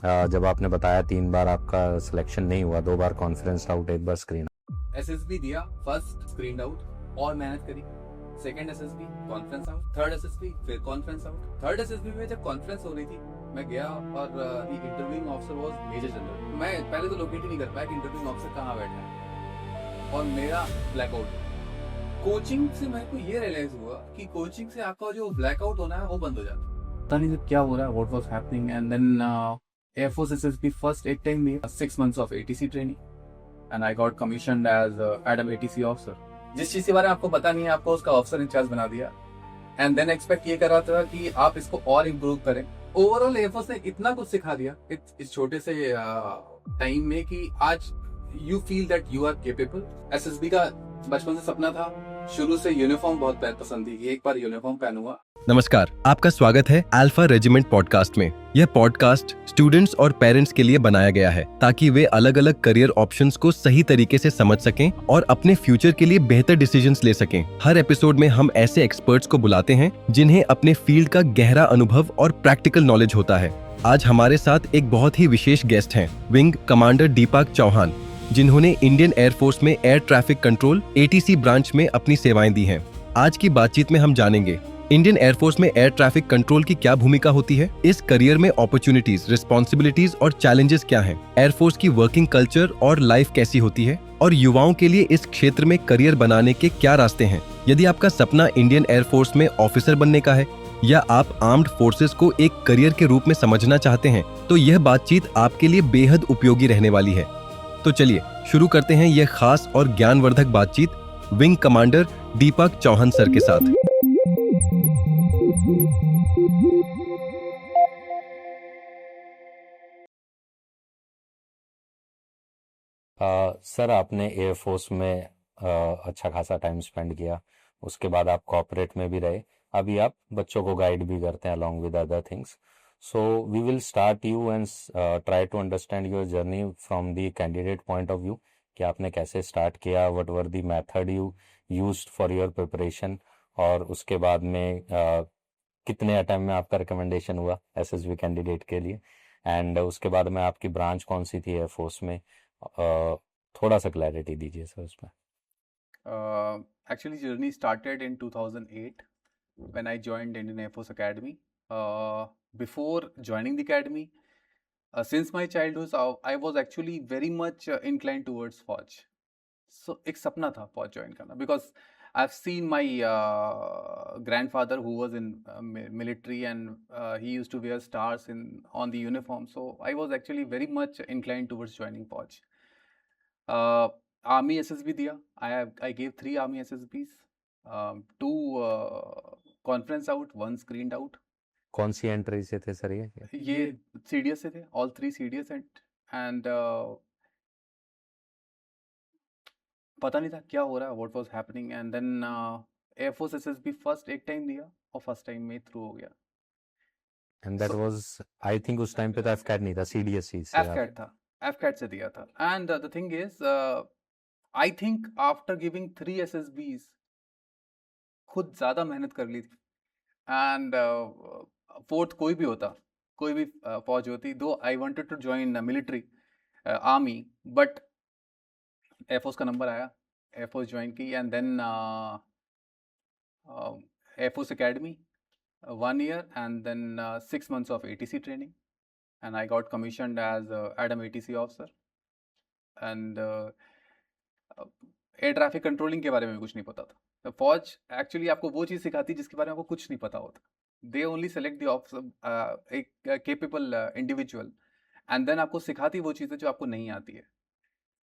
जब आपने बताया 3 बार आपका सिलेक्शन नहीं हुआ, 2 बार कॉन्फ्रेंस आउट, 1 बार स्क्रीन। एसएसबी दिया, फर्स्ट स्क्रीन आउट और मेहनत करी, second SSB conference out, third SSB फिर कॉन्फ्रेंस आउट। थर्ड एसएसबी में जब कॉन्फ्रेंस हो रही थी मैं गया और the interviewing officer was major general. मैं पहले तो लोकेट ही नहीं कर पाया कि इंटरव्यूइंग ऑफिसर कहाँ बैठा है और मेरा ब्लैकआउट। कोचिंग से मेरे को ये रियलाइज हुआ कि कोचिंग से आपका जो ब्लैकआउट होना है वो बंद हो जाता है। पता नहीं क्या हो रहा है, what was happening and then air force SSB first एक टाइम में 6 months of ATC training and I got commissioned as एडम ATC ऑफिसर। जिस चीज के बारे में आपको पता नहीं है आपको उसका ऑफिसर इंचार्ज बना दिया एंड देन एक्सपेक्ट ये कर रहा था कि आप इसको और इम्प्रूव करें। ओवरऑल एयरफोर्स ने इतना कुछ सिखा दिया इस छोटे से टाइम में कि आज you feel that you are capable. SSB का बचपन से सपना था, शुरू से यूनिफॉर्म बहुत पसंद थी, एक बार यूनिफॉर्म पहनूंगा। नमस्कार, आपका स्वागत है अल्फा रेजिमेंट पॉडकास्ट में। यह पॉडकास्ट स्टूडेंट्स और पेरेंट्स के लिए बनाया गया है ताकि वे अलग अलग करियर ऑप्शंस को सही तरीके से समझ सकें और अपने फ्यूचर के लिए बेहतर डिसीजंस ले सकें। हर एपिसोड में हम ऐसे एक्सपर्ट्स को बुलाते हैं जिन्हें अपने फील्ड का गहरा अनुभव और प्रैक्टिकल नॉलेज होता है। आज हमारे साथ एक बहुत ही विशेष गेस्ट हैं, विंग कमांडर दीपक चौहान, जिन्होंने इंडियन एयरफोर्स में air traffic control ATC branch में अपनी सेवाएं दी हैं। आज की बातचीत में हम जानेंगे इंडियन एयरफोर्स में एयर ट्रैफिक कंट्रोल की क्या भूमिका होती है, इस करियर में अपॉर्चुनिटीज, रिस्पॉन्सिबिलिटीज और चैलेंजेस क्या हैं, एयरफोर्स की वर्किंग कल्चर और लाइफ कैसी होती है और युवाओं के लिए इस क्षेत्र में करियर बनाने के क्या रास्ते हैं। यदि आपका सपना इंडियन एयरफोर्स में ऑफिसर बनने का है या आप आर्म्ड फोर्सेस को एक करियर के रूप में समझना चाहते हैं तो यह बातचीत आपके लिए बेहद उपयोगी रहने वाली है। तो चलिए शुरू करते हैं यह खास और ज्ञानवर्धक बातचीत विंग कमांडर दीपक चौहान सर के साथ। सर, आपने एयरफोर्स में अच्छा खासा टाइम स्पेंड किया, उसके बाद आप कॉर्पोरेट में भी रहे, अभी आप बच्चों को गाइड भी करते हैं along with other things. So we will start you and try to understand your journey from the candidate point of view कि आपने कैसे स्टार्ट किया, what were the method you used for your preparation, और उसके बाद में कितने attempt में आपका रिकमेंडेशन हुआ SSB कैंडिडेट के लिए, एंड उसके बाद में आपकी ब्रांच कौन सी थी एयरफोर्स में। थोड़ा सा क्लैरिटी दीजिए सर उसमें। Actually, journey started in 2008 when I joined Indian Air Force Academy. Before joining the academy, since my childhood, I was actually very much inclined towards Fauj. So एक सपना था फौज ज्वाइन करना, because I've seen my grandfather who was in military and he used to wear stars on the uniform. So I was actually very much inclined towards joining Fauj. Army SSB दिया, I gave 3 Army SSBs, 2 conference out, 1 screened out. कौन सी entry से थे sir ये CDS से थे, all 3 CDS and पता नहीं था क्या हो रहा है, what was happening and then air force SSB first एक टाइम दिया और फर्स्ट टाइम में थ्रू हो गया। And that was, I think उस टाइम पे तो FCAT नहीं था, CDSC से FCAT था, FCAT से दिया था। And the thing is, I think after giving 3 SSBs खुद ज्यादा मेहनत कर ली थी एंड फोर्थ कोई भी होता, कोई भी फौज होती, though I wanted to join military army, but air force का नंबर आया, एयरफोर्स ज्वाइन की and then air force academy 1 year and then 6 months of ATC training and I got commissioned as ADAM ATC officer and air traffic controlling के बारे में कुछ नहीं पता था। तो फौज एक्चुअली आपको वो चीज़ सिखाती है जिसके बारे में आपको कुछ नहीं पता होता। They only select the officer, एक केपेबल इंडिविजुअल, एंड देन आपको सिखाती वो चीज़ें जो आपको नहीं आती है।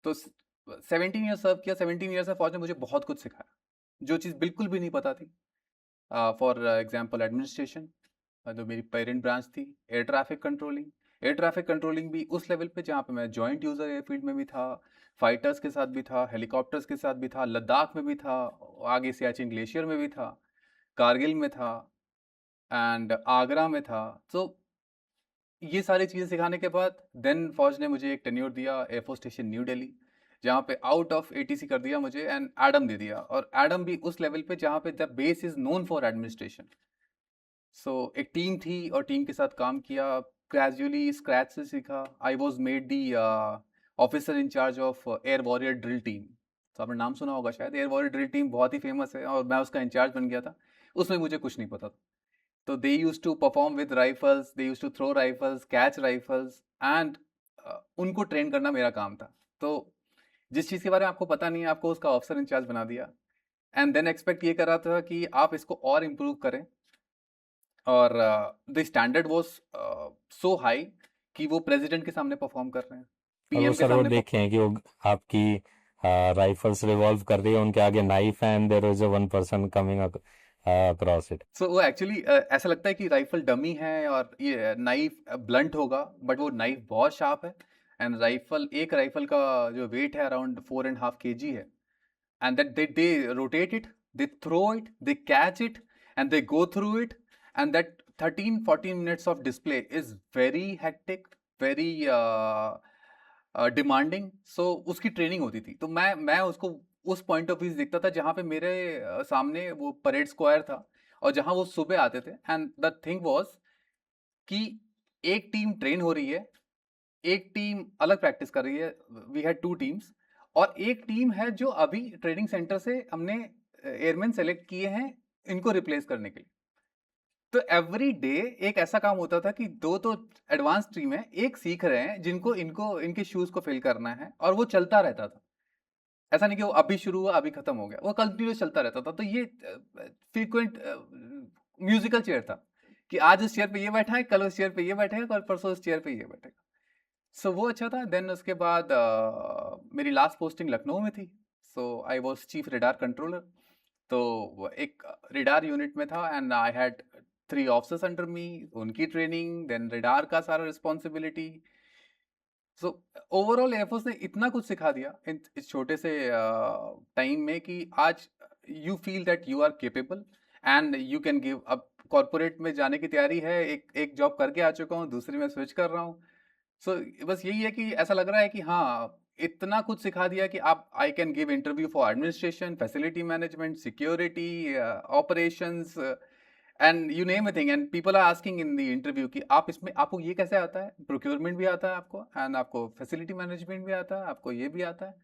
तो 17 ईयर सर्व किया, 17 ईयर्स में फौज ने मुझे बहुत कुछ सिखाया जो चीज़ बिल्कुल भी नहीं पता थी। फॉर एग्जाम्पल एडमिनिस्ट्रेशन, जो मेरी पेरेंट ब्रांच थी, एयर ट्रैफिक कंट्रोलिंग भी उस लेवल पे जहाँ पे मैं जॉइंट यूज़र एयरफील्ड में भी था, फाइटर्स के साथ भी था, हेलीकॉप्टर्स के साथ भी था, लद्दाख में भी था, आगे सियाचिन ग्लेशियर में भी था, कारगिल में था एंड आगरा में था। तो ये सारी चीज़ें सिखाने के बाद देन फौज ने मुझे एक टेन्योर दिया एयरफोर्स स्टेशन न्यू दिल्ली, जहाँ पे आउट ऑफ ATC कर दिया मुझे एंड एडम दे दिया, और एडम भी उस लेवल पे जहाँ पे the base is known for administration. So एक टीम थी और टीम के साथ काम किया, ग्रेजुअली स्क्रैच से सीखा. I was made the officer in charge of air warrior drill team. तो आपने नाम सुना होगा शायद. एयर वॉरियर ड्रिल टीम बहुत ही फेमस है और मैं उसका इंचार्ज बन गया था. उसमें मुझे कुछ नहीं पता था. तो they used to perform with rifles, they used to throw rifles, catch rifles and उनको ट्रेन करना मेरा काम था. तो जिस चीज़ के बारे में आपको पता नहीं है, आपको उसका ऑफिसर इंचार्ज बना दिया. एंड देन एक्सपेक्ट ये कर रहा था कि आप इसको और इम्प्रूव करें. और the standard was so high कि वो प्रेसिडेंट के सामने परफॉर्म कर रहे हैं, और वो पीएम के सर वो सामने देखे हैं कि वो आपकी राइफल्स रिवॉल्व कर रही है, उनके आगे नाइफ है and there is a one person coming across it. So वो एक्चुअली ऐसा लगता है कि राइफल डमी है और ये नाइफ ब्लंट होगा, बट वो नाइफ बहुत शार्प है. एंड एक राइफल का जो वेट है अराउंड 4.5 kg है. And that they rotate it, they throw it, they catch it, and they go through it. And that 13-14 minutes of display is very hectic, very demanding. So उसकी training होती थी. तो मैं उसको उस point of view से देखता था जहाँ पे मेरे सामने वो परेड स्क्वायर था और जहाँ वो सुबह आते थे. एंड द थिंग वाज कि एक टीम ट्रेन हो रही है, एक टीम अलग प्रैक्टिस कर रही है. We had 2 teams. और एक टीम है जो अभी ट्रेनिंग सेंटर से हमने एयरमैन सेलेक्ट किए हैं इनको रिप्लेस करने के लिए. तो एवरी डे एक ऐसा काम होता था कि 2 तो एडवांस टीम है, एक सीख रहे हैं जिनको इनके शूज को फिल करना है, और वो चलता रहता था. ऐसा नहीं कि वो अभी शुरू हुआ अभी खत्म हो गया, वो कंटिन्यूस चलता रहता था. तो ये फ्रीक्वेंट म्यूजिकल चेयर था कि आज इस चेयर पे ये बैठा है, कल उस चेयर पे ये बैठेगा, कल परसों उस चेयर पे ये बैठेगा. सो वो अच्छा था. देन उसके बाद मेरी लास्ट पोस्टिंग लखनऊ में थी. So I was chief radar controller. तो एक रेडार यूनिट में था and I had 3 officers under me, उनकी ट्रेनिंग, देन रेडार का सारा रिस्पॉन्सिबिलिटी. सो ओवरऑल एयरफोर्स ने इतना कुछ सिखा दिया इस छोटे से टाइम में कि आज you feel that you are capable and you can give. अब कॉर्पोरेट में जाने की तैयारी है, एक जॉब करके आ चुका हूँ, दूसरी में स्विच कर रहा हूँ. सो बस यही है कि ऐसा लग रहा है कि हाँ, इतना कुछ सिखा दिया कि आप I can give interview for administration, facility management, security, operations and you name a thing. And people are asking in the interview कि आप इसमें, आपको ये कैसे आता है, प्रोक्योरमेंट भी आता है आपको, एंड आपको फैसिलिटी मैनेजमेंट भी आता है, आपको ये भी आता है.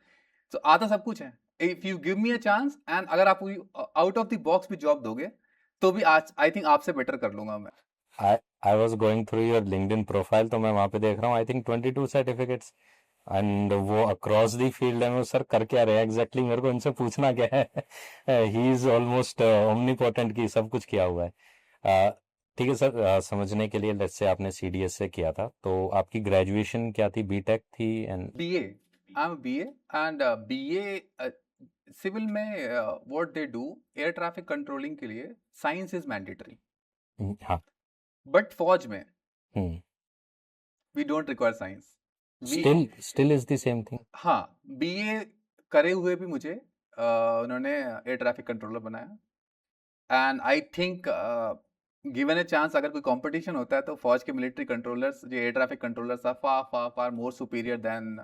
तो आता सब कुछ है. If you give me a chance and अगर आप आउट ऑफ द बॉक्स भी जॉब दोगे तो भी आज आई थिंक आपसे बेटर कर लूंगा मैं. I was going through your LinkedIn profile, तो मैं वहाँ पे देख रहा हूँ आई थिंक 22 सर्टिफिकेट्स एंड वो अक्रॉस दी फील्ड है. वो सर कर क्या रहे हैं एग्जैक्टली, मेरे को इनसे पूछना क्या है. ही इज ऑलमोस्ट ओमनीपोटेंट की सब कुछ किया हुआ है. ठीक है सर, समझने के लिए लेट्स से आपने CDS से किया था, तो आपकी ग्रेजुएशन क्या थी, बीटेक थी and BA. I'm a BA and BA civil में what they do, air traffic controlling के लिए साइंस इज मैंडेटरी. हाँ. बट फौज में we don't require science. Still is the same thing. हाँ, BA करे हुए भी मुझे उन्होंने एयर ट्रैफिक कंट्रोलर बनाया. And I think given a chance अगर कोई कंपटीशन होता है तो फौज के मिलिट्री कंट्रोलर्स जो air traffic controllers are far far far more superior then.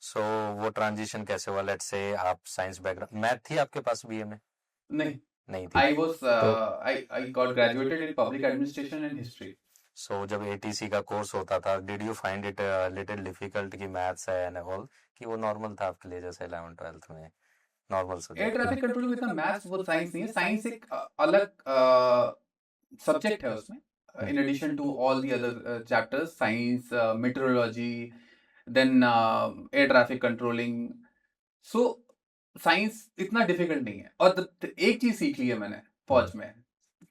सो वो ट्रांजिशन कैसे हुआ? लेट्स से आप साइंस बैकग्राउंड, मैथ थी आपके पास BA में? नहीं थी. I was I got graduated in public administration and history. सो जब ATC का कोर्स होता था, did you find it little difficult कि मैथ्स है एंड ऑल, कि वो नॉर्मल था आपके लिए जैसे 11th 12th में normal air subject? Traffic control में इतना मैथ्स वो साइंस नहीं है. साइंस एक अलग सब्जेक्ट है उसमें. In addition to all the other chapters, science, meteorology, then air traffic controlling. So science इतना डिफिकल्ट नहीं है. और एक चीज सीख ली है मैंने फौज में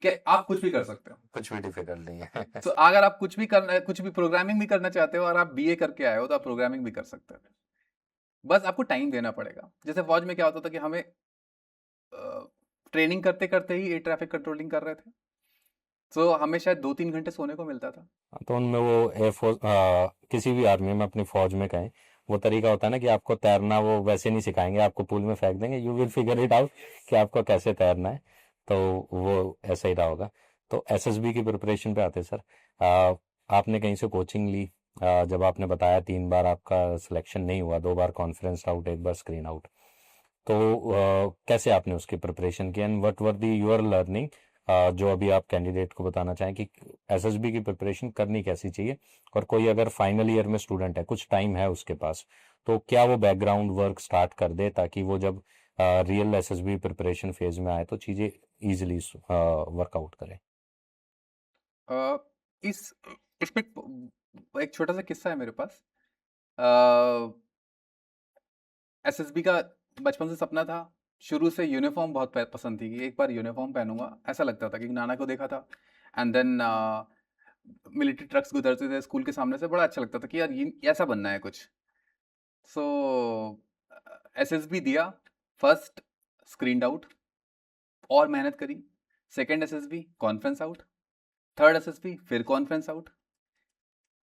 कि आप कुछ भी कर सकते हो, कुछ भी डिफिकल्ट नहीं है. तो अगर आप कुछ भी प्रोग्रामिंग भी करना चाहते हो और आप BA करके आए हो तो आप प्रोग्रामिंग भी कर सकते हो. बस आपको टाइम देना पड़ेगा. जैसे फौज में क्या होता था कि हमें ट्रेनिंग करते करते ही एयर ट्रैफिक कंट्रोलिंग कर रहे थे, तो हमें शायद 2-3 घंटे सोने को मिलता था. तो उनमें वो एयरफोर्स किसी भी आर्मी में अपनी फौज में कहें, वो तरीका होता है ना कि आपको तैरना वो वैसे नहीं सिखाएंगे, आपको पूल में फेंक देंगे, you will figure it out कि आपको कैसे तैरना है. तो वो ऐसा ही रहा होगा. तो SSB की प्रिपरेशन पे आते सर, आपने कहीं से कोचिंग ली? जब आपने बताया 3 बार आपका सिलेक्शन नहीं हुआ, 2 बार कॉन्फ्रेंस आउट, 1 बार स्क्रीन आउट, तो कैसे आपने उसकी प्रिपरेशन की and what were the your learning जो अभी आप कैंडिडेट को बताना चाहें कि एसएसबी की प्रिपरेशन करनी कैसी चाहिए, और कोई अगर फाइनल ईयर में स्टूडेंट है, कुछ टाइम है उसके पास, तो क्या वो बैकग्राउंड वर्क स्टार्ट कर दे ताकि वो जब रियल एसएसबी प्रिपरेशन फेज में आए तो चीज़ें इजीली वर्कआउट करें। अ, इस इसमें एक छोटा सा किस्सा है मेरे पास। एसएसबी का बचपन से सपना था। शुरू से यूनिफॉर्म बहुत पसंद थी कि एक बार यूनिफॉर्म पहनूंगा, ऐसा लगता था कि नाना को देखा था। एंड देन मिलिट्री ट्रक्स गुजरते थे स्कूल के सामने से, बड़ा अच्छा लगता था कि यार ये ऐसा बनना है कुछ। सो एसएसबी दिया, फर्स्ट स्क्रीनड आउट, और मेहनत करी। Second SSB conference out, third SSB फिर कॉन्फ्रेंस आउट।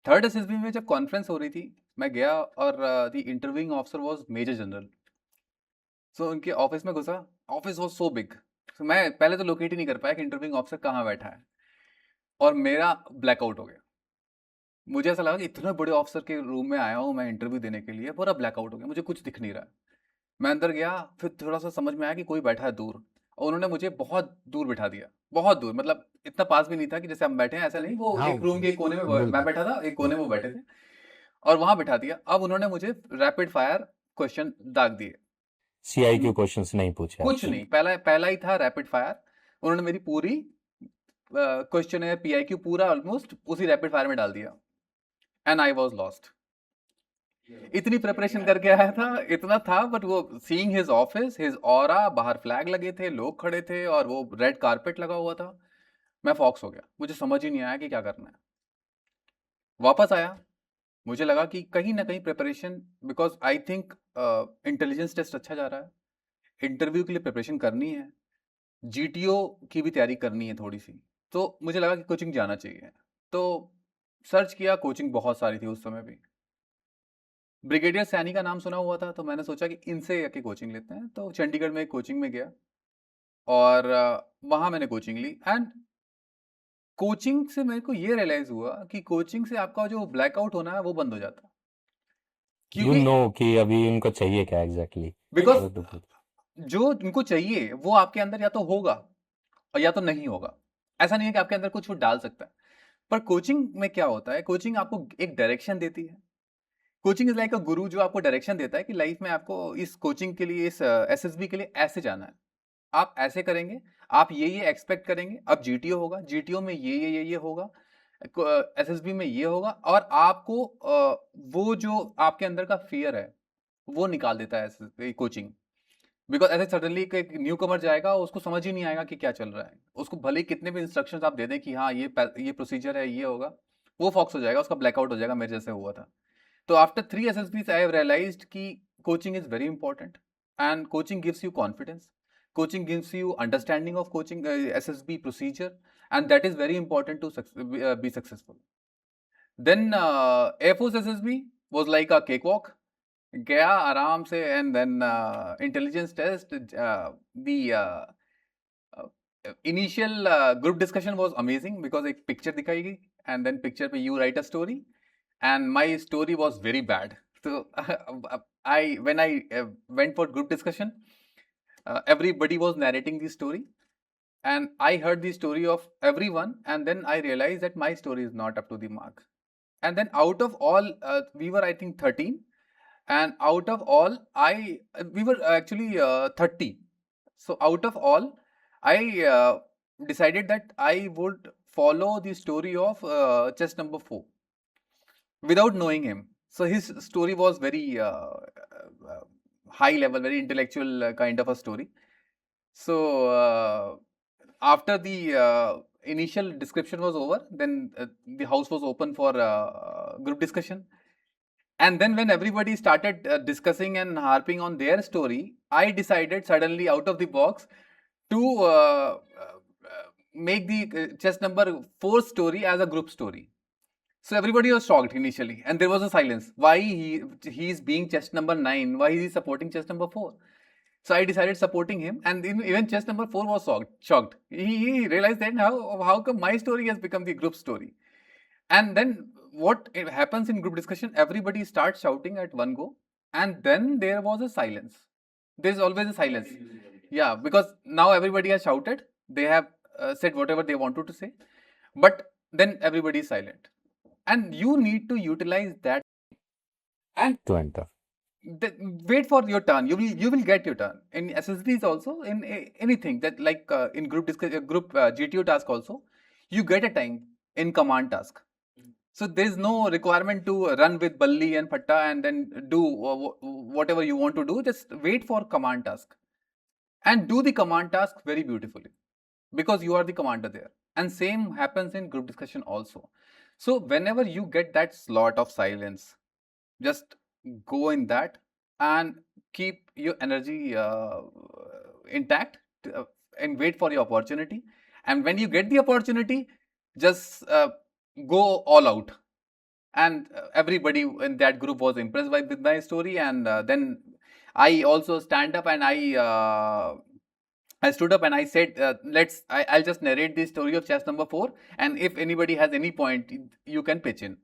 थर्ड एसएसबी में जब कॉन्फ्रेंस हो रही थी, मैं गया और the interviewing officer was major general. So उनके ऑफिस में घुसा, ऑफिस वाज सो बिग। मैं पहले तो लोकेट ही नहीं कर पाया कि इंटरव्यूइंग ऑफिसर कहाँ बैठा है, और मेरा ब्लैकआउट हो गया। मुझे ऐसा लगा कि इतने बड़े ऑफिसर के रूम में आया हूँ मैं इंटरव्यू देने के लिए, पूरा ब्लैकआउट हो गया, मुझे कुछ दिख नहीं रहा। मैं अंदर गया, फिर थोड़ा सा समझ में आया कि कोई बैठा है दूर, और उन्होंने मुझे बहुत दूर बिठा दिया, बहुत दूर, मतलब इतना पास भी नहीं था कि जैसे हम बैठे हैं ऐसा नहीं, वो हाँ, एक रूम के एक कोने में बिल्कुल। मैं बैठा था, एक कोने में वो बैठे थे, और वहां बिठा दिया। अब उन्होंने मुझे रैपिड फायर क्वेश्चन दाग दिए। सीआईक्यू क्वेश्चंस नहीं पूछे कुछ आपसे? नहीं, पहला पहला ही था रैपिड फायर। उन्होंने मेरी पूरी क्वेश्चन है पीआईक्यू पूरा ऑलमोस्ट उसी रैपिड फायर में डाल दिया, एंड आई वाज लॉस्ट। इतनी प्रिपरेशन करके आया था, इतना था, बट वो seeing his office, his aura, बाहर फ्लैग लगे थे, लोग खड़े थे, और वो रेड कारपेट लगा हुआ था, मैं फॉक्स हो गया, मुझे समझ ही नहीं आया कि क्या करना है। वापस आया, मुझे लगा कि कहीं ना कहीं preparation, because I think intelligence test अच्छा जा रहा है, इंटरव्यू के लिए प्रिपरेशन करनी है, जीटीओ की भी तैयारी करनी है थोड़ी सी, तो मुझे लगा कि कोचिंग जाना चाहिए। तो सर्च किया, कोचिंग बहुत सारी थी उस समय भी। ब्रिगेडियर सैनी का नाम सुना हुआ था, तो मैंने सोचा कि इनसे आके कोचिंग लेते हैं, तो चंडीगढ़ में एक कोचिंग में गया, और वहाँ मैंने कोचिंग ली। एंड कोचिंग से मेरे को ये रियलाइज हुआ कि कोचिंग से आपका जो ब्लैकआउट होना है वो बंद हो जाता है, यू क्योंकि नो कि अभी इनको चाहिए क्या एग्जैक्टली? बिकॉज जो इनको चाहिए वो आपके अंदर या तो होगा और या तो नहीं होगा। ऐसा नहीं है कि आपके अंदर कुछ वो डाल सकता है। पर कोचिंग में क्या होता है, कोचिंग आपको एक डायरेक्शन देती है। कोचिंग इज लाइक अ गुरु जो आपको डायरेक्शन देता है कि लाइफ में आपको इस कोचिंग के लिए, इस एसएसबी के लिए ऐसे जाना है, आप ऐसे करेंगे, आप ये एक्सपेक्ट करेंगे, अब जीटीओ होगा, जीटीओ में ये होगा, एसएसबी में ये होगा, और आपको वो जो आपके अंदर का फियर है वो निकाल देता है कोचिंग। बिकॉज ऐसे सडनली एक न्यू कमर जाएगा, उसको समझ ही नहीं आएगा कि क्या चल रहा है, उसको भले ही कितने भी इंस्ट्रक्शंस आप दे दें कि हाँ ये प्रोसीजर है, ये होगा, वो फॉक्स हो जाएगा, उसका ब्लैकआउट हो जाएगा, मेरे जैसे हुआ था। तो after 3 SSBs I have realised कि coaching is very important, and coaching gives you confidence, coaching gives you understanding of coaching SSB procedure, and that is very important to be successful. Then Air Force SSB was like a cakewalk. गया आराम से, and then intelligence test, the initial group discussion was amazing because एक picture दिखाई गई, and then picture पे you write a story, and my story was very bad. So when I went for group discussion, everybody was narrating the story, and I heard the story of everyone, and then I realized that my story is not up to the mark. And then out of all, we were I think 13, and out of all we were actually 30. So out of all, I decided that I would follow the story of chest number 4 without knowing him. So his story was very high level, very intellectual kind of a story. So after the initial description was over, then the house was open for group discussion. And then when everybody started discussing and harping on their story, I decided suddenly out of the box to make the chest number 4 story as a group story. So everybody was shocked initially, and there was a silence. Why he is being chest number 9? Why is he supporting chest number 4? So I decided supporting him, and even chest number 4 was shocked. He realized then how come my story has become the group story. And then what happens in group discussion, everybody starts shouting at one go, and then there was a silence. There is always a silence. Yeah, because now everybody has shouted. They have said whatever they wanted to say, but then everybody is silent, and you need to utilize that and To enter. wait for your turn. You will get your turn in SSBs also, in anything that, like in group GTO task also, you get a time in command task. So there's no requirement to run with Balli and Fatta and then do whatever you want to do. Just wait for command task and do the command task very beautifully, because you are the commander there. And same happens in group discussion also. So whenever you get that slot of silence, just go in that and keep your energy intact, and wait for your opportunity. And when you get the opportunity, just go all out. And everybody in that group was impressed with my story. And then I also stand up and I stood up and I said, I'll just narrate the story of chess number 4, and if anybody has any point, you can pitch in.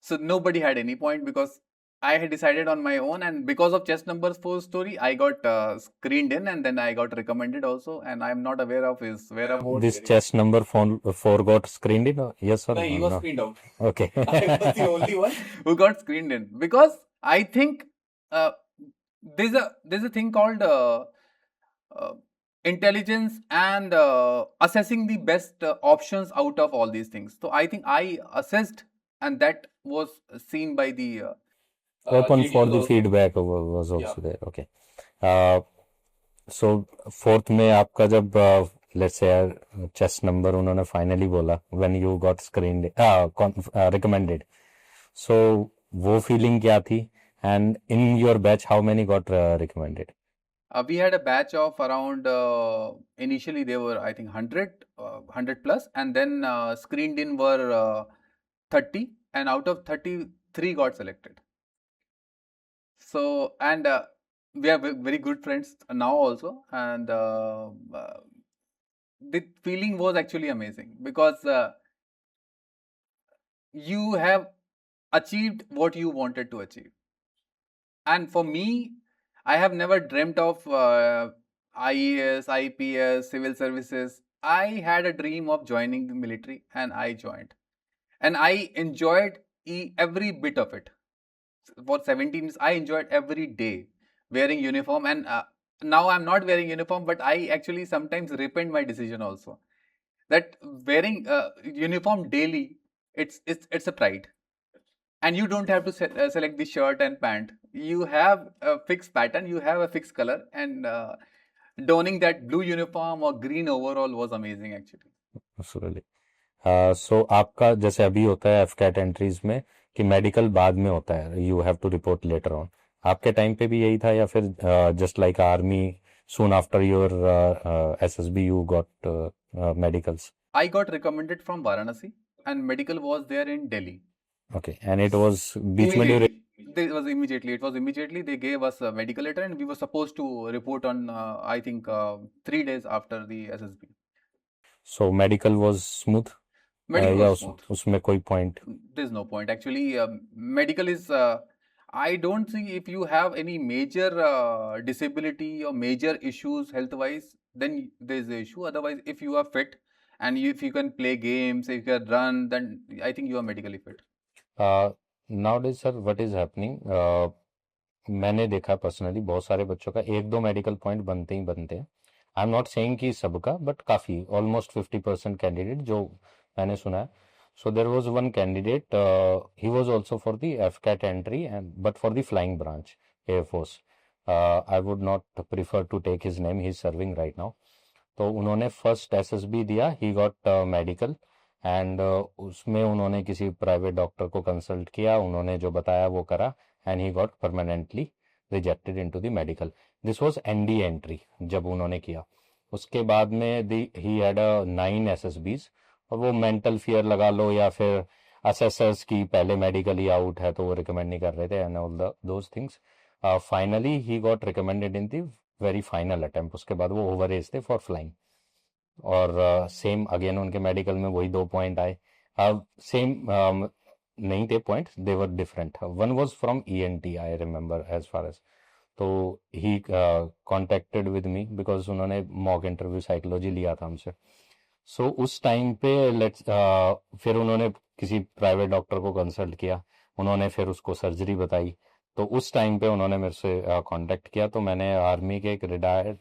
So nobody had any point, because I had decided on my own, and because of chess number 4 story, I got screened in, and then I got recommended also, and I'm not aware of his whereabouts. This chess number 4 got screened in, yes or No, he no? was No. screened out. Okay. I was the only one who got screened in, because I think there's a thing called intelligence and assessing the best options out of all these things. So I think I assessed, and that was seen by the Open for GTOs the also. feedback was also there. Okay. So fourth में आपका जब let's say chess number उन्होंने finally बोला when you got screened recommended, so वो feeling क्या थी? And in your batch how many got recommended? We had a batch of around initially they were, I think, 100 plus, and then screened in were 30, and out of 30, 3 got selected. So, and we are very good friends now also, and the feeling was actually amazing, because you have achieved what you wanted to achieve. And for me, I have never dreamt of IAS, IPS, civil services. I had a dream of joining the military, and I joined. And I enjoyed every bit of it. For 17 years, I enjoyed every day wearing uniform. And now I'm not wearing uniform, but I actually sometimes repent my decision also. That wearing uniform daily, it's a pride. And you don't have to select the shirt and pant. You have a fixed pattern, you have a fixed color, and donning that blue uniform or green overall was amazing actually. Absolutely. So आपका जैसे अभी होता है AFCAT entries में कि medical बाद में होता है, you have to report later on. आपके टाइम पे भी यही था या फिर just like army soon after your SSB you got medicals? I got recommended from Varanasi, and medical was there in Delhi. Okay, and it was बीच में It was immediately. They gave us a medical letter, and we were supposed to report on, I think, 3 days after the SSB. So medical was smooth? Medical या was smooth. उसमें कोई point? There's no point. Actually, medical is, I don't think if you have any major disability or major issues health-wise, then there's the issue. Otherwise, if you are fit and if you can play games, if you can run, then I think you are medically fit. Nowadays sir, what is happening? मैंने देखा personally बहुत सारे बच्चों का 1-2 medical point बनते ही बनते हैं. आई am not saying कि सबका, बट काफ़ी ऑलमोस्ट 50% कैंडिडेट जो मैंने सुना है. So there was one candidate, he was also for the FCAT entry, but for the flying branch, Air Force. I would not prefer to take his name, he is serving right now. तो उन्होंने first SSB दिया, he got medical, and उसमें उन्होंने किसी private doctor को consult किया, उन्होंने जो बताया वो करा, and he got permanently rejected into the medical. This was ND entry जब उन्होंने किया. उसके बाद में he had 9 SSBs, और वो मेंटल फियर लगा लो या फिर असेसर्स की पहले मेडिकली आउट है तो वो रिकमेंड नहीं कर रहे थे, and all those things. Finally he got recommended in the very final attempt. उसके बाद वो ओवर एज थे फॉर फ्लाइंग, और सेम अगेन उनके मेडिकल में वही 2 पॉइंट आए. सेम नहीं थे point, they were different. One was from ENT I remember as far as. तो he contacted with me because उन्होंने मॉक इंटरव्यू साइकोलॉजी लिया था हमसे. सो उस टाइम पे फिर उन्होंने किसी प्राइवेट डॉक्टर को कंसल्ट किया, उन्होंने फिर उसको सर्जरी बताई। तो उस टाइम पे उन्होंने मेरे से कांटेक्ट किया, तो मैंने आर्मी के एक रिटायर्ड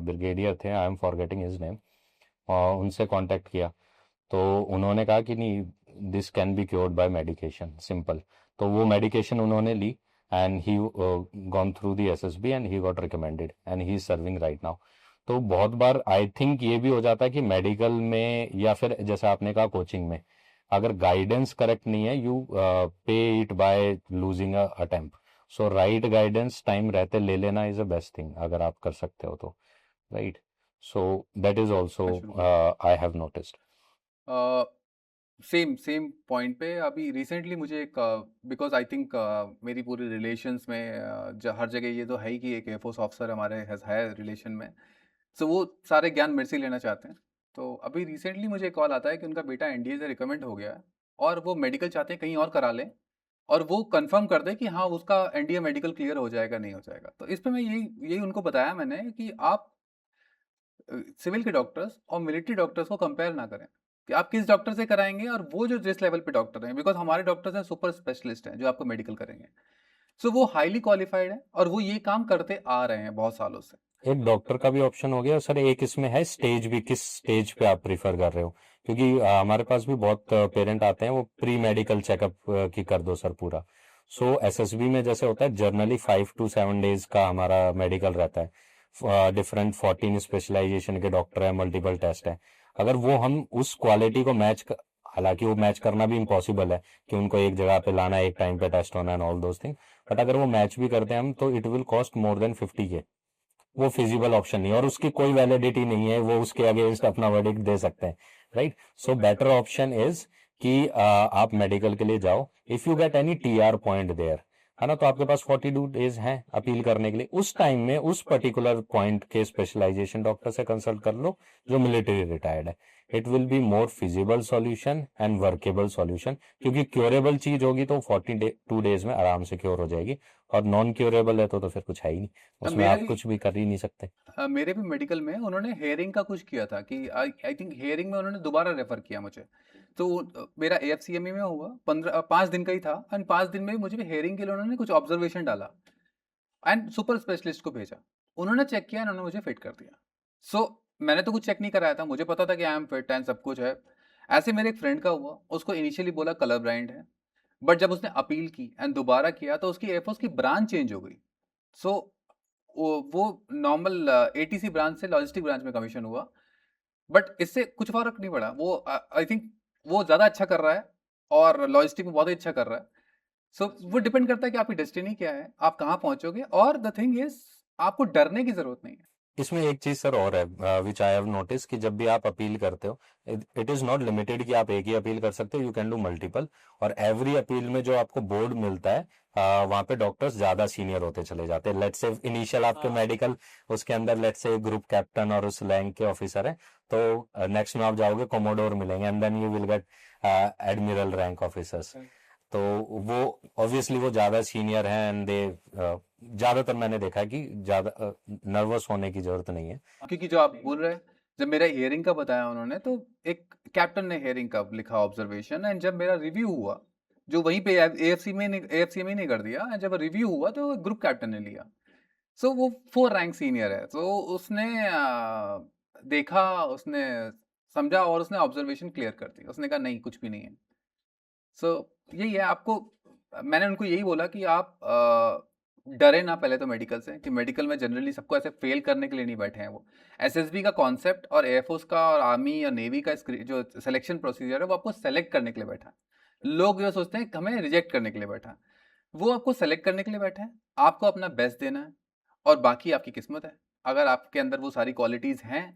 ब्रिगेडियर थे, I am forgetting his name, उनसे कांटेक्ट किया। तो उन्होंने कहा कि नहीं, this can be cured by medication, simple. तो वो मेडिकेशन उन्होंने ली and he gone through the SSB and he got recommended and he is serving right now. तो बहुत बार आई थिंक ये भी हो जाता है कि मेडिकल में या फिर जैसे आपने कहा कोचिंग में, अगर गाइडेंस करेक्ट नहीं है, यू पे it by losing a attempt. So right guidance time रहते ले लेना इज अ बेस्ट थिंग, अगर आप कर सकते हो तो, right. So that is also I have noticed. Same same point पे अभी रिसेंटली मुझे एक, बिकॉज आई थिंक मेरी पूरी रिलेशंस में हर जगह ये तो है ही कि एक एयरफोर्स ऑफिसर हमारे है रिलेशन में, सो वो सारे ज्ञान मेरे से ही लेना चाहते हैं। तो अभी रिसेंटली मुझे कॉल आता है कि उनका बेटा एनडीए से रिकमेंड हो गया है और वो मेडिकल चाहते हैं कहीं और करा लें, और वो कंफर्म कर दे कि हाँ उसका एनडीए मेडिकल क्लियर हो जाएगा नहीं हो जाएगा। तो इस पर मैं यही यही उनको बताया मैंने कि आप सिविल के डॉक्टर्स और मिलिट्री डॉक्टर्स को कंपेयर ना करें कि आप किस डॉक्टर से कराएंगे और वो जो जिस लेवल पे डॉक्टर हैं, बिकॉज हमारे डॉक्टर्स हैं सुपर स्पेशलिस्ट हैं जो आपको मेडिकल करेंगे। सो वो हाईली क्वालिफाइड है और वो ये काम करते आ रहे हैं बहुत सालों से। एक डॉक्टर का भी ऑप्शन हो गया सर, एक इसमें है स्टेज भी, किस स्टेज पे आप प्रीफर कर रहे हो, क्योंकि हमारे पास भी बहुत पेरेंट आते हैं, वो प्री मेडिकल चेकअप की कर दो सर पूरा। सो एसएसबी में जैसे होता है जर्नली 5 to 7 डेज का हमारा मेडिकल रहता है, डिफरेंट 14 स्पेशलाइजेशन के डॉक्टर है, मल्टीपल टेस्ट है। अगर वो हम उस क्वालिटी को हालांकि वो मैच करना भी इम्पॉसिबल है कि उनको एक जगह पे लाना, एक टाइम पे टेस्ट होना and all those thing, but अगर वो मैच भी करते हैं हम, तो it will cost more than 50K। वो फिजिबल ऑप्शन नहीं है और उसकी कोई वैलिडिटी नहीं है, वो उसके अगेंस्ट अपना वर्डिक्ट दे सकते हैं, right. So better option is कि आप मेडिकल के लिए जाओ, if you get any TR point there, है ना, तो आपके पास 42 डेज हैं अपील करने के लिए। उस टाइम में उस पर्टिकुलर पॉइंट के स्पेशलाइजेशन डॉक्टर से कंसल्ट कर लो जो मिलिट्री रिटायर्ड है। It will be more feasible solution and workable solution, क्योंकि क्योरेबल चीज होगी तो 42 डेज में आराम से क्योर हो जाएगी, और नॉन क्योरेबल है तो फिर कुछ है ही नहीं, उसमें मेरा आप भी कुछ भी कर ही नहीं सकते। मेरे भी मेडिकल में उन्होंने हेयरिंग का कुछ किया था कि आई थिंक हेयरिंग में उन्होंने दोबारा रेफर किया मुझे। तो मेरा एएफसीएमई में हुआ 5 दिन का ही था एंड 5 दिन में मुझे हेयरिंग के लिए उन्होंने कुछ ऑब्जर्वेशन डाला एंड सुपर स्पेशलिस्ट को भेजा। उन्होंने चेक किया, उन्होंने मुझे फिट कर दिया। सो मैंने तो कुछ चेक नहीं कराया था, मुझे पता था कि आई एम फिट एंड सब कुछ है। ऐसे मेरे एक फ्रेंड का हुआ, उसको इनिशियली बोला कलर ब्लाइंड है, बट जब उसने अपील की एंड दोबारा किया तो उसकी एयरफोर्स की ब्रांच चेंज हो गई। सो वो नॉर्मल एटीसी ब्रांच से लॉजिस्टिक ब्रांच में कमीशन हुआ, बट इससे कुछ फर्क नहीं पड़ा। वो आई थिंक वो ज़्यादा अच्छा कर रहा है और लॉजिस्टिक में बहुत ही अच्छा कर रहा है। सो वो डिपेंड करता है कि आपकी डेस्टिनी क्या है, आप कहाँ पहुंचोगे, और द थिंग इज आपको डरने की जरूरत नहीं है। इसमें एक चीज सर और है विच आई हैव नोटिस, कि जब भी आप अपील करते हो, इट इज नॉट लिमिटेड कि आप एक ही अपील कर सकते हो, यू कैन डू मल्टीपल। और एवरी अपील में जो आपको बोर्ड मिलता है, वहां पे डॉक्टर्स ज्यादा सीनियर होते चले जाते हैं। लेट्स से इनिशियल आपके मेडिकल, उसके अंदर लेट्स से ग्रुप कैप्टन और उस रैंक के ऑफिसर है, तो नेक्स्ट में आप जाओगे कोमोडोर मिलेंगे and then you will get admiral rank officers. तो वो ऑब्वियसली वो ज्यादा सीनियर हैं एंड दे, ज्यादातर मैंने देखा है कि ज्यादा नर्वस होने की जरूरत नहीं है। क्योंकि जो आप बोल रहे हैं, जब मेरा हेयरिंग का बताया उन्होंने, तो एक कैप्टन ने हेयरिंग का लिखा ऑब्जर्वेशन, एंड जब मेरा रिव्यू हुआ, जो वहीं पे एएफसी में एएफसी में नहीं कर दिया, and जब रिव्यू हुआ तो ग्रुप कैप्टन ने लिया। सो वो 4 रैंक सीनियर है, तो उसने देखा, उसने समझा और उसने ऑब्जर्वेशन क्लियर कर दी, उसने कहा नहीं कुछ भी नहीं है। सो यही है, आपको मैंने उनको यही बोला कि आप डरे ना पहले तो मेडिकल से, कि मेडिकल में जनरली सबको ऐसे फेल करने के लिए नहीं बैठे हैं। वो एसएसबी का कॉन्सेप्ट और एयरफोर्स का और आर्मी या नेवी का जो सिलेक्शन प्रोसीजर है, वो आपको सेलेक्ट करने के लिए बैठा है। लोग जो सोचते हैं कि हमें रिजेक्ट करने के लिए बैठा है, वो आपको सेलेक्ट करने के लिए बैठा है। आपको अपना बेस्ट देना है और बाकी आपकी किस्मत है। अगर आपके अंदर वो सारी क्वालिटीज़ हैं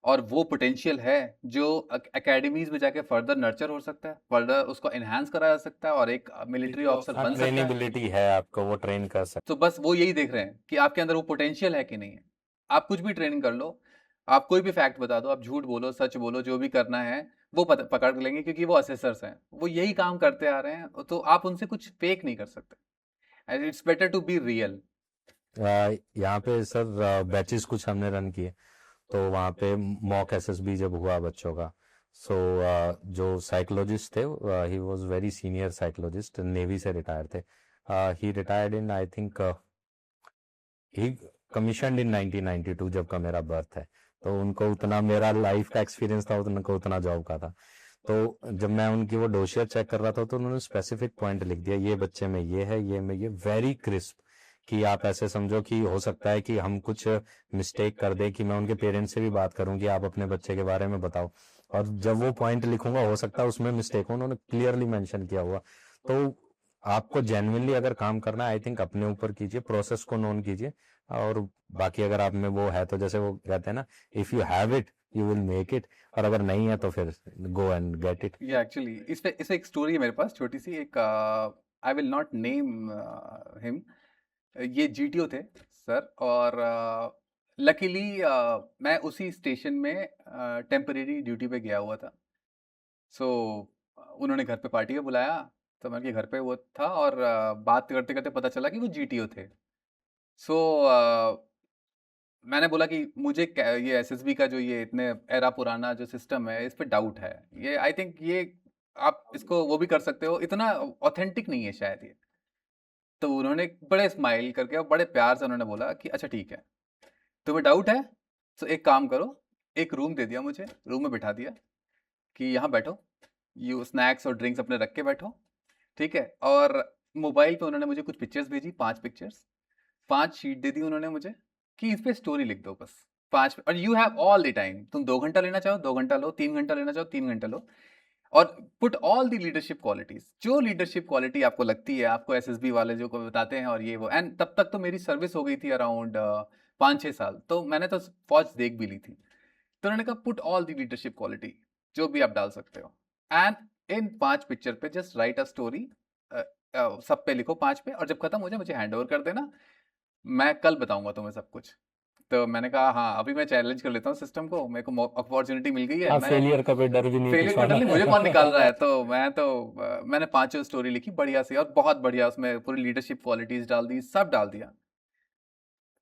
और वो पोटेंशियल है जो एकेडमीज में जाके फर्दर नर्चर हो सकता है, फर्दर उसको एनहांस करा जा सकता है और एक मिलिट्री ऑफिसर बन सकता है, ट्रेनेबिलिटी है आपको, वो ट्रेन कर सकते। तो बस वो यही देख रहे हैं कि आपके अंदर वो पोटेंशियल है कि नहीं है। आप कुछ भी ट्रेनिंग कर लो, आप कोई भी फैक्ट बता दो, आप झूठ बोलो, सच बोलो, जो भी करना है वो पकड़ लेंगे, क्योंकि वो असेसर्स हैं, वो यही काम करते आ रहे हैं, तो आप उनसे कुछ फेक नहीं कर सकते। It's better to be real. यहाँ पे सर बैचेस कुछ हमने रन किए, तो वहाँ पे मॉक एसएसबी जब हुआ बच्चों का, सो जो साइकोलॉजिस्ट थे, he was very senior psychologist, navy से रिटायर थे. He retired in, I think, he commissioned in 1992, जब का मेरा बर्थ है. तो उनको उतना मेरा लाइफ का एक्सपीरियंस था, उनको उतना जॉब का था. तो जब मैं उनकी वो डोशियर चेक कर रहा था तो उन्होंने स्पेसिफिक पॉइंट लिख दिया, ये बच्चे में ये है, ये में ये, वेरी क्रिस्प. कि आप ऐसे समझो कि हो सकता है कि हम कुछ मिस्टेक कर दे, कि मैं उनके पेरेंट्स से भी बात करूं कि आप अपने बच्चे के बारे में बताओ, और जब वो पॉइंट लिखूंगा हो सकता है उसमें मिस्टेक हो. उन्होंने क्लियरली मेंशन किया हुआ. तो आपको जेन्युइनली अगर काम करना है, आई थिंक अपने ऊपर कीजिए, प्रोसेस को नोन कीजिए, और बाकी अगर आप में वो है तो जैसे वो कहते हैं ना, if you have it you will make it, और अगर नहीं है तो फिर गो एंड गेट इट. ये एक्चुअली इस पे एक स्टोरी है मेरे पास छोटी सी. एक I will not name him. ये जीटीओ थे सर, और लकीली मैं उसी स्टेशन में टेम्परेरी ड्यूटी पे गया हुआ था. सो उन्होंने घर पे पार्टी में बुलाया, तो मैं उनके घर पे वो था, और बात करते करते पता चला कि वो जीटीओ थे. सो मैंने बोला कि मुझे ये एसएसबी का जो ये इतने एरा पुराना जो सिस्टम है, इस पे डाउट है. ये आई थिंक ये आप इसको वो भी कर सकते हो, इतना ऑथेंटिक नहीं है शायद ये. तो उन्होंने बड़े स्माइल करके और बड़े प्यार से उन्होंने बोला कि अच्छा ठीक है, तुम्हें डाउट है तो एक काम करो. एक रूम दे दिया मुझे, रूम में बिठा दिया कि यहाँ बैठो, यू स्नैक्स और ड्रिंक्स अपने रख के बैठो, ठीक है. और मोबाइल पे उन्होंने मुझे कुछ पिक्चर्स भेजी, 5 पिक्चर्स, 5 शीट दे दी उन्होंने मुझे कि इस पे स्टोरी लिख दो बस. 5, और you have all the time. तुम 2 घंटा लेना चाहो 2 घंटा लो, 3 घंटा लेना चाहो 3 घंटा लो. और put all the leadership qualities, जो लीडरशिप क्वालिटी आपको लगती है, आपको एसएसबी वाले जो को बताते हैं, और ये वो. एंड तब तक तो मेरी सर्विस हो गई थी अराउंड 5-6 साल, तो मैंने तो फौज देख भी ली थी. तो उन्होंने कहा put all the leadership quality, जो भी आप डाल सकते हो, एंड इन 5 पिक्चर पे जस्ट राइट अ स्टोरी. सब पे लिखो 5 पे, और जब खत्म हो जाए मुझे हैंड ओवर कर देना, मैं कल बताऊंगा तुम्हें सब कुछ. तो मैंने कहा हाँ, अभी मैं चैलेंज कर लेता हूँ सिस्टम को, मेरे को अपॉर्चुनिटी मिल गई है. हाँ, मैं फेलियर का कोई डर भी नहीं फेलियर कुछ का डर वाला. नहीं, मुझे कौन निकाल रहा है. तो मैंने 5 स्टोरी लिखी बढ़िया सी, और बहुत बढ़िया उसमें पूरी लीडरशिप क्वालिटीज डाल दी, सब डाल दिया.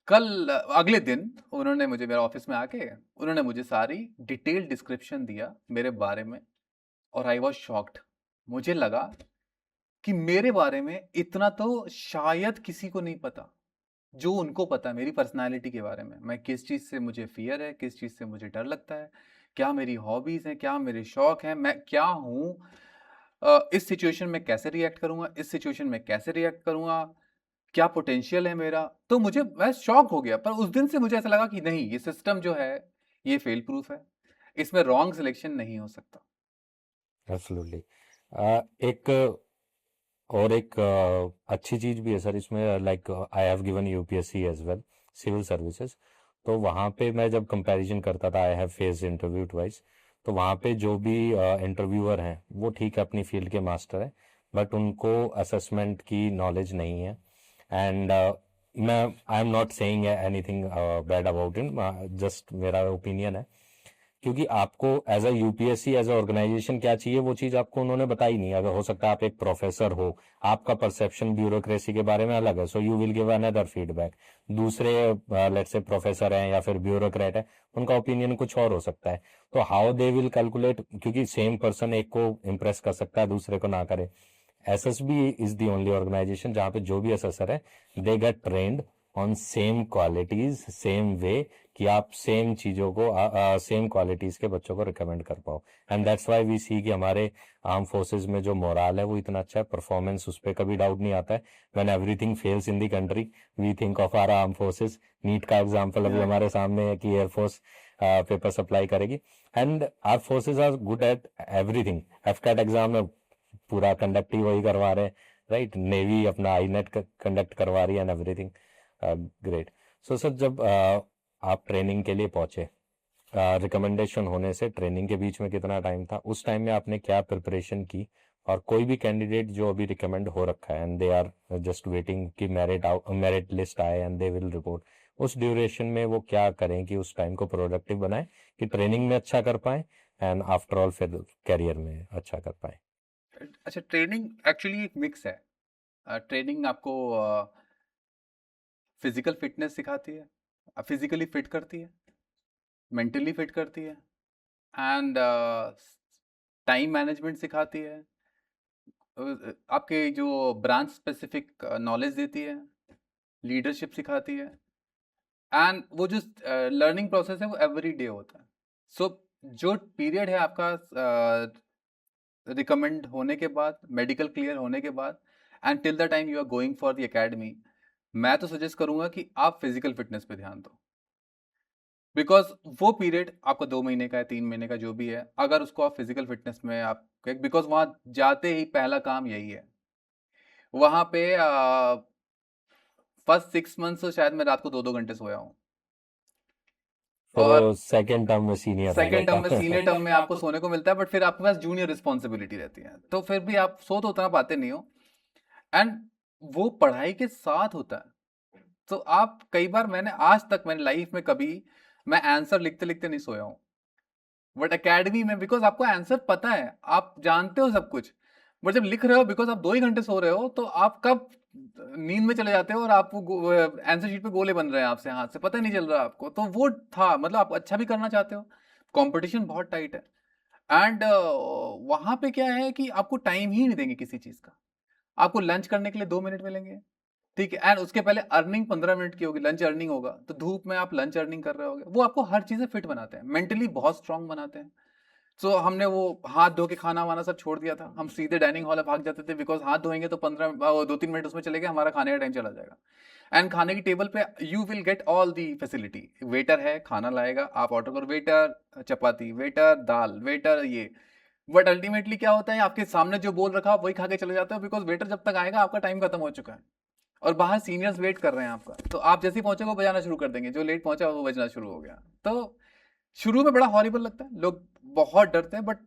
कल अगले दिन उन्होंने मुझे मेरे ऑफिस में आके उन्होंने मुझे सारी डिटेल डिस्क्रिप्शन दिया मेरे बारे में, और आई वॉज शॉक्ड. मुझे लगा कि मेरे बारे में इतना तो शायद किसी को नहीं पता जो उनको पता है मेरी पर्सनालिटी के बारे में. मैं किस चीज़ से मुझे फियर है, किस चीज़ से मुझे डर लगता है, क्या मेरी हॉबीज़ हैं, क्या मेरे शौक हैं, मैं क्या हूँ, इस सिचुएशन में कैसे रिएक्ट करूँगा, इस सिचुएशन में कैसे रिएक्ट करूँगा, क्या पोटेंशियल है मेरा. तो मैं शॉक हो गया. पर उस दिन से मुझे ऐसा लगा कि नहीं, ये सिस्टम जो है ये फेल प्रूफ है, इसमें रॉन्ग सिलेक्शन नहीं हो सकता. एब्सोल्युटली. एक और एक अच्छी चीज भी है सर इसमें, like I have given UPSC as well, civil services. तो वहाँ पे मैं जब कंपैरिजन करता था, I have face interview twice, तो वहाँ पे जो भी इंटरव्यूअर हैं वो ठीक है अपनी फील्ड के मास्टर है, बट उनको असेसमेंट की नॉलेज नहीं है. एंड मैं I am not saying anything bad about it, just मेरा ओपिनियन है. क्योंकि आपको as a UPSC as a organisation क्या चाहिए वो चीज आपको उन्होंने बताई नहीं. अगर हो सकता है आप एक प्रोफेसर हो, आपका परसेप्शन ब्यूरोक्रेसी के बारे में अलग है, so you will give another feedback. दूसरे लेट्स से प्रोफेसर हैं या फिर ब्यूरोक्रेट है, उनका ओपिनियन कुछ और हो सकता है. तो हाउ दे विल कैलकुलेट, क्योंकि सेम पर्सन एक को इम्प्रेस कर सकता है दूसरे को ना करे. SSB is the only organisation जहाँ पे जो भी असेसर है they get trained on same qualities, same way, कि आप सेम चीजों को सेम क्वालिटीज के बच्चों को रिकमेंड कर पाओ. एंड दैट्स व्हाई वी सी कि हमारे आर्म फोर्सेज में जो मोराल है वो इतना अच्छा है, परफॉर्मेंस उस पर कभी डाउट नहीं आता है. When everything fails in the country we think of our arm forces. NEET का एग्जांपल अभी हमारे सामने है कि एयरफोर्स पेपर सप्लाई करेगी, and our forces are good at everything. AFCAT exam में पूरा कंडक्ट ही वही करवा रहे हैं, राइट. नेवी अपना आई नेट कंडक्ट करवा रही है and everything. Great. So sir, जब आप ट्रेनिंग के लिए पहुंचे, रिकमेंडेशन होने से ट्रेनिंग के बीच में कितना टाइम था, उस टाइम में आपने क्या प्रिपरेशन की, और कोई भी कैंडिडेट जो अभी रिकमेंड हो रखा है and they are just waiting कि मेरिट लिस्ट आए एंड दे विल रिपोर्ट, उस ड्यूरेशन में वो क्या करें कि उस टाइम को प्रोडक्टिव बनाए, कि ट्रेनिंग में अच्छा कर पाए एंड आफ्टर ऑल फिर कैरियर में अच्छा कर पाए. अच्छा, ट्रेनिंग एक्चुअली एक मिक्स है. ट्रेनिंग आपको फिजिकल फिटनेस सिखाती है, फिजिकली फिट करती है, मेंटली फिट करती है, एंड टाइम मैनेजमेंट सिखाती है, आपके जो ब्रांच स्पेसिफिक नॉलेज देती है, लीडरशिप सिखाती है, एंड वो जो लर्निंग प्रोसेस है वो एवरी डे होता है. सो जो पीरियड है आपका रिकमेंड होने के बाद, मेडिकल क्लियर होने के बाद, and till the time you are going for the academy, मैं तो सजेस्ट करूंगा कि आप फिजिकल फिटनेस पे ध्यान दो. बिकॉज वो पीरियड आपका 2 महीने का है, 3 महीने का, जो भी है, अगर उसको आप फिजिकल फिटनेस में आप, बिकॉज वहां जाते ही पहला काम यही है. वहां पे फर्स्ट 6 मंथ तो शायद मैं रात को 2-2 घंटे सोया हूँ. फिर और वो सेकंड टर्म में सीनियर आ सेकेंड टर्म में, जाता सीनियर टर्म में आपको सोने को मिलता है, बट फिर आपके पास जूनियर रिस्पॉन्सिबिलिटी रहती है, तो फिर भी आप सो तो उतना पाते नहीं हो. एंड वो पढ़ाई के साथ होता है. तो आप कई बार, मैंने आज तक मैंने लाइफ में कभी मैं आंसर लिखते लिखते नहीं सोया हूँ. बट एकेडमी में, बिकॉज आपको आंसर पता है, आप जानते हो सब कुछ, बट जब लिख रहे हो, बिकॉज आप 2 ही घंटे सो रहे हो, तो आप कब नींद में चले जाते हो और आप आंसर शीट पे गोले बन रहे हैं आपसे हाथ से, पता ही नहीं चल रहा आपको. तो वो था, मतलब आप अच्छा भी करना चाहते हो, कंपटीशन बहुत टाइट है, एंड वहां पे क्या है कि आपको टाइम ही नहीं देंगे किसी चीज का. आपको लंच करने के लिए 2 मिनट मिलेंगे, ठीक है, एंड उसके पहले अर्निंग 15 मिनट की होगी, लंच अर्निंग होगा, तो धूप में आप लंच अर्निंग कर रहे होगे. वो आपको हर चीजें फिट बनाते हैं, मेंटली बहुत स्ट्रांग बनाते हैं. सो हमने वो हाथ धो के खाना वाना सब छोड़ दिया था, हम सीधे डाइनिंग हॉल में भाग जाते थे, बिकॉज हाथ धोएंगे तो 2-3 मिनट उसमें चले गए, हमारा खाने का टाइम चला जाएगा. एंड खाने की टेबल पे you will get all the facility. Waiter है, खाना लाएगा, आप ऑर्डर करो, वेटर चपाती, वेटर दाल, वेटर ये. बट अल्टीमेटली क्या होता है, आपके सामने जो बोल रखा वही खा के चले जाते हो, बिकॉज वेटर जब तक आएगा आपका टाइम खत्म हो चुका है, और बाहर सीनियर्स वेट कर रहे हैं आपका. तो आप जैसे ही पहुंचे वो बजाना शुरू कर देंगे, जो लेट पहुंचा वो बजना शुरू हो गया. तो शुरू में बड़ा हॉरिबल लगता है, लोग बहुत डरते हैं, बट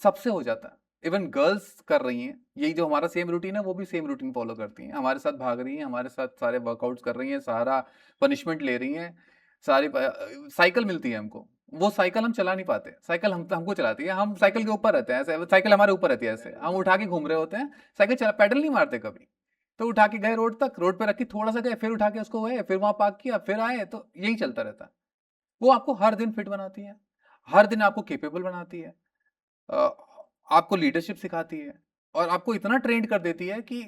सबसे हो जाता है. इवन गर्ल्स कर रही हैं यही, जो हमारा सेम रूटीन है वो भी सेम रूटीन फॉलो करती हैं, हमारे साथ भाग रही हैं, हमारे साथ सारे वर्कआउट्स कर रही हैं, सारा पनिशमेंट ले रही हैं, सारी साइकिल मिलती है हमको. वो साइकिल हम चला नहीं पाते, साइकिल हमको चलाती है, हम साइकिल के ऊपर रहते हैं, ऐसे साइकिल हमारे ऊपर रहती है, ऐसे हम उठा के घूम रहे होते हैं, साइकिल चला, पैडल नहीं मारते कभी. तो उठा के गए रोड तक, रोड पे रखी, थोड़ा सा गए, फिर उठा के उसको गए, फिर वहां पार्क किया, फिर आए, तो यही चलता रहता है. वो आपको हर दिन फिट बनाती है, हर दिन आपको केपेबल बनाती है, अ, आपको लीडरशिप सिखाती है, और आपको इतना ट्रेंड कर देती है कि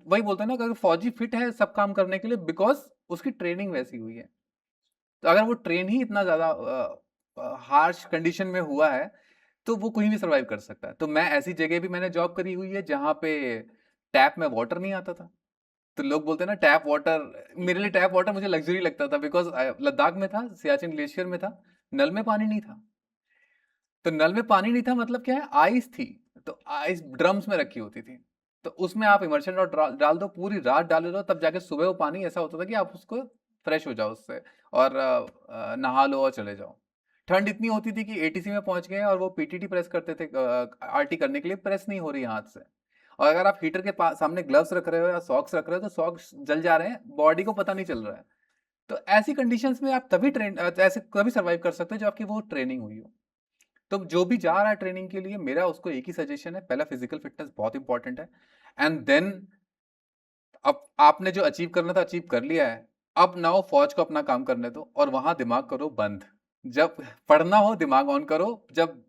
वही बोलते हैं ना, अगर फौजी फिट है सब काम करने के लिए, बिकॉज उसकी ट्रेनिंग वैसी हुई है. तो अगर वो ट्रेन ही इतना ज्यादा हार्श कंडीशन में हुआ है, तो वो कोई भी सर्वाइव कर सकता है. तो मैं ऐसी जगह भी मैंने जॉब करी हुई है जहाँ पे टैप में वाटर नहीं आता था. तो लोग बोलते हैं ना टैप वाटर, मेरे लिए टैप वाटर मुझे लग्जरी लगता था, बिकॉज लद्दाख में था, सियाचिन ग्लेशियर में था, नल में पानी नहीं था. तो नल में पानी नहीं था मतलब क्या है, आइस थी, तो आइस ड्रम्स में रखी होती थी, तो उसमें आप इमर्शन रॉड डाल दो, पूरी रात डाले रहो, तब जाके सुबह वो पानी ऐसा होता था कि आप उसको फ्रेश हो जाओ उससे, और नहा लो और चले जाओ. ठंड इतनी होती थी कि एटीसी में पहुंच गए और वो पीटीटी प्रेस करते थे, आरटी करने के लिए प्रेस नहीं हो रही हाथ से, और अगर आप हीटर के सामने ग्लव्स रख रहे हो या सॉक्स रख रहे हो तो सॉक्स जल जा रहे हैं, बॉडी को पता नहीं चल रहा है. तो ऐसी कंडीशंस में आप तभी ऐसे कभी सर्वाइव कर सकते हो जो आपकी वो ट्रेनिंग हुई हो. तो जो भी जा रहा है ट्रेनिंग के लिए, मेरा उसको एक ही सजेशन है, पहला फिजिकल फिटनेस बहुत इंपॉर्टेंट है, एंड देन अब आपने जो अचीव करना था अचीव कर लिया है, अब नाओ फौज को अपना काम करने दो, और वहां दिमाग करो बंद. जब पढ़ना हो दिमाग ऑन करो, जब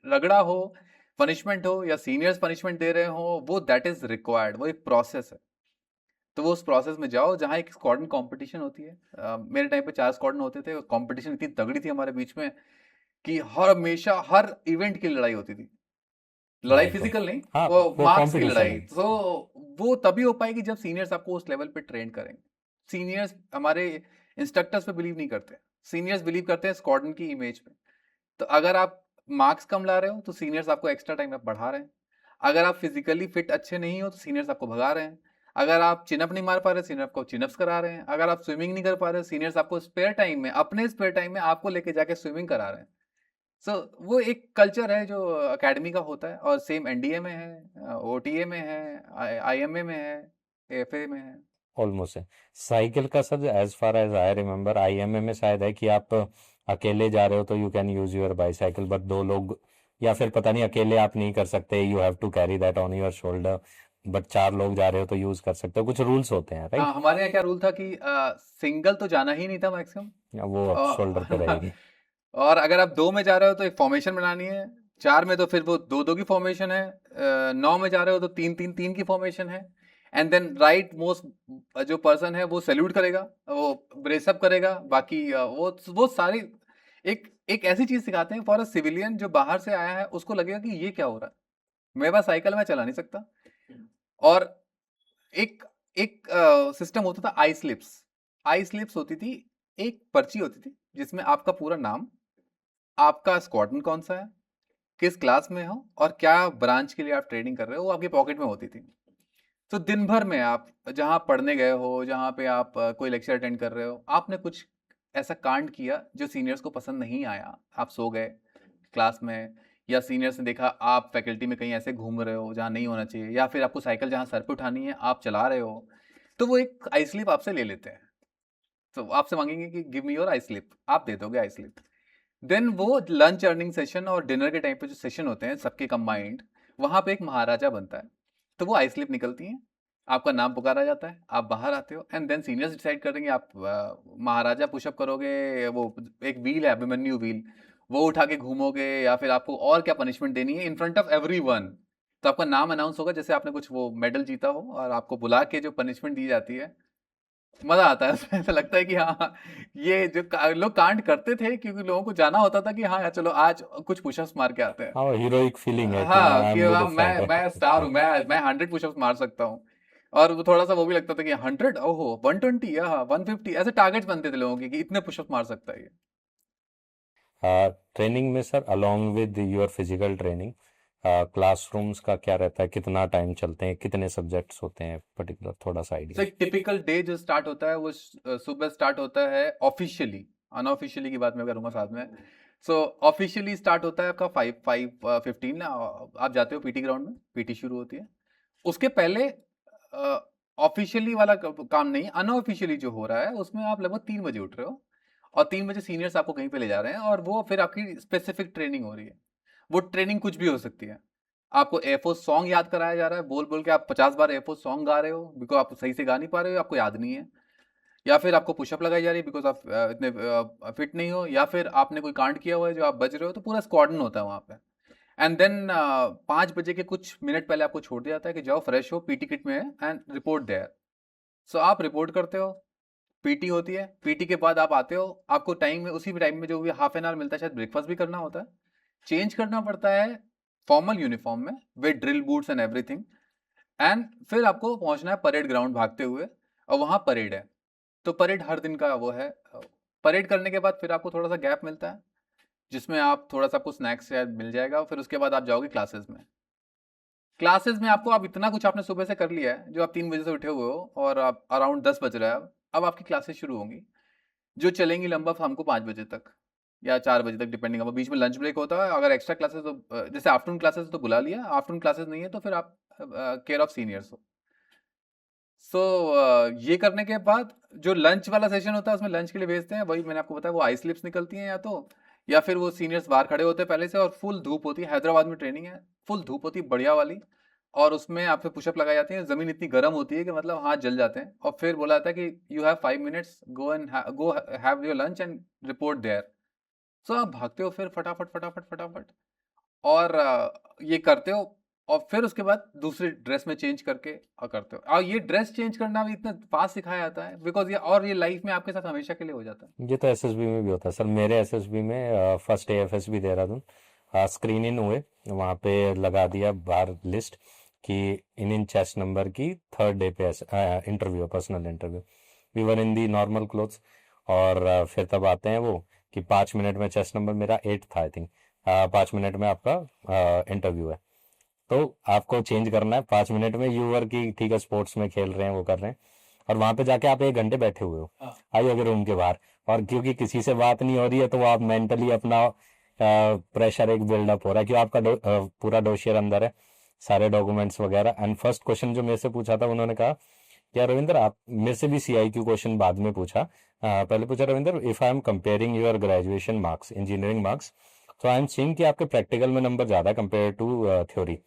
रगड़ा हो, पनिशमेंट हो या सीनियर्स पनिशमेंट दे रहे हो, वो दैट इज रिक्वायर्ड, वो एक प्रोसेस है. तो वो उस प्रोसेस में जाओ जहाँ एक स्क्वाड्रन कंपटीशन होती है. मेरे टाइम पे 4 स्क्वाड्रन होते थे, कंपटीशन इतनी तगड़ी थी हमारे बीच में कि हर हमेशा हर इवेंट की लड़ाई होती थी. लड़ाई बिल्कुल. फिजिकल नहीं, हाँ, वो वो मार्क्स की कंपटीशन लड़ाई. है. तो वो तभी हो पाएगी जब सीनियर्स आपको उस लेवल पे ट्रेन करेंगे. सीनियर्स हमारे इंस्ट्रक्टर्स पे बिलीव नहीं करते, सीनियर्स बिलीव करते हैं स्क्वाड्रन की इमेज पे. तो अगर आप मार्क्स कम ला रहे हो तो सीनियर्स आपको एक्स्ट्रा टाइम में बढ़ा रहे हैं. अगर आप फिजिकली फिट अच्छे नहीं हो तो सीनियर्स आपको भगा रहे हैं. अगर आप चिनअप नहीं मार पा रहे, सीनियर आपको चिनअप्स करा रहे हैं. अगर आप स्विमिंग नहीं कर पा रहे, सीनियर्स आपको स्पेयर टाइम में, अपने स्पेयर टाइम में आपको लेके जाके स्विमिंग करा रहे हैं. सो वो एक कल्चर है जो एकेडमी का होता है, और सेम एनडीए में है, ओटीए में है, आईएमए में है, एफए में है. ऑलमोस्ट है. साइकिल का sir, as far as I remember, IMA में शायद है कि आप अकेले जा रहे हो तो you can use your bicycle, but 2 लोग, या फिर पता नहीं, अकेले आप नहीं कर सकते, you have to carry that on your shoulder, but 4 लोग जा रहे हो तो यूज कर सकते हो. कुछ रूल्स होते हैं, हाँ, राइट? हमारे यहाँ क्या रूल था कि सिंगल तो जाना ही नहीं था मैक्सिमम. वो शोल्डर पे रहेगी. और अगर आप 2 में जा रहे हो तो एक फॉर्मेशन बनानी है, 4 में तो फिर वो 2-2 की फॉर्मेशन है, 9 में जा रहे हो तो 3-3-3 की फॉर्मेशन है, एंड देन राइट मोस्ट जो पर्सन है वो सैल्यूट करेगा, वो ब्रेसअप करेगा, बाकी वो सारी एक एक ऐसी चीज सिखाते हैं फॉर अ सिविलियन जो बाहर से आया है, उसको लगेगा कि ये क्या हो रहा है, मेरे पास साइकिल मैं चला नहीं सकता। और एक एक सिस्टम होता था आई स्लिप्स। आई स्लिप्स होती थी, एक पर्ची होती थी जिसमें आपका पूरा नाम, आपका स्क्वाड्रन कौन सा है, किस क्लास में हो और क्या ब्रांच के लिए आप ट्रेनिंग कर रहे हो, वो आपकी पॉकेट में होती थी। तो दिन भर में आप जहाँ पढ़ने गए हो, जहाँ पे आप कोई लेक्चर अटेंड कर रहे हो, आपने कुछ ऐसा कांड किया जो सीनियर्स को पसंद नहीं आया, आप सो गए क्लास में, या सीनियर्स ने देखा आप फैकल्टी में कहीं ऐसे घूम रहे हो जहाँ नहीं होना चाहिए, या फिर आपको साइकिल जहाँ सर पे उठानी है आप चला रहे हो, तो वो एक आई स्लिप आपसे ले लेते हैं। तो आपसे मांगेंगे कि give me your I slip, आप दे दोगे आई स्लिप। देन वो लंच अर्निंग सेशन और डिनर के टाइम पे जो सेशन होते हैं सबके कंबाइंड, वहां पे एक महाराजा बनता है, तो वो आई स्लिप निकलती है, आपका नाम पुकारा जाता है, आप बाहर आते हो, एंड देन सीनियर्स डिसाइड करेंगे आप महाराजा पुशअप करोगे, वो एक व्हील है अभिमन्यु व्हील, वो उठा के घूमोगे, या फिर आपको और क्या पनिशमेंट देनी है इन फ्रंट ऑफ एवरीवन। तो आपका नाम अनाउंस होगा जैसे आपने कुछ वो मेडल जीता हो, और आपको बुला के जो पनिशमेंट दी जाती है, मजा आता है उसमें। ऐसा लगता है कि हाँ, ये जो लोग कांड करते थे क्योंकि लोगों को जाना होता था कि हाँ यार चलो आज कुछ पुशअप्स मार के आते हैं। हाँ, हीरोइक फीलिंग है कि हाँ आई कि एम गुड हाँ मैं फाइटर। मैं स्टार हूँ, मैं 100 पुशअप्स मार सकता हूँ। और वो थोड़ा सा वो भी लगता था कि 100, ओहो 120, हाँ 150, ऐसे टारगेट्स बनते थे लोगों के कि इतने पुशअप्स मार सकता है ये। ट्रेनिंग में sir along with your physical training classrooms का क्या रहता है, कितना टाइम चलते हैं, कितने सब्जेक्ट्स होते हैं पर्टिकुलर, थोड़ा सा तो आइडिया। एक टिपिकल डे जो स्टार्ट होता है वो सुबह स्टार्ट होता है ऑफिशियली, अनऑफिशियली की बात मैं करूंगा साथ में। सो ऑफिशियली स्टार्ट होता है आपका 5:15 ना, आप जाते हो पीटी ग्राउंड में, पीटी शुरू होती है। उसके पहले ऑफिशियली वाला काम नहीं, अनऑफिशियली जो हो रहा है उसमें आप लगभग 3 बजे उठ रहे हो, और 3 बजे सीनियर्स आपको कहीं पे ले जा रहे हैं, और वो फिर आपकी स्पेसिफिक ट्रेनिंग हो रही है। वो ट्रेनिंग कुछ भी हो सकती है, आपको एयरफोर्स सॉन्ग याद कराया जा रहा है, बोल बोल के आप 50 बार एयरफोर्स सॉन्ग गा रहे हो बिकॉज आप सही से गा नहीं पा रहे हो, आपको याद नहीं है, या फिर आपको पुशअप लगाई जा रही है बिकॉज आप इतने फिट नहीं हो, या फिर आपने कोई कांड किया हुआ है जो आप बज रहे हो, तो पूरा स्क्वाडन होता है वहाँ पे। एंड देन 5 बजे के कुछ मिनट पहले आपको छोड़ दिया जाता है कि जाओ फ्रेश हो, पीटी किट में है, एंड रिपोर्ट देयर। सो आप रिपोर्ट करते हो, पीटी होती है, पीटी के बाद आप आते हो, आपको टाइम में उसी टाइम में जो भी हाफ एन आवर मिलता है, शायद ब्रेकफास्ट भी करना होता है, चेंज करना पड़ता है फॉर्मल यूनिफॉर्म में with drill boots and everything, and फिर आपको पहुंचना है परेड ग्राउंड भागते हुए, और वहाँ परेड है। तो परेड हर दिन का वो है। परेड करने के बाद फिर आपको थोड़ा सा गैप मिलता है जिसमें आप थोड़ा सा आपको स्नैक्स शायद मिल जाएगा, फिर उसके बाद आप जाओगे क्लासेस में। क्लासेस में आपको, आप इतना कुछ आपने सुबह से कर लिया है, जो आप 3 बजे से उठे हुए हो और आप अराउंड 10 बज रहा है, अब आपकी क्लासेस शुरू होंगी जो चलेंगी लगभग हमको 5 बजे तक या 4 बजे तक, डिपेंडिंग अब बीच में लंच ब्रेक होता है। अगर एक्स्ट्रा क्लासेस तो जैसे आफ्टरनून क्लासेस तो बुला लिया, आफ्टरनून क्लासेस नहीं है तो फिर आप केयर ऑफ सीनियर्स हो। सो ये करने के बाद जो लंच वाला सेशन होता है उसमें लंच के लिए भेजते हैं, वही मैंने आपको बताया, वो आई स्लिप्स निकलती हैं या तो, या फिर वो सीनियर्स बाहर खड़े होते हैं पहले से, और फुल धूप होती है, हैदराबाद में ट्रेनिंग है, फुल धूप होती है बढ़िया वाली, और उसमें आपसे पुशअप लगाई जाती है, जमीन इतनी गर्म होती है कि मतलब हाथ जल जाते हैं, और फिर बोला जाता है कि you have 5 minutes, go have your lunch and report there. So आप भागते हो फिर फटाफट फटाफट फटाफट, और ये करते हो, और फिर उसके बाद दूसरी ड्रेस में चेंज करके करते हो। और ये ड्रेस चेंज करना भी इतना फास्ट सिखाया जाता है बिकॉज ये लाइफ में आपके साथ हमेशा के लिए हो जाता है। ये तो एसएसबी में भी होता है सर। मेरे एसएसबी में first AFSB Dehradun screen in हुए, वहाँ पे लगा दिया बाहर लिस्ट कि इन चेस्ट नंबर की थर्ड डे पे interview, personal interview. We were in the normal clothes, और फिर तब आते हैं वो कि 5 मिनट में, चेस्ट नंबर मेरा 8 था आई थिंक, 5 मिनट में आपका इंटरव्यू है। तो आपको चेंज करना है 5 मिनट में, यूवर की ठीक है स्पोर्ट्स में खेल रहे हैं, वो कर रहे हैं, और वहां पे जाके आप 1 घंटे बैठे हुए हो, आइए अगर रूम के बाहर, और क्योंकि किसी से बात नहीं हो रही है तो वो आप मेंटली अपना प्रेशर एक बिल्डअप हो रहा है, क्योंकि आपका पूरा डोशियर अंदर है, सारे डॉक्यूमेंट्स वगैरह। एंड फर्स्ट क्वेश्चन जो मेरे से पूछा था, उन्होंने कहा क्या रविंद्र, आप मेरे से भी सीआईक्यू क्वेश्चन बाद में पूछा, पहले पूछा Ravindra if I am comparing your graduation marks, engineering marks, तो आई एम सीइंग कि आपके प्रैक्टिकल में नंबर ज्यादा कंपेयर टू थ्योरी।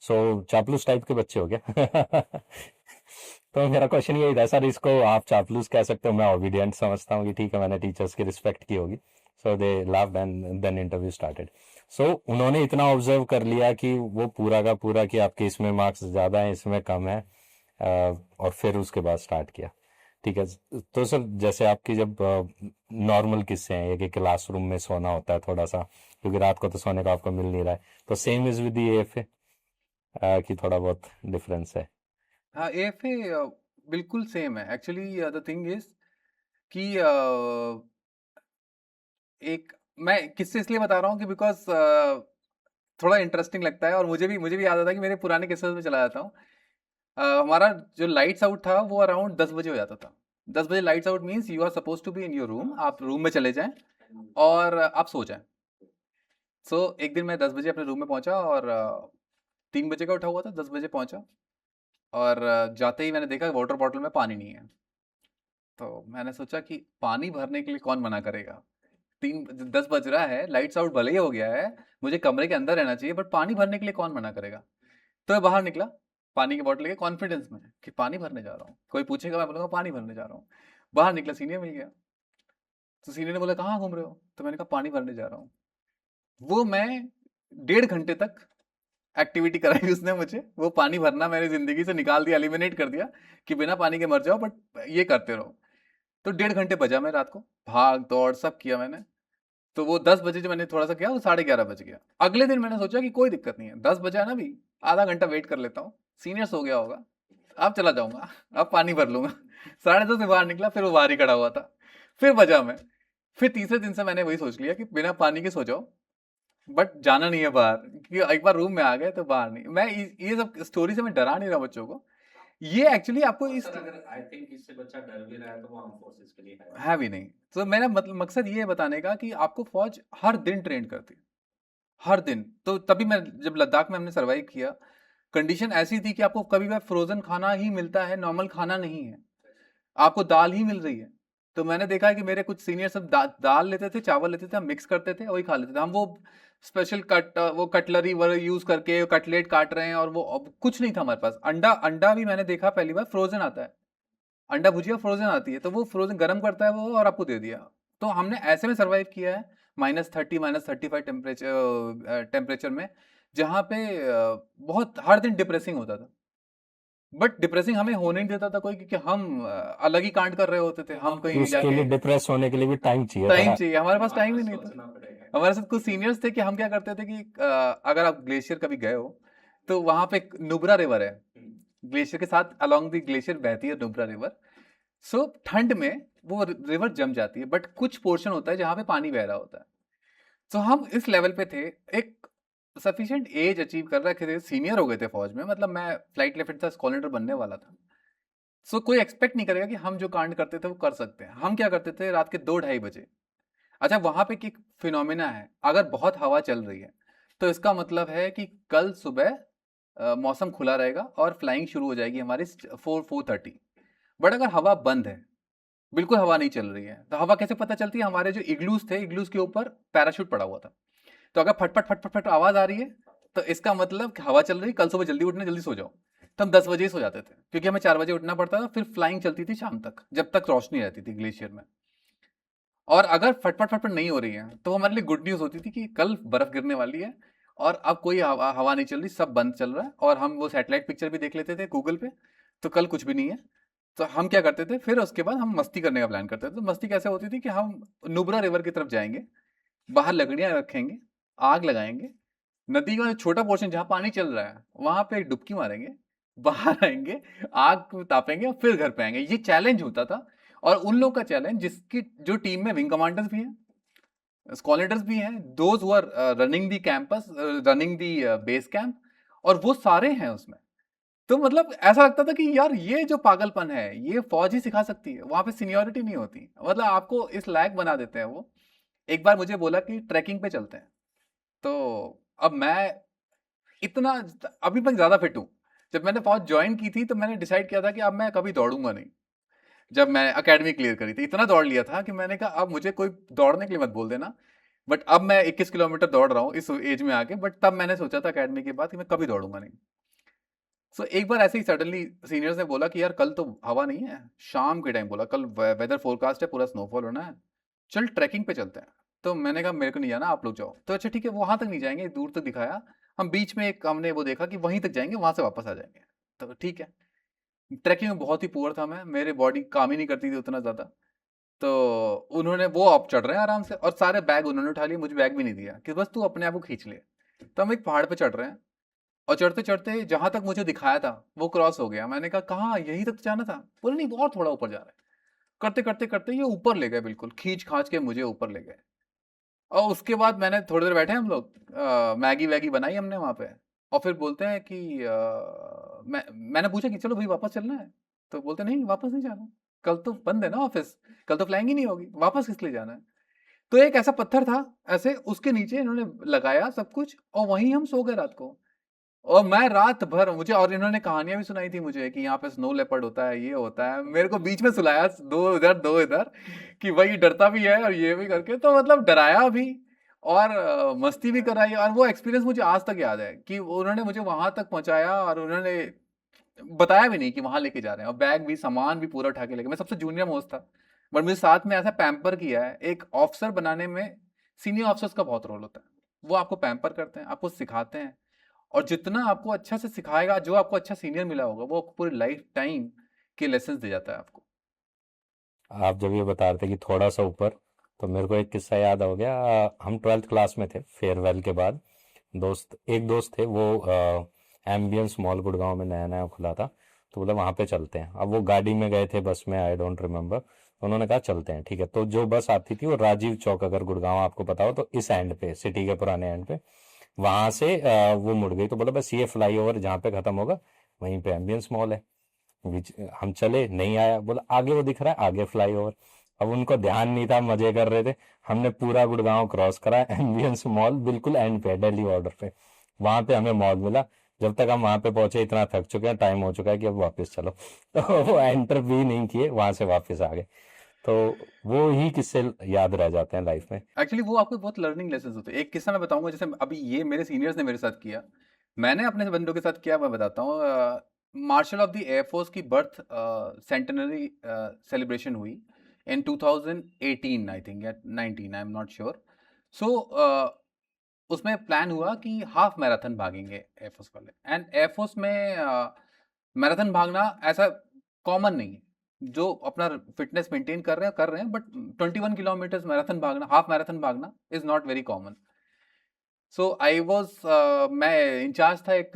सो चापलूस टाइप के बच्चे हो गया। तो मेरा क्वेश्चन यही था सर, इसको आप चापलूस कह सकते हो, मैं ओबीडियंट समझता हूँ कि ठीक है मैंने टीचर्स की रिस्पेक्ट की होगी। So they laughed and then interview started. So उन्होंने इतना ऑब्जर्व कर लिया कि वो पूरा का पूरा कि आपके इसमें मार्क्स ज़्यादा हैं, इसमें कम है, और फिर उसके बाद स्टार्ट किया। ठीक है। तो सर जैसे आपकी जब नॉर्मल किस्से हैं, ये कि क्लासरूम में सोना होता है थोड़ा सा, क्योंकि रात को तो सोने का आपको मिल नहीं रहा है, तो same is with the AFA कि थोड़ा बहुत डिफरेंस है? हाँ, एएफए बिल्कुल सेम है एक्चुअली। द थिंग इज कि एक मैं किससे इसलिए बता रहा हूँ कि बिकॉज थोड़ा इंटरेस्टिंग लगता है, और मुझे भी याद आता है कि मेरे पुराने किस्से में चला जाता हूँ। हमारा जो लाइट्स आउट था वो अराउंड 10 बजे हो जाता था। 10 बजे lights out means you are suppose to be in your room, आप रूम में चले जाएं और आप सो जाएं। सो एक दिन मैं 10 बजे अपने रूम में पहुंचा और 3 बजे का उठा हुआ था, 10 बजे पहुंचा और जाते ही मैंने देखा वाटर बॉटल में पानी नहीं है। तो मैंने सोचा कि पानी भरने के लिए कौन मना करेगा, 10 बज रहा है, लाइट्स आउट भले ही हो गया है, मुझे कमरे के अंदर रहना चाहिए, बट पानी भरने के लिए कौन मना करेगा। तो मैं बाहर निकला पानी की बोतल लेके कॉन्फिडेंस में कि पानी भरने जा रहा हूँ, कोई पूछेगा मैं बोलूँगा पानी भरने जा रहा हूँ। बाहर निकला, सीनियर मिल गया। तो सीनियर ने बोला कहाँ घूम रहे हो, तो मैंने कहा पानी भरने जा रहा हूँ। वो मैं 1.5 घंटे तक एक्टिविटी कराई उसने मुझे, वो पानी भरना मेरी जिंदगी से निकाल दिया, एलिमिनेट कर दिया कि बिना पानी के मर जाओ बट ये करते रहो। तो 1.5 घंटे बजा मैं रात को, भाग दौड़ सब किया मैंने। तो वो 10 बजे जो मैंने थोड़ा सा किया, वो 11:30 बज गया। अगले दिन मैंने सोचा कि कोई दिक्कत नहीं है, 10 बजा ना भी, आधा घंटा वेट कर लेता हूँ, सीनियर सो गया होगा, अब चला जाऊंगा, अब पानी भर लूंगा। 10:30 से बाहर निकला, फिर वो बाहर ही खड़ा हुआ था, फिर बजा मैं। फिर तीसरे दिन से मैंने वही सोच लिया कि बिना पानी के सो जाओ, बट जाना नहीं है बाहर, क्योंकि एक बार रूम में आ गए तो बाहर नहीं। ये सब स्टोरी से मैं डरा नहीं रहा बच्चों को, ये एक्चुअली आपको इस सर अगर आई थिंक इससे बच्चा डर भी रहा है तो वो आर्म फोर्सेस के लिए है भी नहीं। तो मेरा मतलब मकसद ये है बताने का कि आपको फौज हर दिन ट्रेन करती है, हर दिन। तो तभी मैं जब लद्दाख में हमने सरवाइव किया, कंडीशन ऐसी थी कि आपको कभी भी फ्रोजन खाना ही मिलता है, नॉर्मल खाना नहीं है, आपको दाल ही मिल रही है। तो मैंने देखा है कि मेरे कुछ सीनियर सब दाल लेते थे, चावल लेते थे, हम मिक्स करते थे, वही खा लेते थे हम। वो स्पेशल वो कटलरी वो यूज करके कटलेट काट रहे हैं, और वो अब कुछ नहीं था हमारे पास। अंडा अंडा भी मैंने देखा पहली बार फ्रोजन आता है, अंडा भुजिया फ्रोजन आती है, तो वो फ्रोजन गर्म करता है वो और आपको दे दिया। तो हमने ऐसे में सरवाइव किया है, -30 -35 टेम्परेचर में, जहाँ पे बहुत हर दिन डिप्रेसिंग होता था। बट डिप्रेसिंग हमें होने नहीं देता था कोई, क्योंकि हम अलग ही कांड कर रहे होते थे, हम कहीं उसके जाके। लिए डिप्रेस होने के लिए भी टाइम चाहिए टाइम थोड़ा। चाहिए, हमारे पास टाइम ही नहीं था। सोचना पड़ेगा। हमारे साथ कुछ सीनियर्स थे कि हम क्या करते थे कि अगर आप ग्लेशियर कभी गए हो, तो वहां पे एक नुब्रा रिवर है, ग्लेशियर के साथ अलोंग द ग्लेशियर बहती है नुब्रा रिवर। सो ठंड में वो रिवर जम जाती है, बट कुछ पोर्शन होता है जहाँ पे पानी बह रहा होता है। तो हम इस लेवल पे थे, एक सफिशिएंट एज अचीव कर रखे थे, सीनियर हो गए थे फौज में, मतलब मैं फ्लाइट लेफ्टिनेंट था, स्क्वाड्रन लीडर बनने वाला था। सो कोई एक्सपेक्ट नहीं करेगा कि हम जो कांड करते थे वो कर सकते हैं। हम क्या करते थे रात के 2-2:30 बजे। अच्छा, वहां पे एक फिनोमिना है, अगर बहुत हवा चल रही है तो इसका मतलब है कि कल सुबह मौसम खुला रहेगा और फ्लाइंग शुरू हो जाएगी हमारी 4:30। बट अगर हवा बंद है, बिल्कुल हवा नहीं चल रही है, तो हवा कैसे पता चलती है? हमारे जो इग्लूज थे, इग्लूज के ऊपर पैराशूट पड़ा हुआ था। तो अगर फटफट फटफट फट आवाज आ रही है, तो इसका मतलब कि हवा चल रही है, कल सुबह जल्दी उठना, जल्दी सो जाओ। तो हम 10 बजे ही सो जाते थे, क्योंकि हमें 4 बजे उठना पड़ता था, फिर फ्लाइंग चलती थी शाम तक, जब तक रोशनी रहती थी ग्लेशियर में। और अगर फटफट फटफट नहीं हो रही है, तो हमारे लिए गुड न्यूज होती थी कि कल बर्फ गिरने वाली है, और अब कोई हवा नहीं चल रही, सब बंद चल रहा है। और हम वो सैटेलाइट पिक्चर भी देख लेते थे गूगल पे, तो कल कुछ भी नहीं है। तो हम क्या करते थे, फिर उसके बाद हम मस्ती करने का प्लान करते थे। तो मस्ती कैसे होती थी कि हम नुब्रा रिवर की तरफ जाएंगे, बाहर लकड़ियां रखेंगे, आग लगाएंगे, नदी का छोटा पोर्शन जहाँ पानी चल रहा है वहां पे एक डुबकी मारेंगे, बाहर आएंगे, आग को तापेंगे और फिर घर पे आएंगे। ये चैलेंज होता था। और उन लोग का चैलेंज, जिसकी जो टीम में विंग कमांडर्स भी हैं, स्क्वाड लीडर्स भी हैं, those who are running the campus, running the base camp, और वो सारे हैं उसमें। तो मतलब ऐसा लगता था कि यार ये जो पागलपन है ये फौज ही सिखा सकती है, वहां पे सीनियोरिटी नहीं होती, मतलब आपको इस लायक बना देते हैं वो। एक बार मुझे बोला कि ट्रैकिंग पे चलते हैं, तो अब मैं इतना, अभी मैं ज्यादा फिट हूँ। जब मैंने फौज ज्वाइन की थी तो मैंने डिसाइड किया था कि अब मैं कभी दौड़ूंगा नहीं। जब मैं एकेडमी क्लियर करी थी, इतना दौड़ लिया था कि मैंने कहा अब मुझे कोई दौड़ने के लिए मत बोल देना। बट अब मैं 21 किलोमीटर दौड़ रहा हूँ इस एज में आके, बट तब मैंने सोचा था एकेडमी के बाद कि मैं कभी दौड़ूंगा नहीं। सो एक बार ऐसे ही सडनली सीनियर्स ने बोला कि यार कल तो हवा नहीं है, शाम के टाइम बोला कल वेदर फोरकास्ट है, पूरा स्नोफॉल होना है, चल ट्रैकिंग पे चलते हैं। तो मैंने कहा मेरे को नहीं जाना, आप लोग जाओ। तो अच्छा ठीक है, वहां तक नहीं जाएंगे, दूर तक दिखाया। हम बीच में एक हमने वो देखा कि वहीं तक जाएंगे, वहां से वापस आ जाएंगे। तो ठीक है। ट्रैकिंग में बहुत ही पुअर था मैं, मेरे बॉडी काम ही नहीं करती थी उतना ज्यादा। तो उन्होंने वो आप चढ़ रहे हैं आराम से, और सारे बैग उन्होंने उठा लिए, मुझे बैग भी नहीं दिया कि बस तू अपने आप को खींच ले। तो हम एक पहाड़ पे चढ़ रहे हैं, और चढ़ते चढ़ते जहां तक मुझे दिखाया था वो क्रॉस हो गया। मैंने कहा कहाँ, यहीं तक जाना था? बोले नहीं, बहुत थोड़ा ऊपर जा रहा है। करते करते करते ये ऊपर ले गए, बिल्कुल खींच खांच के मुझे ऊपर ले गए। और उसके बाद मैंने थोड़ी देर बैठे हम लोग, मैगी वैगी बनाई हमने वहां पे। और फिर बोलते हैं कि मैंने पूछा कि चलो भाई वापस चलना है? तो बोलते नहीं, वापस नहीं जाना, कल तो बंद है ना ऑफिस, कल तो फ्लाइंग ही नहीं होगी, वापस किस लिए जाना है? तो एक ऐसा पत्थर था ऐसे, उसके नीचे इन्होंने लगाया सब कुछ, और वहीं हम सो गए रात को। और मैं रात भर मुझे, और इन्होंने कहानियां भी सुनाई थी मुझे कि यहाँ पे स्नो लेपर्ड होता है, ये होता है, मेरे को बीच में सुलाया दो इधर दो इधर, कि भाई डरता भी है और ये भी करके, तो मतलब डराया भी और मस्ती भी कराई। और वो एक्सपीरियंस मुझे आज तक याद है कि उन्होंने मुझे वहां तक पहुंचाया, और उन्होंने बताया भी नहीं कि वहां लेके जा रहे हैं, और बैग भी सामान भी पूरा उठा के लेके। मैं सबसे जूनियर मोस्ट था, बट मुझे साथ में ऐसा पैम्पर किया है। एक ऑफिसर बनाने में सीनियर ऑफिसर्स का बहुत रोल होता है, वो आपको पैम्पर करते हैं, आपको सिखाते हैं, और जितना आपको अच्छा से सिखाएगा, जो आपको अच्छा सीनियर मिला होगा, वो आपको पूरी लाइफ टाइम के लेसन दे जाता है आपको। आप जब ये बता रहे थे कि थोड़ा सा ऊपर, तो मेरे को एक किस्सा याद हो गया। हम 12th क्लास में थे, फेयरवेल के बाद एक दोस्त थे, वो एम्बियंस मॉल गुड़गांव में नया नया खुला था, तो बोला वहाँ पे चलते हैं। अब वो गाड़ी में गए थे, बस में, आई डोंट रिमेम्बर। उन्होंने कहा चलते हैं, ठीक है। तो जो बस आती थी वो राजीव चौक, अगर गुड़गांव आपको पता हो तो, इस एंड पे, सिटी के पुराने एंड पे, वहां से वो मुड़ गई। तो बोला बस ये फ्लाईओवर जहाँ पे खत्म होगा वहीं पे एम्बियंस मॉल है। हम चले, नहीं आया। बोला आगे वो दिख रहा है, आगे फ्लाईओवर। अब उनको ध्यान नहीं था, मजे कर रहे थे। हमने पूरा गुड़गांव क्रॉस करा, एम्बियंस मॉल बिल्कुल एंड पे, दिल्ली बॉर्डर पे, वहां पे हमें मॉल मिला। जब तक हम वहां पे पहुंचे इतना थक चुके हैं, टाइम हो चुका है कि अब वापस चलो। तो वो एंटर भी नहीं किए, वहां से वापस आ गए। तो वो ही किस्से याद रह जाते हैं लाइफ में। एक्चुअली वो आपको बहुत लर्निंग लेसन होते हैं। एक किस्सा मैं बताऊंगा, जैसे अभी ये मेरे सीनियर्स ने मेरे साथ किया, मैंने अपने बंदों के साथ किया, मैं बताता हूँ। मार्शल ऑफ द एयरफोर्स की बर्थ सेंटेनरी सेलिब्रेशन हुई इन 2018 आई थिंक, या 19, आई एम नॉट श्योर। सो उसमें प्लान हुआ कि हाफ मैराथन भागेंगे एयरफोर्स वाले। एंड एयरफोर्स में मैराथन भागना ऐसा कॉमन नहीं है। जो अपना फिटनेस मेंटेन कर रहे हैं, बट 21 किलोमीटर मैराथन भागना, हाफ मैराथन भागना is not very common. So I was, मैं इंचार्ज था एक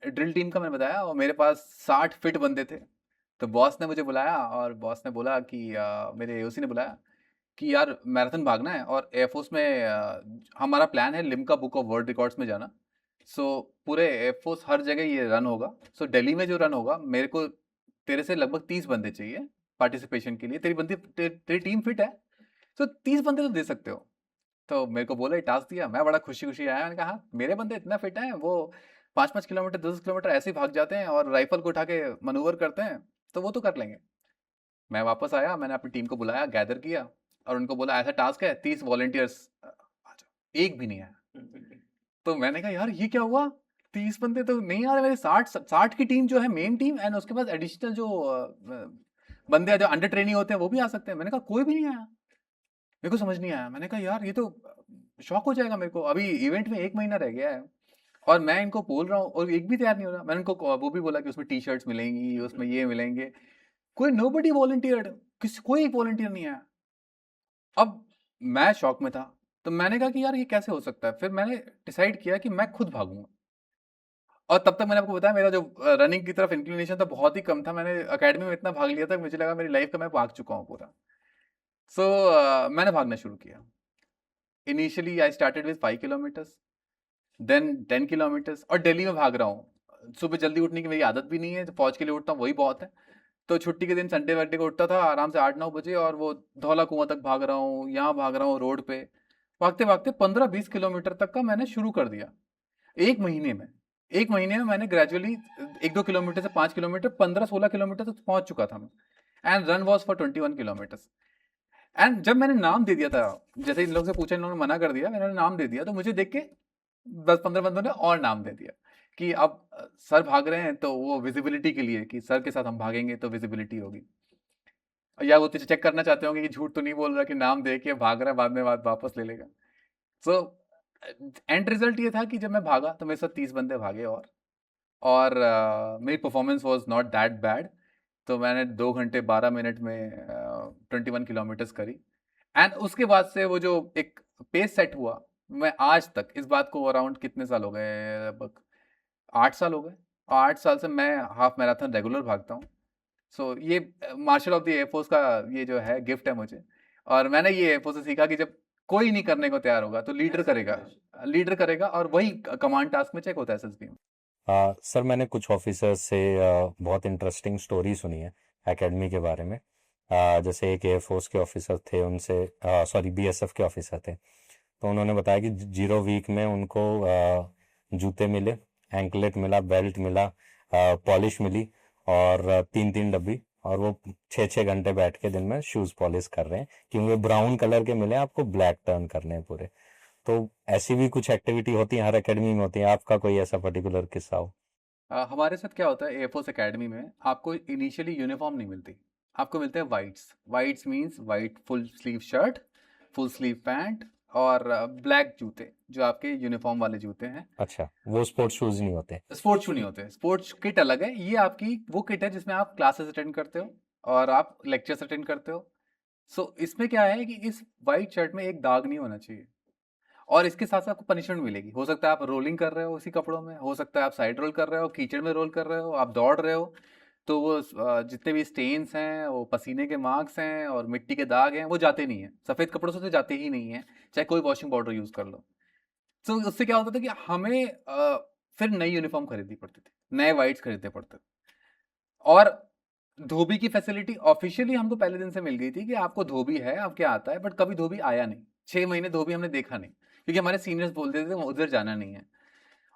ड्रिल टीम का, मैंने बताया, और मेरे पास 60 फिट बंदे थे। तो बॉस ने मुझे बुलाया, और बॉस ने बोला कि मेरे एओसी ने बुलाया कि यार मैराथन भागना है, और एयरफोर्स में हमारा प्लान है Limca book of world records में जाना। सो पूरे एयरफोर्स हर जगह ये रन होगा। सो दिल्ली में जो रन होगा, मेरे को तेरे से लगभग 30 बंदे चाहिए पार्टिसिपेशन के लिए। तेरी टीम फिट है, सो 30 बंदे तो दे सकते हो। तो मेरे को बोला, टास्क दिया, मैं बड़ा खुशी खुशी आया। मैंने कहा हाँ, मेरे बंदे इतना फिट हैं, वो 5-5 किलोमीटर 10 किलोमीटर ऐसे ही भाग जाते हैं, और राइफल को उठा के मनूवर करते हैं, तो वो तो कर लेंगे। मैं वापस आया, मैंने अपनी टीम को बुलाया, गैदर किया, और उनको बोला ऐसा टास्क है, 30 वॉलंटियर्स आ जाओ। एक भी नहीं आया। तो मैंने कहा यार ये क्या हुआ, 30 बंदे तो नहीं आ रहे मेरे। 60 की टीम जो है मेन टीम, एंड उसके बाद एडिशनल जो बंदे जो अंडर ट्रेनिंग होते हैं वो भी आ सकते हैं। मैंने कहा कोई भी नहीं आया, मेरे को समझ नहीं आया। मैंने कहा यार ये तो शौक हो जाएगा मेरे को, अभी इवेंट में 1 महीना रह गया है, और मैं इनको बोल रहा हूँ और एक भी तैयार नहीं हो रहा। मैंने उनको वो भी बोला कि उसमें टी शर्ट्स मिलेंगी, उसमें ये मिलेंगे, कोई नोबडी वॉलंटियर्ड, कोई वॉलंटियर नहीं आया। अब मैं शॉक में था। तो मैंने कहा कि यार ये कैसे हो सकता है। फिर मैंने डिसाइड किया कि मैं खुद भागूंगा। और तब तक मैंने आपको बताया, मेरा जो रनिंग की तरफ इंक्लिनेशन था बहुत ही कम था। मैंने एकेडमी में इतना भाग लिया था, मुझे लगा मेरी लाइफ का मैं भाग चुका हूँ पूरा। सो मैंने भागना शुरू किया। Initially I started with 5 kilometres, then 10 kilometres, और दिल्ली में भाग रहा हूँ। सुबह जल्दी उठने की मेरी आदत भी नहीं है, तो फौज के लिए उठता हूँ वही बहुत है। तो छुट्टी के दिन संडे वनडे को उठता था आराम से 8-9 बजे, और वो धौला कुआं तक भाग रहा हूँ, यहाँ भाग रहा हूँ रोड पे। भागते भागते 15-20 किलोमीटर तक का मैंने शुरू कर दिया 1 महीने में। 1 महीने में मैंने ग्रेजुअली 1-2 किलोमीटर से 5 किलोमीटर, 15-16 किलोमीटर तक पहुंच चुका था मैं। And run was for 21 kilometres. And जब मैंने नाम दे दिया था, जैसे इन लोगों से पूछा, इन लोगों ने मना कर दिया, मैंने नाम दे दिया, तो मुझे देख के 10-15 बंदों ने और नाम दे दिया कि अब सर भाग रहे हैं, तो वो विजिबिलिटी के लिए कि सर के साथ हम भागेंगे तो विजिबिलिटी होगी। या वो तो चेक करना चाहते होंगे कि झूठ तो नहीं बोल रहा, कि नाम दे के भाग रहा है, बाद में बात वापस ले लेगा। सो एंड रिजल्ट ये था कि जब मैं भागा तो मेरे साथ 30 बंदे भागे, और मेरी performance was not that bad. तो मैंने 2 घंटे 12 मिनट में 21 किलोमीटर्स करी। एंड उसके बाद से वो जो एक पेस सेट हुआ, मैं आज तक इस बात को अराउंड कितने साल हो गए, लगभग 8 साल हो गए, 8 साल से मैं हाफ मैराथन रेगुलर भागता हूँ। सो ये मार्शल ऑफ द एयरफोर्स का ये जो है गिफ्ट है मुझे। और मैंने ये एयरफोर्स से सीखा कि जब कोई नहीं करने को तैयार होगा तो लीडर करेगा, और वही कमांड टास्क में चेक होता है एसएसबी में। सर मैंने कुछ ऑफिसर्स से बहुत इंटरेस्टिंग स्टोरी सुनी है एकेडमी के बारे में। जैसे एक एयरफोर्स के ऑफिसर थे, उनसे सॉरी बीएसएफ के ऑफिसर थे, तो उन्होंने बताया कि 0 वीक में उनको जूते मिले, एंकलेट मिला, बेल्ट मिला, पॉलिश मिली, और 3-3 डब्बी, और वो 6-6 घंटे बैठ के दिन में शूज पॉलिश कर रहे हैं, क्योंकि वो ब्राउन कलर के मिले, आपको ब्लैक टर्न करने हैं पूरे। तो ऐसी भी कुछ एक्टिविटी होती है, हर एकेडमी में होती है, आपका कोई ऐसा पर्टिकुलर किस्सा हो? हमारे साथ क्या होता है एयरफोर्स एकेडमी में, आपको इनिशियली यूनिफॉर्म नहीं मिलती, आपको मिलते हैं whites. Whites means white full sleeve shirt, full sleeve pant, और ब्लैक जूते, जो आपके यूनिफॉर्म वाले जूते हैं। अच्छा, वो स्पोर्ट्स शूज नहीं होते? स्पोर्ट्स शू नहीं होते, स्पोर्ट्स किट अलग है। ये आपकी वो किट है जिसमें आप क्लासेस अटेंड करते हो और आप लेक्चर्स अटेंड करते हो। सो इसमें क्या है कि इस वाइट शर्ट में एक दाग नहीं होना चाहिए, और इसके साथ साथ आपको पनिशमेंट मिलेगी। हो सकता है आप रोलिंग कर रहे हो उसी कपड़ों में, हो सकता है आप साइड रोल कर रहे हो, कीचड़ में रोल कर रहे हो, आप दौड़ रहे हो, तो वो जितने भी स्टेन्स हैं, वो पसीने के मार्क्स हैं और मिट्टी के दाग हैं, वो जाते नहीं हैं। सफ़ेद कपड़ों से तो जाते ही नहीं हैं, चाहे कोई वॉशिंग पाउडर यूज़ कर लो। तो उससे क्या होता था कि हमें फिर नई यूनिफॉर्म खरीदनी पड़ती थी, नए वाइट्स खरीदने पड़ते थे। और धोबी की फैसिलिटी ऑफिशियली हमको पहले दिन से मिल गई थी कि आपको धोबी है, आपके आता है, बट कभी धोबी आया नहीं। 6 महीने धोबी हमने देखा नहीं, क्योंकि हमारे सीनियर्स बोलते थे उधर जाना नहीं है।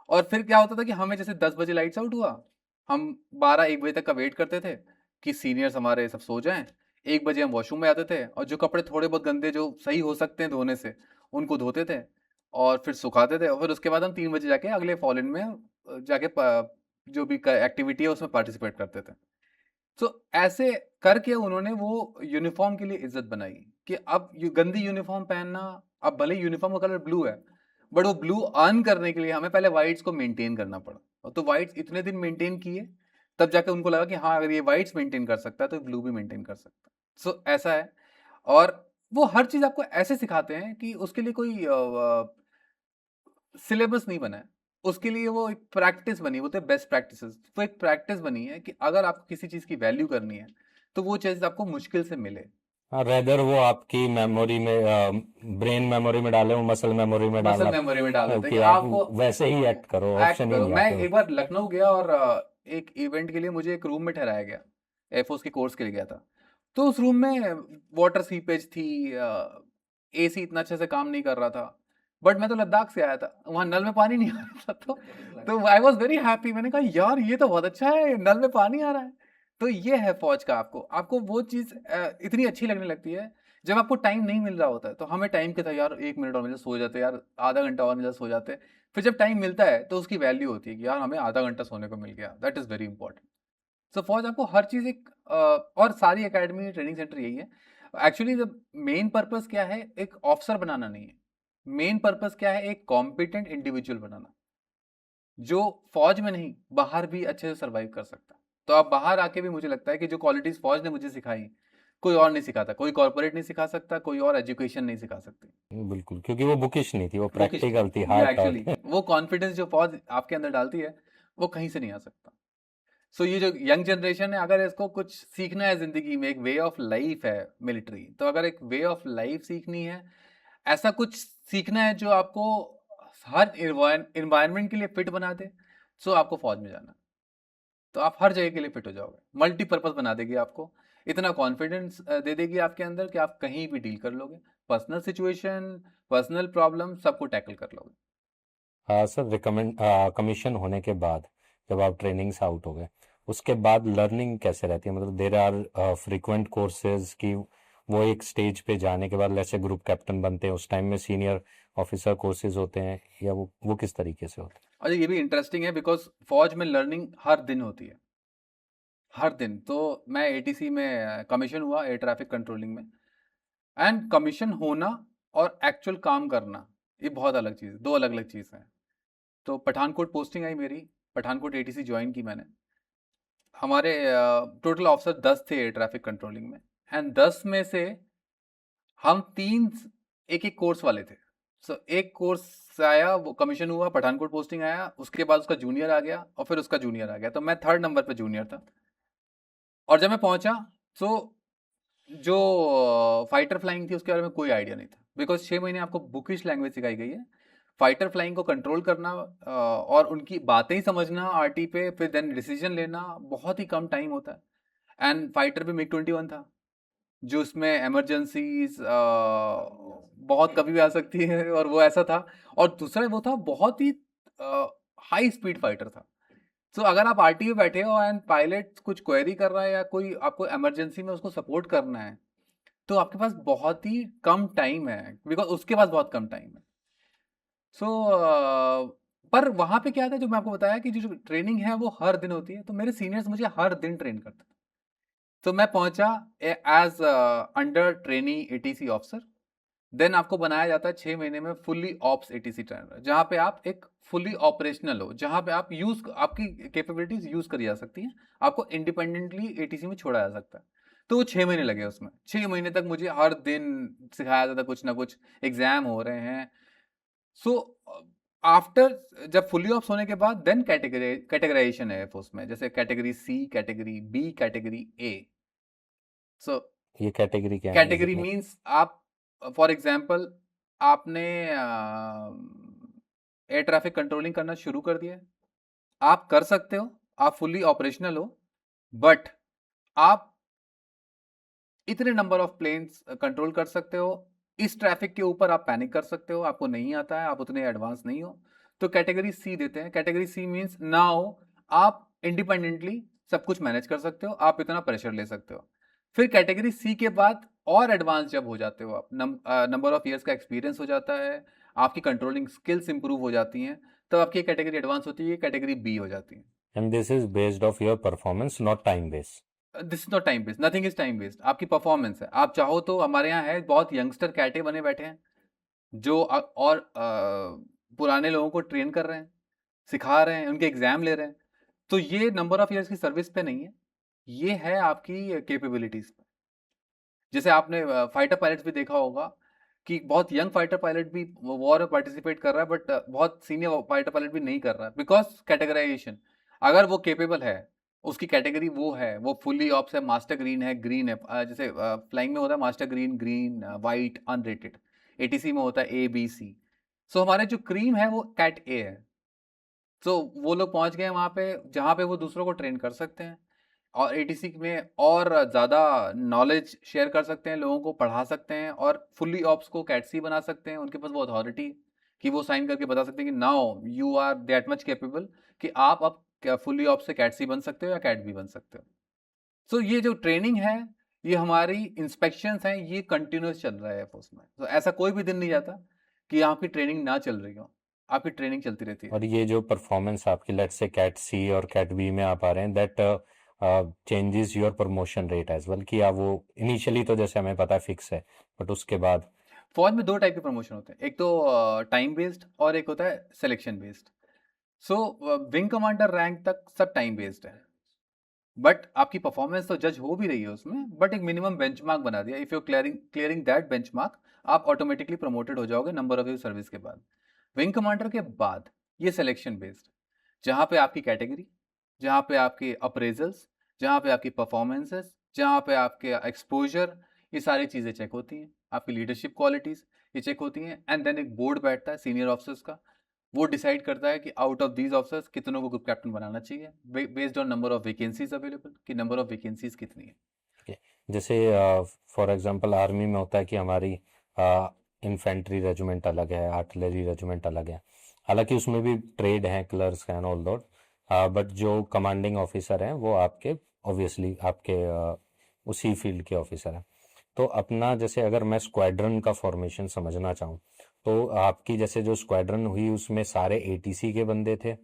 और फिर क्या होता था कि हमें जैसे 10 बजे लाइट्स आउट हुआ, हम 12-1 बजे तक का वेट करते थे कि सीनियर्स हमारे सब सो जाएं। 1 बजे हम वॉशरूम में आते थे, और जो कपड़े थोड़े बहुत गंदे जो सही हो सकते हैं धोने से, उनको धोते थे और फिर सुखाते थे, और फिर उसके बाद हम 3 बजे जाके अगले फॉल इन में जाके जो भी एक्टिविटी है उसमें पार्टिसिपेट करते थे। तो ऐसे करके उन्होंने वो यूनिफॉर्म के लिए इज्जत बनाई कि अब गंदी यूनिफॉर्म पहनना, अब भले यूनिफॉर्म का कलर ब्लू है, बट वो ब्लू अर्न करने के लिए हमें पहले वाइट्स को मेंटेन करना पड़ा। और तो वाइट्स इतने दिन मेंटेन किए, तब जाके उनको लगा कि हाँ, अगर ये वाइट्स मेंटेन कर सकता है तो ब्लू भी मेंटेन कर सकता है। सो ऐसा है। और वो हर चीज आपको ऐसे सिखाते हैं कि उसके लिए कोई सिलेबस नहीं बना है, उसके लिए वो एक प्रैक्टिस बनी, बोलते हैं बेस्ट प्रैक्टिसेस। वो एक प्रैक्टिस बनी है कि अगर आपको किसी चीज की वैल्यू करनी है तो वो चीज आपको मुश्किल से मिले। हाँ, रेदर वो आपकी मेमोरी में, ब्रेन मेमोरी में डाले, वो मसल मेमोरी में मसल डालना, मेमोरी में डाल देते हैं कि कि आप आपको वैसे ही एक्ट करो, एक्ट ऑप्शन ही करो। नहीं मैं आपके एक बार लखनऊ गया और एक इवेंट के लिए मुझे एक रूम में ठहराया गया, एयरफोर्स के कोर्स के लिए गया था। तो उस रूम में वाटर सीपेज थी, एसी इतना अच्छे से काम नहीं कर रहा था, बट मैं तो लद्दाख से आया था, वहां नल में पानी नहीं आ रहा था। तो आई वॉज वेरी हैप्पी। मैंने कहा यार ये तो बहुत अच्छा है, नल में पानी आ रहा है। तो ये है फौज का, आपको आपको वो चीज इतनी अच्छी लगने लगती है जब आपको टाइम नहीं मिल रहा होता है। तो हमें टाइम के था यार, 1 मिनट और मिले सो जाते, यार आधा घंटा और मिला सो जाते। फिर जब टाइम मिलता है तो उसकी वैल्यू होती है कि यार हमें आधा घंटा सोने को मिल गया, दैट इज वेरी इंपॉर्टेंट। सो फौज आपको हर चीज एक और सारी एकेडमी ट्रेनिंग सेंटर यही है। एक्चुअली द मेन पर्पस क्या है, एक ऑफिसर बनाना नहीं है। मेन पर्पस क्या है, एक कॉम्पिटेंट इंडिविजुअल बनाना, जो फौज में नहीं बाहर भी अच्छे से सर्वाइव कर सकता है। तो आप बाहर आके भी, मुझे लगता है कि जो क्वालिटीज फौज ने मुझे सिखाई, कोई और नहीं सिखाता, कोई कॉर्पोरेट नहीं सिखा सकता, कोई और एजुकेशन नहीं सिखा सकती। बिल्कुल, क्योंकि वो बुकिश नहीं थी, वो वो प्रैक्टिकल थी, हार्ड एक्चुअली टॉट। वो कॉन्फिडेंस जो फौज आपके अंदर डालती है, वो कहीं से नहीं आ सकता। सो ये जो यंग जनरेशन है, अगर इसको कुछ सीखना है जिंदगी में, एक वे ऑफ लाइफ है मिलिट्री, तो अगर एक वे ऑफ लाइफ सीखनी है, ऐसा कुछ सीखना है जो आपको हर इन्वायरमेंट के लिए फिट बना दे, सो आपको फौज में जाना। तो आप हर जगह के लिए फिट हो जाओगे, मल्टीपर्पज बना देगी आपको, इतना कॉन्फिडेंस दे देगी आपके अंदर कि आप कहीं भी डील कर लोगे, पर्सनल सिचुएशन, पर्सनल प्रॉब्लम सबको टैकल कर लोगे। हाँ सर, कमीशन होने के बाद जब आप ट्रेनिंग से आउट हो गए, उसके बाद लर्निंग कैसे रहती है? मतलब देर आर फ्रीक्वेंट कोर्सेज की, वो एक स्टेज पे जाने के बाद जैसे ग्रुप कैप्टन बनते हैं, उस टाइम में सीनियर ऑफिसर कोर्सेज होते हैं, या वो किस तरीके से होते हैं? और ये भी इंटरेस्टिंग है, बिकॉज फौज में लर्निंग हर दिन होती है, हर दिन। तो मैं एटीसी में कमीशन हुआ एयर ट्रैफिक कंट्रोलिंग में। एंड कमीशन होना और एक्चुअल काम करना, ये बहुत अलग चीज़, दो अलग अलग चीज़ हैं। तो पठानकोट पोस्टिंग आई मेरी, पठानकोट एटीसी ज्वाइन की मैंने। हमारे टोटल ऑफिसर 10 थे एयर ट्रैफिक कंट्रोलिंग में। एंड 10 में से हम तीन एक एक कोर्स वाले थे। सो एक कोर्स आया, वो कमीशन हुआ, पठानकोट पोस्टिंग आया, उसके बाद उसका जूनियर आ गया और फिर उसका जूनियर आ गया। तो मैं 3rd नंबर पे जूनियर था। और जब मैं पहुंचा तो जो फाइटर फ्लाइंग थी उसके बारे में कोई आइडिया नहीं था, बिकॉज 6 महीने आपको बुकिश लैंग्वेज सिखाई गई है। फाइटर फ्लाइंग को कंट्रोल करना और उनकी बातें ही समझना आरटी पे, फिर देन डिसीजन लेना, बहुत ही कम टाइम होता है। एंड फाइटर भी MiG-21 था, जो उसमें इमरजेंसीज बहुत कभी भी आ सकती है, और वो ऐसा था। और दूसरा वो था, बहुत ही हाई स्पीड फाइटर था। तो अगर आप आरटी में बैठे हो एंड पायलट कुछ क्वेरी कर रहा है या कोई आपको इमरजेंसी में उसको सपोर्ट करना है, तो आपके पास बहुत ही कम टाइम है, बिकॉज उसके पास बहुत कम टाइम है। सो पर वहां पे क्या था, जो मैं आपको बताया कि जो ट्रेनिंग है वो हर दिन होती है, तो मेरे सीनियर्स मुझे हर दिन ट्रेन करते थे। तो मैं पहुंचा as under trainee ATC officer. Then आपको बनाया जाता है 6 महीने में फुल्ली ऑप्स एटीसी ट्रेनर, जहां पे आप एक फुल्ली ऑपरेशनल हो, जहां पे आप यूज आपकी कैपेबिलिटीज यूज करी जा सकती हैं, आपको इंडिपेंडेंटली एटीसी में छोड़ा जा सकता है। तो वो 6 महीने लगे उसमें। 6 महीने तक मुझे हर दिन सिखाया जाता, कुछ ना कुछ एग्जाम हो रहे हैं। सो आफ्टर जब फुल्ली ऑप्स होने के बाद देन कैटेगराइजेशन है एयरफोर्स में, जैसे category C, category B, category A. So ये कैटेगरी क्या है कैटेगरी बेसिकली? मींस आप, फॉर एग्जांपल, आपने एयर ट्रैफिक कंट्रोलिंग करना शुरू कर दिया है, आप कर सकते हो, आप फुल्ली ऑपरेशनल हो, बट आप इतने नंबर ऑफ प्लेन्स कंट्रोल कर सकते हो, इस ट्रैफिक के ऊपर आप पैनिक कर सकते हो, आपको नहीं आता है, आप उतने एडवांस नहीं हो, तो कैटेगरी सी देते हैं। कैटेगरी सी मींस नाउ आप इंडिपेंडेंटली सब कुछ मैनेज कर सकते हो, आप इतना प्रेशर ले सकते हो। फिर कैटेगरी सी के बाद और एडवांस जब हो जाते हो आप, नंबर ऑफ ईयर्स का एक्सपीरियंस हो जाता है, आपकी कंट्रोलिंग स्किल्स इंप्रूव हो जाती हैं, तब आपकी कैटेगरी एडवांस होती है, कैटेगरी बी हो जाती है। And this is based of your performance, not time based. This is not time based, nothing is time based, आपकी परफॉर्मेंस है। आप चाहो तो, हमारे यहाँ है बहुत यंगस्टर कैटे बने बैठे हैं, जो पुराने लोगों को ट्रेन कर रहे हैं, सिखा रहे हैं, उनके एग्जाम ले रहे हैं। तो ये नंबर ऑफ इयर्स की सर्विस पे नहीं है, ये है आपकी कैपेबिलिटीज पे। जैसे आपने फाइटर पायलट्स भी देखा होगा कि बहुत यंग फाइटर पायलट भी वॉर में पार्टिसिपेट कर रहा है, बट बहुत सीनियर फाइटर पायलट भी नहीं कर रहा है, बिकॉज कैटेगराइजेशन। अगर वो केपेबल है, उसकी कैटेगरी वो है, वो फुल्ली ऑप्स है, मास्टर ग्रीन है, ग्रीन है, जैसे फ्लाइंग में होता है master green, green, white, unrated. ATC में होता है A B C। सो हमारे जो क्रीम है वो कैट ए है। तो वो लोग पहुंच गए वहां पे जहां पे वो दूसरों को ट्रेन कर सकते हैं, और एटीसी में और ज़्यादा नॉलेज शेयर कर सकते हैं, लोगों को पढ़ा सकते हैं, और फुल्ली ऑप्स को कैट सी बना सकते हैं। उनके पास वो अथॉरिटी कि वो साइन करके बता सकते हैं कि now you are that much capable कि आप अब फुल्ली ऑप्स से कैट सी बन सकते हो या कैट बी बन सकते हो। सो ये जो ट्रेनिंग है, ये हमारी इंस्पेक्शंस हैं, ये कंटिन्यूस चल रहा है एयरफोर्स में। तो ऐसा कोई भी दिन नहीं जाता कि आपकी ट्रेनिंग ना चल रही हो, आपकी ट्रेनिंग चलती रहती है। और ये जो परफॉर्मेंस आपकी, लेट्स से कैट सी और कैट बी में आप आ रहे हैं, that changes your promotion rate as well, कि आप वो इनिशियली तो जैसे हमें पता है फिक्स है, बट उसके बाद? फौज में 2 टाइप के प्रमोशन होते हैं, एक तो टाइम बेस्ड और एक होता है सिलेक्शन बेस्ड। सो विंग कमांडर रैंक तक सब टाइम बेस्ड है, बट आपकी परफॉर्मेंस तो जज हो भी रही है उसमें, बट एक मिनिमम बेंचमार्क बना दिया। If you clearing that benchmark, आप ऑटोमेटिकली प्रमोटेड हो जाओगे नंबर ऑफ ईयर सर्विस के बाद। विंग कमांडर के बाद ये सिलेक्शन बेस्ड, जहाँ पे आपकी कैटेगरी, जहाँ पे आपके अप्रेजल्स, जहाँ पे आपकी परफॉर्मेंसेस, जहाँ पे आपके एक्सपोजर, ये सारी चीज़ें चेक होती हैं। आपकी लीडरशिप क्वालिटीज़ ये चेक होती हैं। एंड देन एक बोर्ड बैठता है सीनियर ऑफिसर्स का, वो डिसाइड करता है कि आउट ऑफ दीज ऑफिसर्स कितनों को ग्रुप कैप्टन बनाना चाहिए, based on number of vacancies available, कि नंबर ऑफ वैकेंसीज कितनी है। Okay. जैसे फॉर एग्जांपल आर्मी में होता है कि हमारी इन्फेंट्री रेजिमेंट अलग है, आर्टिलरी रेजिमेंट अलग है, हालांकि उसमें भी ट्रेड हैं, क्लर्क्स हैं, ऑल दैट, बट जो कमांडिंग ऑफिसर हैं वो आपके ऑब्वियसली आपके उसी फील्ड के ऑफिसर हैं। तो अपना जैसे अगर मैं स्क्वाड्रन का फॉर्मेशन समझना चाहूँ, तो आपकी जैसे जो स्क्वाड्रन हुई उसमें सारे एटीसी के बंदे थे,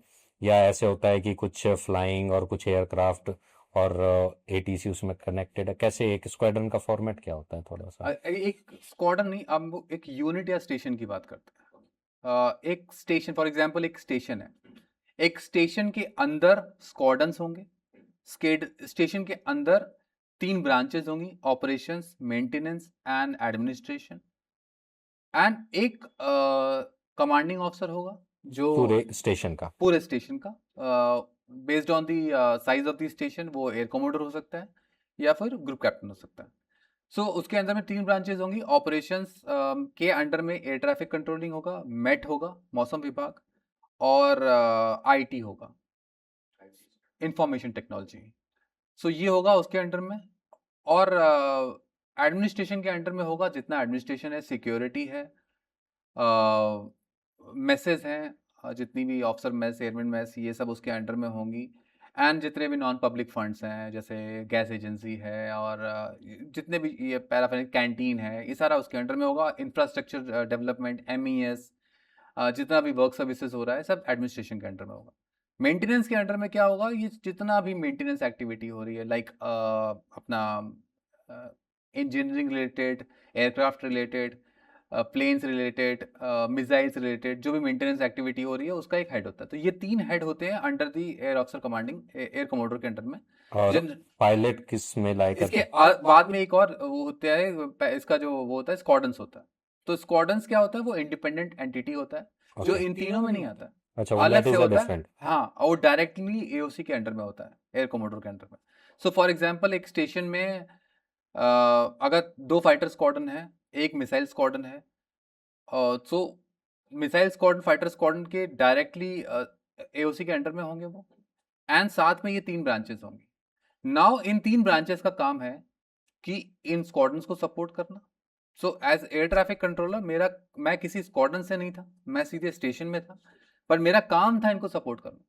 या ऐसे होता है कि कुछ फ्लाइंग और कुछ एयरक्राफ्ट और एटीसी उसमें कनेक्टेड है, कैसे एक स्क्वाड्रन का फॉर्मेट क्या होता है थोड़ा सा? एक स्क्वाड्रन नहीं, अब वो एक यूनिट या स्टेशन की बात करते हैं। एक स्टेशन, फॉर एग्जांपल एक स्टेशन है, एक स्टेशन के अंदर स्क्वाड्रन्स होंगे, स्टेशन के अंदर 3 ब्रांचेस होंगी, operations, maintenance and administration, and एक कमांडिंग ऑफिसर होगा जो पूरे स्टेशन का? पूरे स्टेशन का, based on the size of the station वो एयर कमोडर हो सकता है या फिर ग्रुप कैप्टन हो सकता है। सो उसके अंदर में 3 ब्रांचेस होंगी। ऑपरेशंस के अंडर में एयर ट्रैफिक कंट्रोलिंग होगा, मेट होगा मौसम विभाग, और आईटी होगा, इंफॉर्मेशन टेक्नोलॉजी। सो ये होगा उसके अंडर में। और एडमिनिस्ट्रेशन के अंडर में होगा जितना एडमिनिस्ट्रेशन है, सिक्योरिटी है, मैसेज हैं, जितनी भी ऑफिसर मैस, एयरमैन मैस, ये सब उसके अंडर में होंगी। एंड जितने भी नॉन पब्लिक फंड्स हैं, जैसे गैस एजेंसी है और जितने भी ये पैराफिन कैंटीन है, ये सारा उसके अंडर में होगा। इंफ्रास्ट्रक्चर डेवलपमेंट, MES, जितना भी वर्क सर्विसेज हो रहा है सब एडमिनिस्ट्रेशन के अंडर में होगा। मेंटेनेंस के अंडर में क्या होगा, ये जितना भी मेंटेनेंस एक्टिविटी हो रही है, लाइक अपना engineering related, aircraft related, planes related, missiles related, जो भी मेंटेनेंस एक्टिविटी हो रही है उसका एक हेड होता है। तो ये 3 हेड होते हैं under the air officer commanding, air commodore के अंडर में। और जिन पायलट किस में लाइक इसके बाद में एक और वो होता है, इसका जो वो होता है स्क्वाड्रंस होता है। तो स्क्वाड्रंस क्या होता है, वो इंडिपेंडेंट एंटिटी होता है जो इन तीनों में नहीं आता है, अच्छा, अलग दैट से इज अ होता है। डिफरेंट। हाँ, और वो डायरेक्टली एओसी के अंडर में होता है, एयर कमोडर के अंडर में। सो फॉर एग्जांपल एक स्टेशन में अगर 2 फाइटर स्क्वाड्रन है, एक मिसाइल स्क्वाड्रन है, so missile squadron, fighter squadron के डायरेक्टली एओसी के अंडर में होंगे वो, एंड साथ में ये 3 ब्रांचेस होंगी। नाउ इन 3 ब्रांचेस का काम है कि इन स्क्वाड्रंस को सपोर्ट करना। So as air traffic controller मैं किसी स्क्वाड्रन से नहीं था, मैं सीधे स्टेशन में था, पर मेरा काम था इनको सपोर्ट करना।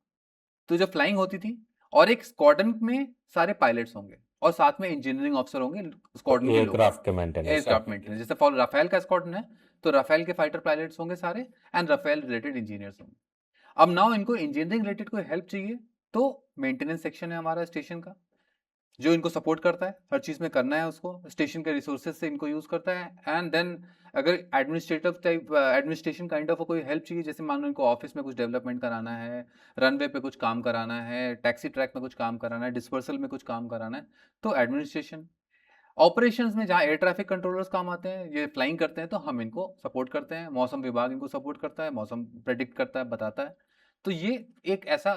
तो जब फ्लाइंग होती थी, और एक स्क्वाड्रन में सारे पायलट्स होंगे और साथ में इंजीनियरिंग ऑफिसर होंगे स्क्वाड्रन के लोग, एयरक्राफ्ट के मेंटेनेंस। Aircraft maintenance. जैसे फॉर राफेल का स्क्वाड्रन है तो राफेल के फाइटर पायलट्स होंगे सारे, एंड राफेल रिलेटेड इंजीनियर्स होंगे। अब नाउ इनको इंजीनियरिंग रिलेटेड कोई हेल्प चाहिए तो मेंटेनेंस सेक्शन है हमारा स्टेशन का, जो इनको सपोर्ट करता है, हर चीज़ में करना है उसको, स्टेशन के रिसोर्सेज से इनको यूज़ करता है। एंड देन अगर administrative type, administration kind of कोई हेल्प चाहिए, जैसे मान लो इनको ऑफिस में कुछ डेवलपमेंट कराना है, रनवे पे कुछ काम कराना है, टैक्सी ट्रैक में कुछ काम कराना है, डिस्पर्सल में कुछ काम कराना है, तो एडमिनिस्ट्रेशन। ऑपरेशंस में जहाँ एयर ट्रैफिक कंट्रोलर्स काम आते हैं, ये फ्लाइंग करते हैं, तो हम इनको सपोर्ट करते हैं। मौसम विभाग इनको सपोर्ट करता है, मौसम प्रेडिक्ट करता है, बताता है। तो ये एक ऐसा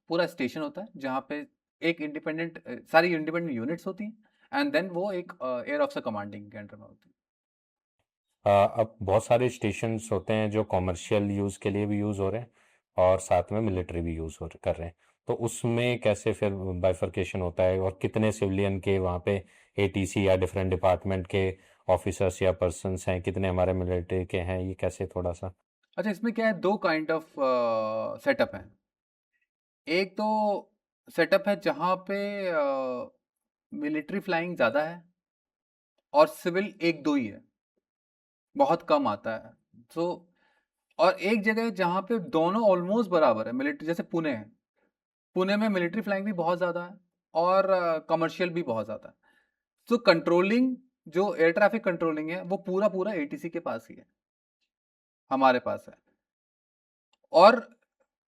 पूरा स्टेशन होता है जहाँ पे एक इंडिपेंडेंट, सारी इंडिपेंडेंट यूनिट्स होती हैं, एंड देन वो एक एयर ऑफिसर कमांडिंग के अंडर में होती है। अब बहुत सारे स्टेशंस होते हैं जो कॉमर्शियल यूज़ के लिए भी यूज़ हो रहे हैं और साथ में मिलिट्री भी यूज़ कर रहे हैं, तो उसमें कैसे फिर बाइफर्केशन होता है और कितने सिविलियन के वहाँ पे एटीसी या डिफरेंट डिपार्टमेंट के ऑफिसर्स या पर्सन्स हैं, कितने हमारे मिलिट्री के हैं, ये कैसे थोड़ा सा? अच्छा, इसमें क्या है, 2 काइंड ऑफ सेटअप है। एक तो सेटअप है जहाँ पे मिलिट्री फ्लाइंग ज़्यादा है और सिविल 1-2 ही है, बहुत कम आता है। सो और एक जगह जहाँ पे दोनों ऑलमोस्ट बराबर है, मिलिट्री, जैसे पुणे है, पुणे में मिलिट्री फ्लाइंग भी बहुत ज़्यादा है और कमर्शियल भी बहुत ज़्यादा है। सो कंट्रोलिंग, जो एयर ट्रैफिक कंट्रोलिंग है, वो पूरा पूरा एटीसी के पास ही है, हमारे पास है, और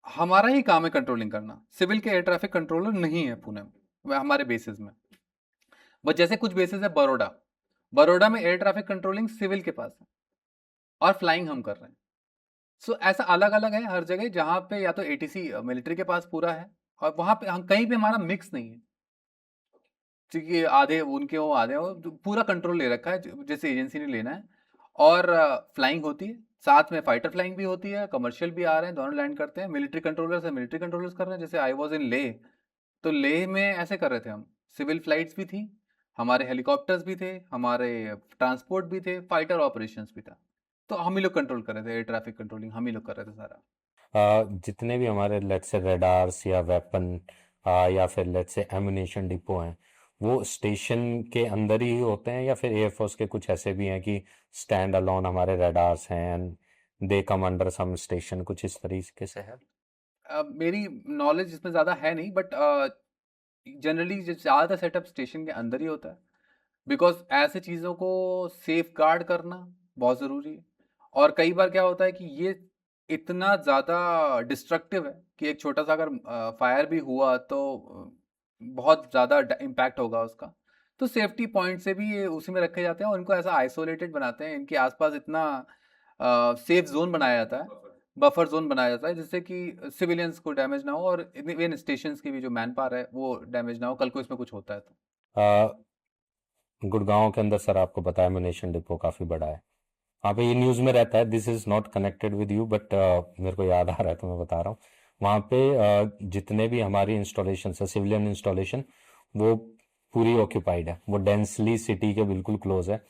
हमारा ही काम है कंट्रोलिंग करना। सिविल के एयर ट्रैफिक कंट्रोलर नहीं है पुणे में, हमारे बेसिस में। बट जैसे कुछ बेसिस है बड़ौदा, बड़ौदा में एयर ट्रैफिक कंट्रोलिंग सिविल के पास है और फ्लाइंग हम कर रहे हैं। सो ऐसा अलग अलग है हर जगह, जहाँ पे या तो एटीसी मिलिट्री के पास पूरा है, और वहाँ पे हम कहीं पे हमारा मिक्स नहीं है, क्योंकि आधे उनके हो आधे हो, तो पूरा कंट्रोल ले रखा है जैसे एजेंसी ने लेना है। और फ्लाइंग होती है, साथ में फाइटर फ्लाइंग भी होती है, कमर्शियल भी आ रहे हैं, दोनों लैंड करते हैं। मिलिट्री कंट्रोलर्स है, मिलिट्री कंट्रोलर्स कर रहे हैं। जैसे आई वॉज इन लेह, तो लेह में ऐसे कर रहे थे हम, सिविल फ्लाइट्स भी थी, हमारे हेलीकॉप्टर्स भी थे, हमारे ट्रांसपोर्ट भी थे, फाइटर ऑपरेशंस भी था। तो हम ही लोग कंट्रोल कर रहे थे, एयर ट्रैफिक कंट्रोलिंग हम ही लोग कर रहे थे सारा। जितने भी हमारे लेट्स से रेडार्स या वेपन या फिर लेट्स से एमुनेशन डिपो हैं, वो स्टेशन के अंदर ही होते हैं या फिर एयरफोर्स के कुछ ऐसे भी हैं कि स्टैंड अलोन हमारे रेडार्स हैं and they come under some station, कुछ इस तरीके से है? मेरी नॉलेज इसमें ज़्यादा है नहीं, बट जनरली ज़्यादा सेटअप स्टेशन के अंदर ही होता है, बिकॉज ऐसे चीज़ों को सेफ गार्ड करना बहुत ज़रूरी है। और कई बार क्या होता है कि ये इतना ज़्यादा डिस्ट्रक्टिव है कि एक छोटा सा अगर फायर भी हुआ तो बहुत ज़्यादा इम्पैक्ट होगा उसका। तो सेफ्टी पॉइंट से भी ये उसी में रखे जाते हैं और इनको ऐसा आइसोलेटेड बनाते हैं, इनके आसपास इतना सेफ जोन बनाया जाता है, बफर जोन बनाया जाता है, जिससे कि सिविलियंस को डैमेज ना हो और इवन स्टेशंस की भी जो मैन पावर है वो डैमेज ना हो, कल को इसमें कुछ होता है तो। गुड़गांव के अंदर सर आपको पता है म्यूनिशन डिपो काफ़ी बड़ा है, वहाँ पे ये न्यूज़ में रहता है, this is not connected with you but मेरे को याद आ रहा है तो मैं बता रहा हूँ। वहाँ पे जितने भी हमारी इंस्टॉलेशन है सिविलियन इंस्टॉलेशन वो पूरी ऑक्यूपाइड है, वो डेंसली सिटी के बिल्कुल क्लोज है।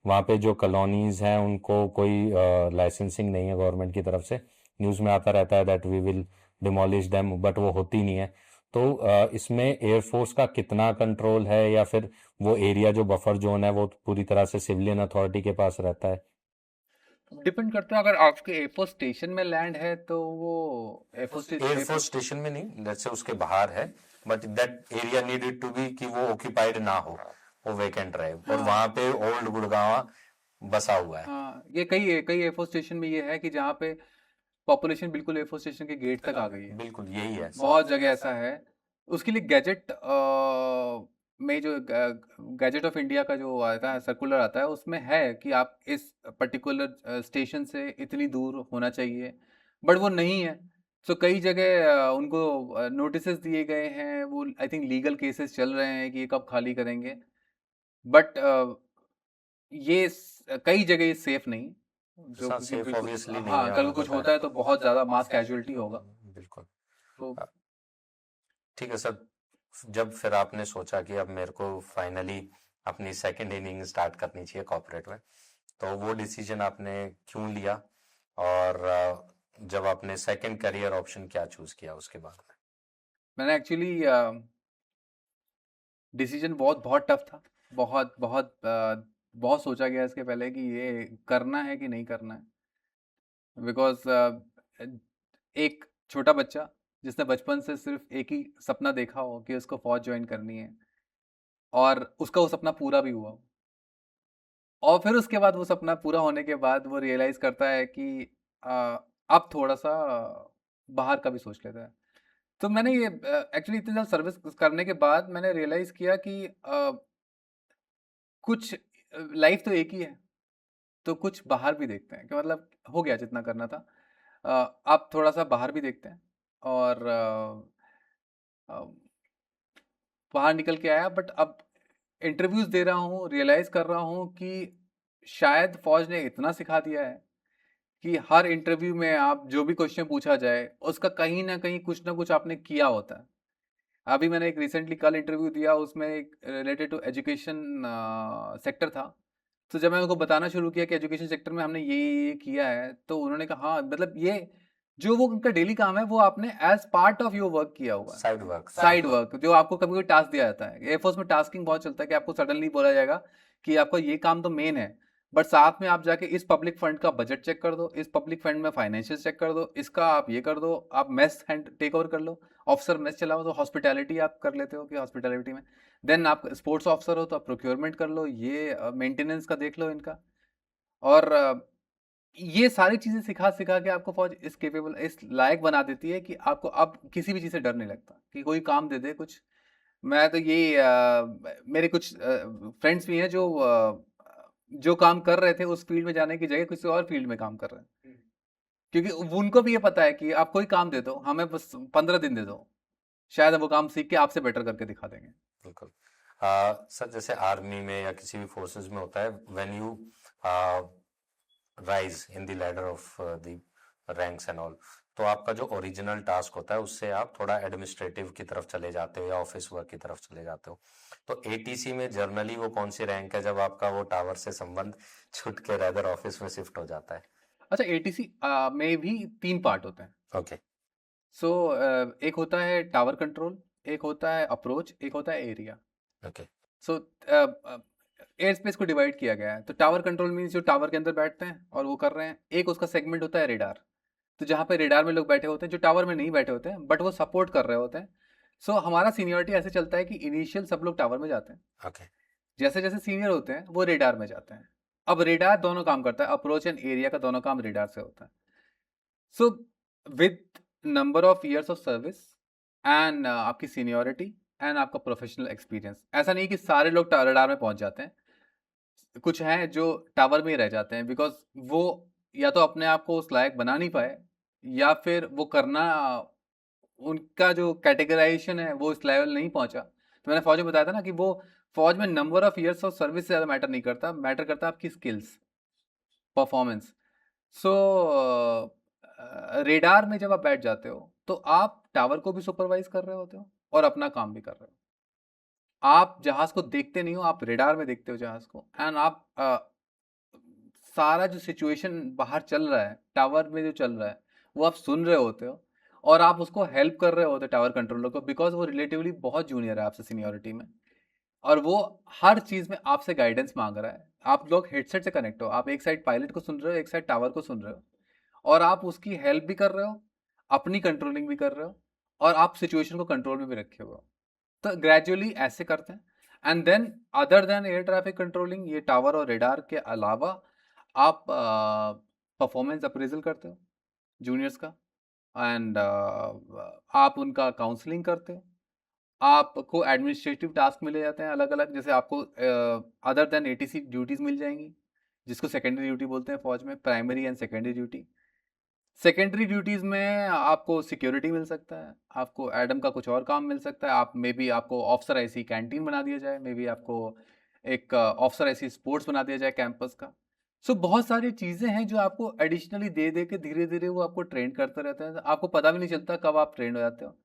वहाँ पे जो कॉलोनीज हैं उनको कोई लाइसेंसिंग नहीं है गवर्नमेंट की तरफ से, न्यूज़ में आता रहता है that we will demolish them but वो होती नहीं है। तो इसमें एयरफोर्स का कितना कंट्रोल है या फिर वो एरिया जो बफर जोन है वो पूरी तरह से सिविलियन अथॉरिटी के पास रहता है? डिपेंड करता है, अगर आपके एयरफोर्स स्टेशन में लैंड है तो वो एयरफोर्स स्टेशन में नहीं, जैसे उसके बाहर है but that area needed to be कि वो ऑक्यूपाइड ना हो, वो वेकेंट रहे और हाँ। वहां पे ओल्ड गुड़गांव बसा हुआ है। हाँ, ये कई कई एयरफोर्स स्टेशन में ये है कि जहाँ पे पॉपुलेशन बिल्कुल एयरफोर्स स्टेशन के गेट तक आ गई है, बिल्कुल यही है बहुत जगह ऐसा है। उसके लिए गैजेट में जो गैजेट ऑफ इंडिया का जो आता है सर्कुलर आता है, उसमें है कि आप इस पर्टिकुलर स्टेशन से इतनी दूर होना चाहिए, बट वो नहीं है। तो कई जगह उनको नोटिस दिए गए हैं, वो आई थिंक लीगल केसेस चल रहे हैं कि ये कब खाली करेंगे, बट ये कई जगह ये सेफ नहीं, जो क्योंकि सेफ बिल्कुल ऑब्वियसली नहीं हाँ, है, कल को हमें कुछ पता होता है तो बहुत ज़्यादा मास कैजुअलिटी होगा। बिल्कुल। तो ठीक है सर, जब फिर आपने सोचा कि अब मेरे को फाइनली अपनी सेकंड इनिंग स्टार्ट करनी चाहिए कॉर्पोरेट में, तो वो डिसीजन आपने क्यों लिया और जब आपने सेकंड करियर ऑप्शन क्या चूज किया उसके बाद में? मैंने एक्चुअली डिसीजन बहुत टफ था, बहुत बहुत बहुत सोचा गया इसके पहले कि ये करना है कि नहीं करना है, बिकॉज एक छोटा बच्चा जिसने बचपन से सिर्फ एक ही सपना देखा हो कि उसको फौज ज्वाइन करनी है, और उसका वो सपना पूरा भी हुआ, और फिर उसके बाद वो सपना पूरा होने के बाद वो रियलाइज करता है कि अब थोड़ा सा बाहर का भी सोच लेता है। तो मैंने ये एक्चुअली इतनी ज़्यादा सर्विस करने के बाद मैंने रियलाइज़ किया कि कुछ लाइफ तो एक ही है, तो कुछ बाहर भी देखते हैं, कि मतलब हो गया जितना करना था, अब थोड़ा-सा बाहर भी देखते हैं। और अ, बाहर निकल के आया, बट अब इंटरव्यूज़ दे रहा हूँ, रियलाइज़ कर रहा हूँ कि शायद फ़ौज ने इतना सिखा दिया है कि हर इंटरव्यू में आप जो भी क्वेश्चन पूछा जाए, उसका कहीं न कहीं कुछ ना कुछ आपने किया होता है। अभी मैंने एक रिसेंटली कल इंटरव्यू दिया, उसमें एक रिलेटेड टू एजुकेशन सेक्टर था। तो जब मैं उनको बताना शुरू किया कि एजुकेशन सेक्टर में हमने ये किया है, तो उन्होंने कहा हाँ, मतलब ये जो वो उनका डेली काम है वो आपने as part of your work किया हुआ है। साइड वर्क जो आपको कभी कोई टास्क दिया जाता है, एयरफोर्स में टास्किंग बहुत चलता है कि आपको सडनली बोला जाएगा कि आपका ये काम तो मेन है, बट साथ में आप जाके इस पब्लिक फंड का बजट चेक कर दो, इस पब्लिक फंड में फाइनेंशियल चेक कर दो, इसका आप ये कर दो, आप मेस हैंड टेक ओवर कर लो, ऑफिसर मेस चलाओ तो हॉस्पिटैलिटी आप कर लेते हो कि हॉस्पिटैलिटी में, देन आप स्पोर्ट्स ऑफिसर हो तो आप प्रोक्योरमेंट कर लो, ये मेंटेनेंस का देख लो इनका। और ये सारी चीज़ें सिखा सिखा के आपको फौज इस केपेबल इस लायक बना देती है कि आपको अब किसी भी चीज़ से डर नहीं लगता कि कोई काम दे दे कुछ। मैं तो ये मेरे कुछ फ्रेंड्स भी हैं जो काम कर रहे थे उस फील्ड में जाने की जगह किसी और फील्ड में काम कर रहे हैं, क्योंकि उनको भी ये पता है कि आप कोई काम दे दो हमें, बस 15 दिन दे दो, शायद वो काम सीख के आपसे बेटर करके दिखा देंगे। बिल्कुल। सर जैसे आर्मी में या किसी भी फोर्सेस में होता है, when you rise in the ladder of the ranks and all, तो आपका जो ओरिजिनल टास्क होता है उससे आप थोड़ा एडमिनिस्ट्रेटिव की तरफ चले जाते हो या ऑफिस वर्क की तरफ चले जाते हो। तो एटीसी में जर्नली वो कौन सी रैंक है जब आपका वो टावर से संबंध छूट के रेदर ऑफिस में शिफ्ट हो जाता है? अच्छा, एटीसी में भी 3 पार्ट होते हैं। ओके। सो एक होता है टावर कंट्रोल, एक होता है अप्रोच, एक होता है एरिया। ओके। सो एयर स्पेस को डिवाइड किया गया है, तो टावर कंट्रोल मीन्स जो टावर के अंदर बैठते हैं और वो कर रहे हैं। एक उसका सेगमेंट होता है रेडार, तो जहाँ पे रेडार में लोग बैठे होते हैं जो टावर में नहीं बैठे होते हैं बट वो सपोर्ट कर रहे होते हैं। सो हमारा सीनियरिटी ऐसे चलता है कि इनिशियल सब लोग टावर में जाते हैं, ओके जैसे जैसे सीनियर होते हैं वो रेडार में जाते हैं। अब रेडार दोनों काम करता है, अप्रोच एंड एरिया का दोनों काम रेडार से होता है। So with number of years of service and आपकी सीनियरिटी एंड आपका प्रोफेशनल एक्सपीरियंस, ऐसा नहीं कि सारे लोग रेडार में पहुंच जाते हैं, कुछ हैं जो टावर में ही रह जाते हैं बिकॉज वो या तो अपने आप को उस लायक बना नहीं पाए, या फिर वो करना, उनका जो कैटेगराइजेशन है वो इस लेवल नहीं पहुंचा। तो मैंने फौज में बताया था ना कि वो फौज में number of years of service से ज़्यादा मैटर नहीं करता, मैटर करता है आपकी स्किल्स, परफॉर्मेंस। सो रेडार में जब आप बैठ जाते हो तो आप टावर को भी सुपरवाइज कर रहे होते हो और अपना काम भी कर रहे हो। आप जहाज को देखते नहीं हो, आप रेडार में देखते हो जहाज को, एंड आप सारा जो सिचुएशन बाहर चल रहा है टावर में जो चल रहा है वो आप सुन रहे होते हो, और आप उसको हेल्प कर रहे होते हो टावर कंट्रोलर को, बिकॉज वो रिलेटिवली बहुत जूनियर है आपसे सीनियरिटी में, और वो हर चीज में आपसे गाइडेंस मांग रहा है। आप लोग हेडसेट से कनेक्ट हो, आप एक साइड पायलट को सुन रहे हो, एक साइड टावर को सुन रहे हो, और आप उसकी हेल्प भी कर रहे हो, अपनी कंट्रोलिंग भी कर रहे हो, और आप सिचुएशन को कंट्रोल में भी रखे हुए हो। तो ग्रेजुअली ऐसे करते हैं। And then other than air traffic controlling, ये टावर और रेडार के अलावा आप परफॉर्मेंस अप्रेजल करते हो जूनियर्स का, एंड आप उनका काउंसलिंग करते हो, आपको एडमिनिस्ट्रेटिव टास्क मिले जाते हैं अलग अलग, जैसे आपको अदर देन एटीसी ड्यूटीज मिल जाएंगी, जिसको सेकेंडरी ड्यूटी बोलते हैं फौज में, primary and secondary duty. Secondary duties में आपको सिक्योरिटी मिल सकता है, आपको एडम का कुछ और काम मिल सकता है, आप मे बी आपको ऑफिसर ऐसी कैंटीन बना दिया जाए, मे बी आपको एक ऑफिसर ऐसी स्पोर्ट्स बना दिया जाए कैंपस का। सो बहुत सारी चीज़ें हैं जो आपको एडिशनली दे दे के धीरे धीरे वो आपको ट्रेन करते रहते हैं, आपको पता भी नहीं चलता कब आप ट्रेन हो जाते हो।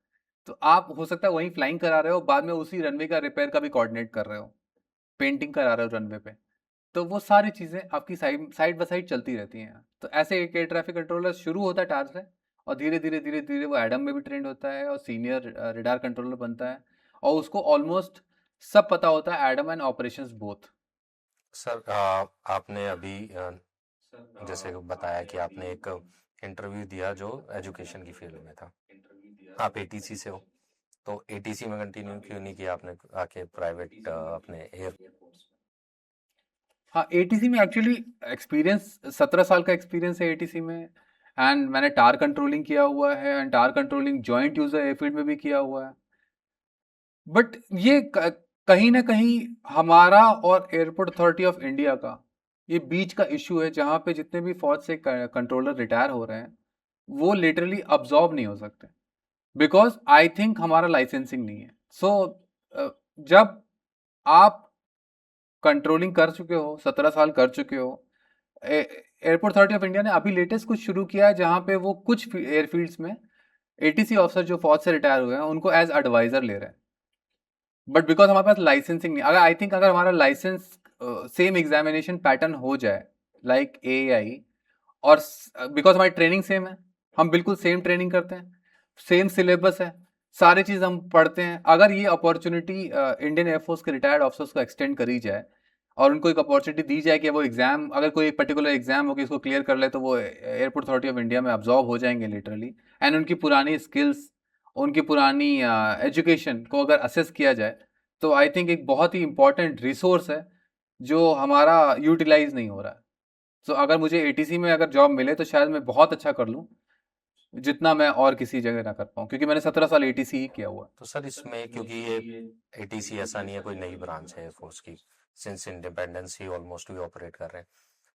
तो आप हो सकता है वहीं फ्लाइंग करा रहे हो, बाद में उसी रनवे का रिपेयर का भी कोऑर्डिनेट कर रहे हो, पेंटिंग करा रहे हो रनवे पे। तो वो सारी चीज़ें आपकी साइड साइड बाय साइड चलती रहती हैं। तो ऐसे एक एयर ट्रैफिक कंट्रोलर शुरू होता है टार से, और धीरे धीरे वो एडम में भी ट्रेंड होता है और सीनियर रेडार कंट्रोलर बनता है, और उसको ऑलमोस्ट सब पता होता है, Adam and operations both. Sir आपने अभी जैसे बताया कि आपने एक इंटरव्यू दिया जो एजुकेशन की फील्ड में था, आप एटीसी से हो, तो एटीसी में कंटिन्यू क्यों नहीं किया आपने आके प्राइवेट अपने एयर? हाँ, एटीसी में एक्चुअली एक्सपीरियंस 17 साल का एक्सपीरियंस है एटीसी में, एंड मैंने टार कंट्रोलिंग किया हुआ है, and tar controlling joint user airfield में भी किया हुआ है। बट ये कहीं ना कहीं हमारा और एयरपोर्ट अथॉरिटी ऑफ इंडिया का ये बीच का इशू है, जहाँ पे जितने भी फौज से कंट्रोलर रिटायर हो रहे हैं वो लिटरली अब्जॉर्ब नहीं हो सकते, बिकॉज आई थिंक हमारा लाइसेंसिंग नहीं है। सो जब आप कंट्रोलिंग कर चुके हो, 17 साल कर चुके हो, एयरपोर्ट अथॉरिटी ऑफ इंडिया ने अभी लेटेस्ट कुछ शुरू किया है जहाँ पे वो कुछ एयरफील्ड्स में एटीसी ऑफिसर जो फौज से रिटायर हुए हैं उनको एज एडवाइजर ले रहे हैं। बट बिकॉज हमारे पास लाइसेंसिंग नहीं, अगर आई थिंक अगर हमारा लाइसेंस सेम एग्जामिनेशन पैटर्न हो जाए लाइक एआई, और बिकॉज हमारी ट्रेनिंग सेम है, हम बिल्कुल सेम ट्रेनिंग करते हैं, सेम सिलेबस है, सारी चीज़ हम पढ़ते हैं, अगर ये अपॉर्चुनिटी इंडियन एयरफोर्स के रिटायर्ड ऑफिसर्स को एक्सटेंड करी जाए और उनको एक अपॉर्चुनिटी दी जाए कि वो एग्जाम, अगर कोई पर्टिकुलर एग्जाम हो कि इसको क्लियर कर ले, तो वो एयरपोर्ट अथॉरिटी ऑफ इंडिया में अब्जॉर्ब हो जाएंगे लिटरली, एंड उनकी पुरानी स्किल्स, उनकी पुरानी एजुकेशन को अगर असेस किया जाए, तो आई थिंक एक बहुत ही इंपॉर्टेंट रिसोर्स है जो हमारा यूटिलाइज नहीं हो रहा है। सो अगर मुझे एटीसी में अगर जॉब मिले तो शायद मैं बहुत अच्छा कर लूँ, जितना मैं और किसी जगह ना कर पाऊँ, क्योंकि मैंने 17 साल एटीसी ही किया हुआ है। तो सर इसमें क्योंकि ये एटीसी ऐसा नहीं है कोई नई ब्रांच है एयरफोर्स की, सिंस इंडिपेंडेंस ही ऑलमोस्ट भी ऑपरेट कर रहे हैं,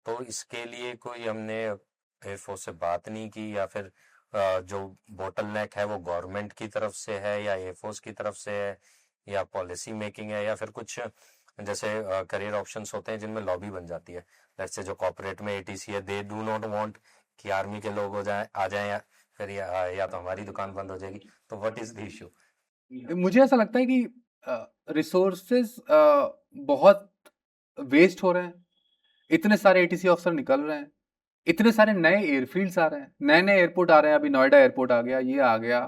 तो इसके लिए कोई हमने एयरफोर्स से बात नहीं की, या फिर जो बोटल नेक है वो गवर्नमेंट की तरफ से है या एयरफोर्स की तरफ से है, या पॉलिसी मेकिंग है, या फिर कुछ जैसे करियर ऑप्शंस होते हैं जिनमें लॉबी बन जाती है, लेट्स से जो कॉर्पोरेट में एटीसी है दे डू नॉट वांट कि आर्मी के लोग हो जाए आ जाएं, या फिर या तो हमारी दुकान बंद हो जाएगी, तो व्हाट इज द इशू? मुझे ऐसा लगता है कि रिसोर्सेज बहुत वेस्ट हो रहे हैं, इतने सारे एटीसी ऑफिसर निकल रहे हैं, इतने सारे नए एयरफील्ड्स आ रहे हैं, नए नए एयरपोर्ट आ रहे हैं, अभी नोएडा एयरपोर्ट आ गया, ये आ गया,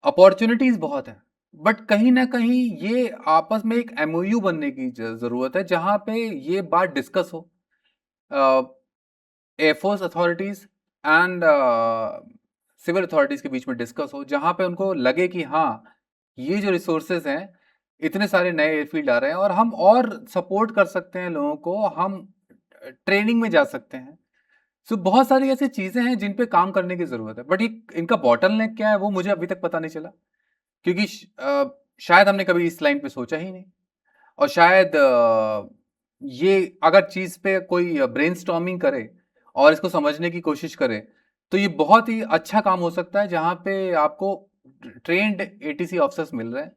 अपॉर्चुनिटीज बहुत है, बट कहीं ना कहीं ये आपस में एक एमओयू बनने की जरूरत है, जहां पे ये बात डिस्कस हो, air force authorities and civil authorities के बीच में डिस्कस हो, जहां पे उनको लगे कि हाँ ये जो रिसोर्सेज हैं, इतने सारे नए एयरफील्ड आ रहे हैं और हम और सपोर्ट कर सकते हैं लोगों को, हम ट्रेनिंग में जा सकते हैं। सो बहुत सारी ऐसी चीजें हैं जिन पे काम करने की जरूरत है, बट ये इनका बॉटल नेक क्या है वो मुझे अभी तक पता नहीं चला, क्योंकि शायद हमने कभी इस लाइन पे सोचा ही नहीं। और शायद ये अगर चीज पे कोई ब्रेनस्टॉर्मिंग करे और इसको समझने की कोशिश करे तो ये बहुत ही अच्छा काम हो सकता है, जहां पे आपको ट्रेंड एटीसी ऑफिसर्स मिल रहे हैं,